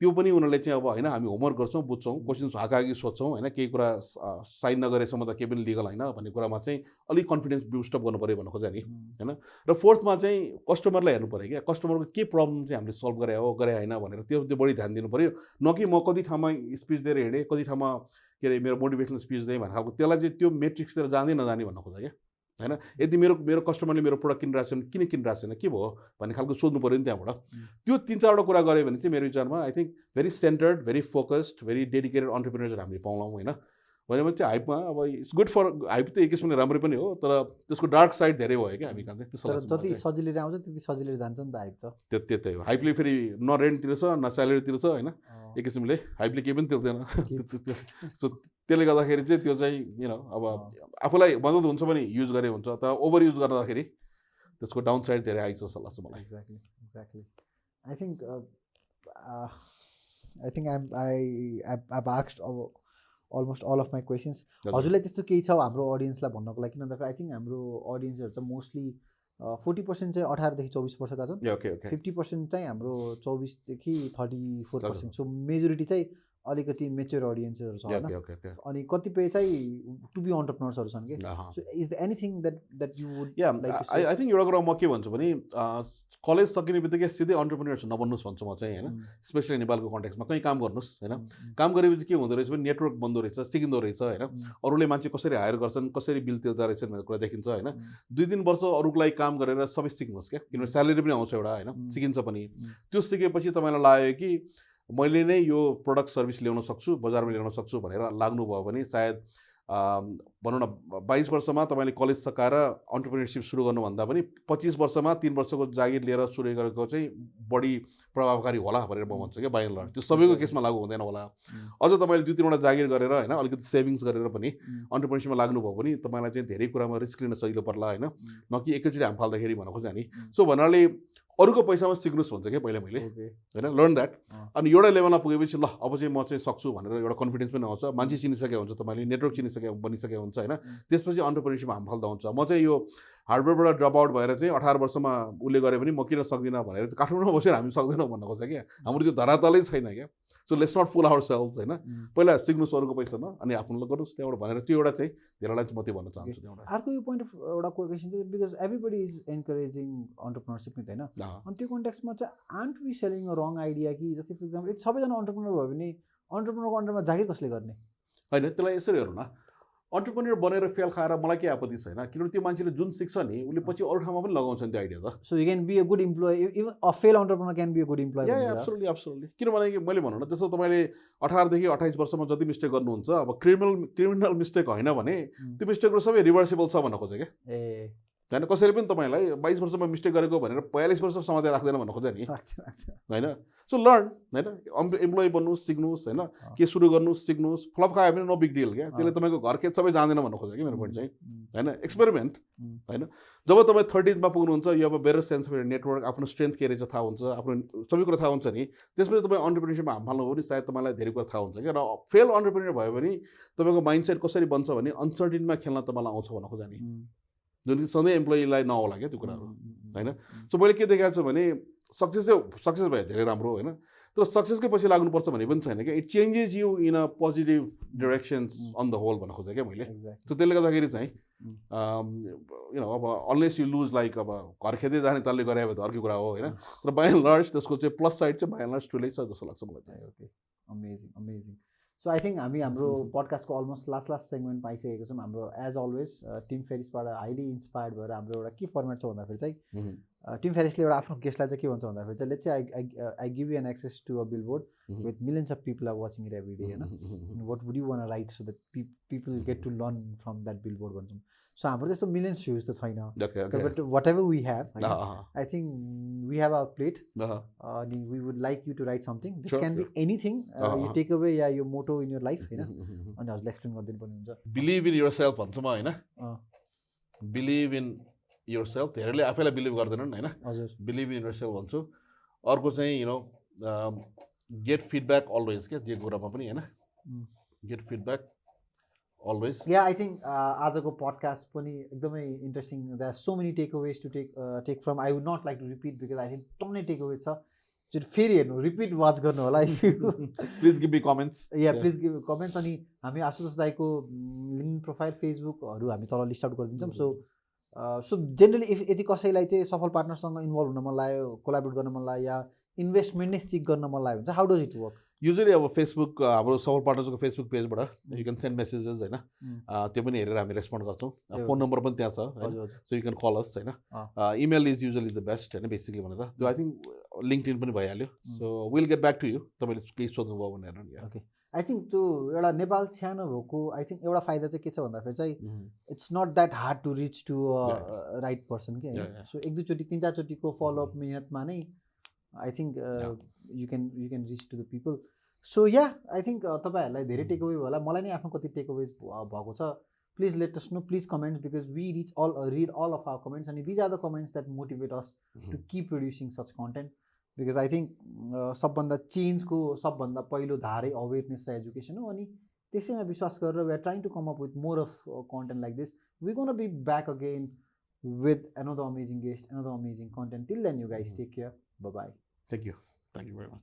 A: त्यो पनि उनीहरूले चाहिँ अब होइन हामी होमवर्क गर्छौँ, बुझ्छौँ, क्वेसन्स हाकाहाकी सोध्छौँ होइन, केही कुरा साइन नगरेसम्म त केही पनि लिगल होइन भन्ने कुरामा चाहिँ अलिक कन्फिडेन्स बुस्टअप गर्नु पऱ्यो भन्नु खोज्यो नि होइन। र फोर्थमा चाहिँ कस्टमरलाई हेर्नु पऱ्यो क्या, कस्टमरको के प्रब्लम चाहिँ हामीले सल्भ गरे होइन भनेर त्यो चाहिँ बढी ध्यान दिनु पऱ्यो। न कि म कति ठाउँमा स्पिच दिएर हिँडेँ, कति ठाउँमा के अरे मेरो मोटिभेसनल स्पिच दिएँ भन्ने खालको, त्यसलाई चाहिँ त्यो मेट्रिक्सतिर जाँदै नजाने भन्नु खोज्छ क्या होइन। यदि मेरो कस्टमरले मेरो प्रोडक्ट किनिरहेको छैन, किन किनिरहेको छैन, के भयो भन्ने खालको सोध्नु पऱ्यो नि त्यहाँबाट। त्यो 3-4वटा कुरा गऱ्यो भने चाहिँ मेरो विचारमा I think very centred, very focused, very dedicated अन्टरप्रेनर्सहरू हामीले पाउँछौँ होइन। भने चाहिँ हाइपमा अब इट्स गुड फर हाइप त एक किसिमले राम्रो पनि हो, तर त्यसको डार्क साइड धेरै भयो क्या हामी कहाँ चाहिँ।
B: जति सजिलै आउँछ त्यति सजिलै जान्छ नि त हाइप त।
A: त्यही हो, हाइपले फेरि न रेन्ट तिर्छ न स्यालेरी तिर्छ होइन, एक किसिमले हाइपले केही पनि तिर्दैन। सो त्यसले गर्दाखेरि चाहिँ त्यो चाहिँ अब आफूलाई मद्दत हुन्छ भने युज गरे हुन्छ, तर ओभर युज गर्दाखेरि त्यसको डाउन साइड धेरै आइछ जस्तो लाग्छ मलाई।
B: Exactly I think I've asked almost all of my questions. हजुरलाई त्यस्तो केही छ हाम्रो अडियन्सलाई भन्नको लागि? किन भन्दाखेरि आई थिङ्क हाम्रो अडियन्सहरू चाहिँ मोस्टली 40% चाहिँ 18 देखि 24 वर्षका छन्, 50% चाहिँ हाम्रो 24 देखि 34%, सो मेजोरिटी चाहिँ अलिकति मेच्योर अडियन्सहरू छ होइन। अनि कतिपय चाहिँ टु बी अन्टरप्रेनर्सहरू छन् कि। So is the anything that you would like to say?
A: I think एउटा कुरा म के भन्छु भने कलेज सकिने बित्तिकै सिधै अन्टरप्रेनर्स नबन्नुहोस् भन्छु म चाहिँ होइन, स्पेसली नेपालको कन्टेक्समा। कहीँ काम गर्नुहोस् होइन, काम गरेपछि के हुँदो रहेछ भने नेटवर्क बन्दो रहेछ, सिकिँदो रहेछ होइन, अरूले मान्छे कसरी हायर गर्छन्, कसरी बिल तिर्दा रहेछन् भन्ने कुरा देखिन्छ होइन। 2-3 वर्ष अरूको लागि काम गरेर सबै सिक्नुहोस् क्या, किनभने स्यालेरी पनि आउँछ एउटा होइन, सिकिन्छ पनि। त्यो सिकेपछि तपाईँलाई लाग्यो कि मैले नै यो प्रोडक्ट सर्भिस ल्याउन सक्छु, बजारमा ल्याउन सक्छु भनेर लाग्नुभयो भने सायद भनौँ न 22 वर्षमा तपाईँले कलेज सकाएर अन्टरप्रेनरसिप सुरु गर्नुभन्दा पनि 25 वर्षमा 3 वर्षको जागिर लिएर सुरु गरेको चाहिँ बढी प्रभावकारी होला भनेर म भन्छु क्या बाइ एन्ड लार्ज। त्यो सबैको केसमा लागु हुँदैन होला। अझ तपाईँले 2-3वटा जागिर गरेर होइन अलिकति सेभिङ्स गरेर पनि अन्टरप्रेनरसिपमा लाग्नुभयो भने तपाईँलाई चाहिँ धेरै कुरामा रिस्क लिन सजिलो पर्ला होइन, न कि एकैचोटि हाम फाल्दाखेरि भन्नु खोज्छ नि। सो भन्नाले अरूको पैसामा सिक्नुहोस् भन्छ क्या पहिला मैले
B: ओके
A: होइन लर्न द्याट
B: अँ।
A: अनि एउटा लेभलमा पुगेपछि ल अब चाहिँ म चाहिँ सक्छु भनेर एउटा कन्फिडेन्स पनि आउँछ मान्छे चिनिसकेको हुन्छ तपाईँले नेटवर्क बनिसकेको हुन्छ होइन त्यसपछि अन्टरप्रेन्योरसिपमा हामी फाल्दा हुन्छ म चाहिँ यो हार्डवेयरबाट ड्रप आउट भएर चाहिँ 18 वर्षमा उसले गरे पनि म किन सक्दिनँ भनेर चाहिँ काठमाडौँमा बसेर हामी सक्दैनौँ भन्न खोज्छ क्या हाम्रो त्यो धरातलै छैन क्या so let's not fool our sales होइन पहिला सिक्नुहोस् अरूको पैसामा अनि आफ्नो गर्नुहोस् त्यहाँबाट भनेर त्यो एउटा चाहिँ धेरैलाई चाहिँ म त्यो भन्न चाहन्छु त्यहाँबाट
B: अर्को यो पोइन्ट अफ एउटा क्वेसन चाहिँ because everybody is encouraging entrepreneurship नि होइन अनि त्यो कन्टेक्समा चाहिँ aren't we selling a wrong idea कि जस्तै फर इक्जाम्पल यदि सबैजना अन्टरप्रेनर भयो भने अन्टरप्रेनरको अन्डरमा जागिर कसले गर्ने
A: होइन त्यसलाई यसरी हेरौँ न अन्टरप्रेन्योर बनेर फेल खाएर मलाई केही आपत्ति छैन किनभने त्यो मान्छेले जुन सिक्छ नि उसले पछि अरू ठाउँमा पनि लगाउँछ नि त्यो आइडिया त
B: so you can be a good employee even a fail entrepreneur can be a good employee
A: absolutely किनभने मैले भनौँ न जस्तो तपाईँले 18 देखि 28 वर्षमा जति मिस्टेक गर्नुहुन्छ अब क्रिमिनल मिस्टेक होइन भने त्यो मिस्टेकहरू सबै रिभर्सेबल छ भन्न खोजेँ क्या
B: ए
A: होइन कसैले पनि तपाईँलाई 22 वर्षमा मिस्टेक गरेको भनेर 42 वर्ष समातेर राख्दैन भन्न खोजेँ नि होइन सो लर्न होइन इम्प्लोइ बन्नुहोस् सिक्नुहोस् होइन के सुरु गर्नुहोस् सिक्नुहोस् फ्लप खायो भने नो बिग डिल क्या त्यसले तपाईँको घर खेत सबै जाँदैन भन्न खोजेँ कि मेरो पोइन्ट चाहिँ होइन एक्सपेरिमेन्ट होइन जब तपाईँ 30मा पुग्नुहुन्छ यो अब बेटर सेन्स अफ नेटवर्क आफ्नो स्ट्रेन्थ के रहेछ थाहा हुन्छ आफ्नो सबै कुरा थाहा हुन्छ नि त्यसपछि तपाईँ अन्टरप्रेन्योरसिपमा हाम फाल्नु भने सायद तपाईँलाई धेरै कुरा थाहा हुन्छ क्या र फेल अन्टरप्रेन्योर भयो भने तपाईँको माइन्डसेट कसरी बन्छ भने अनसर्टिनमा खेल्न तपाईँलाई आउँछ भन्न खोजा नि जुन कि सधैँ इम्प्लोइलाई नहोला क्या त्यो कुराहरू होइन सो मैले के देखाएको छु भने सक्सेस भयो धेरै राम्रो होइन तर सक्सेसकै पछि लाग्नुपर्छ भन्ने पनि छैन क्या it changes you in a positive directions on the whole भन्न खोजेँ क्या मैले सो त्यसले गर्दाखेरि चाहिँ अब अनलेस यु लुज लाइक अब घर खेदै जाने तलले गरे भए त अर्कै कुरा हो होइन तर बाई एन्ड लार्ज त्यसको चाहिँ प्लस साइड चाहिँ बाई एन्ड लार्ज ठुलै छ जस्तो लाग्छ मलाई चाहिँ
B: okay amazing so I think हामी हाम्रो पडकास्टको अलमोस्ट लास्ट सेगमेन्ट पाइसकेको छौँ हाम्रो एज अलवेज टिम फेरिसबाट हाइली इन्सपायर्ड भएर हाम्रो एउटा के फर्मेट छ भन्दाखेरि चाहिँ टिम फेरिसले एउटा आफ्नो गेस्टलाई चाहिँ के भन्छ भन्दाखेरि चाहिँ लेट्स चाहिँ I give you an access to a billboard with millions of people are watching it every day होइन what would you want right so that people get to learn from that billboard भन्छौँ so हाम्रो त्यस्तो millions views त छैन but whatever we have I think we have a plate अनि we would like you to write something this can be anything यो take away या यो मोटो in your life होइन अनि हजुरले एक्सप्लेन गरिदिनु पर्ने हुन्छ
A: बिलिभ इन योर सेल्फ भन्छु म होइन बिलिभ इन योर सेल्फ धेरैले आफैलाई बिलिभ गर्दैनन् होइन
B: हजुर
A: बिलिभ इन योर सेल्फ भन्छु अर्को चाहिँ you know get feedback always क्या जे कुरामा पनि होइन गेट फिडब्याक अलवेज
B: या आई थिङ्क आजको पडकास्ट पनि एकदमै interesting there are so many takeaways to take from I would not like to repeat because I think टन्नै टेक अवेज छ जो फेरि हेर्नु रिपिट वाच गर्नु होला
A: प्लिज गिभ मी कमेन्ट्स
B: या प्लिज गिभ कमेन्ट्स अनि हामी आशुतोष दाईको लिङ्क प्रोफाइल फेसबुकहरू हामी तल लिस्ट आउट गरिदिन्छौँ सो जेनरली इफ यदि कसैलाई चाहिँ सफल पार्टनरसँग इन्भल्भ हुन मन लाग्यो कोलाबोरेट गर्न मन लाग्यो या इन्भेस्टमेन्ट नै सिक गर्न मन लाग्यो भने चाहिँ how does it work
A: usually अब फेसबुक हाम्रो सफल पार्टनर्सको फेसबुक पेजबाट यु क्यान सेन्ड मेसेजेस होइन त्यो पनि हेरेर हामी रेस्पोन्ड गर्छौँ फोन नम्बर पनि त्यहाँ छ होइन so you can call us होइन email is usually the best होइन बेसिकली भनेर त्यो आई थिङ्क लिङ्कडिन पनि भइहाल्यो so will get back to you तपाईँले केही सोध्नुभयो भनेर
B: ओके आई थिङ्क त्यो एउटा नेपाल सानो भएको आई थिङ्क एउटा फाइदा चाहिँ के छ भन्दाखेरि चाहिँ it's not that hard to reach to right person कि होइन सो एक दुईचोटि तिन चारचोटिको फलोअप मिहिनेतमा नै I think you can reach to the people so या आई थिङ्क तपाईँहरूलाई धेरै टेकअवे होला मलाई नै आफ्नो कति टेकअवेज भएको छ please let us know please comments because we read all of our comments अनि these are the comments that motivate us to keep producing such content because I think सबभन्दा चेन्जको सबभन्दा पहिलो धारै अवेरनेस र एजुकेसन हो अनि त्यसैमा विश्वास गरेर we are trying to come up with more of content like this we gonna be back again with another amazing guest, another amazing content. Till then, you guys take care. Bye-bye.
A: Thank you very much.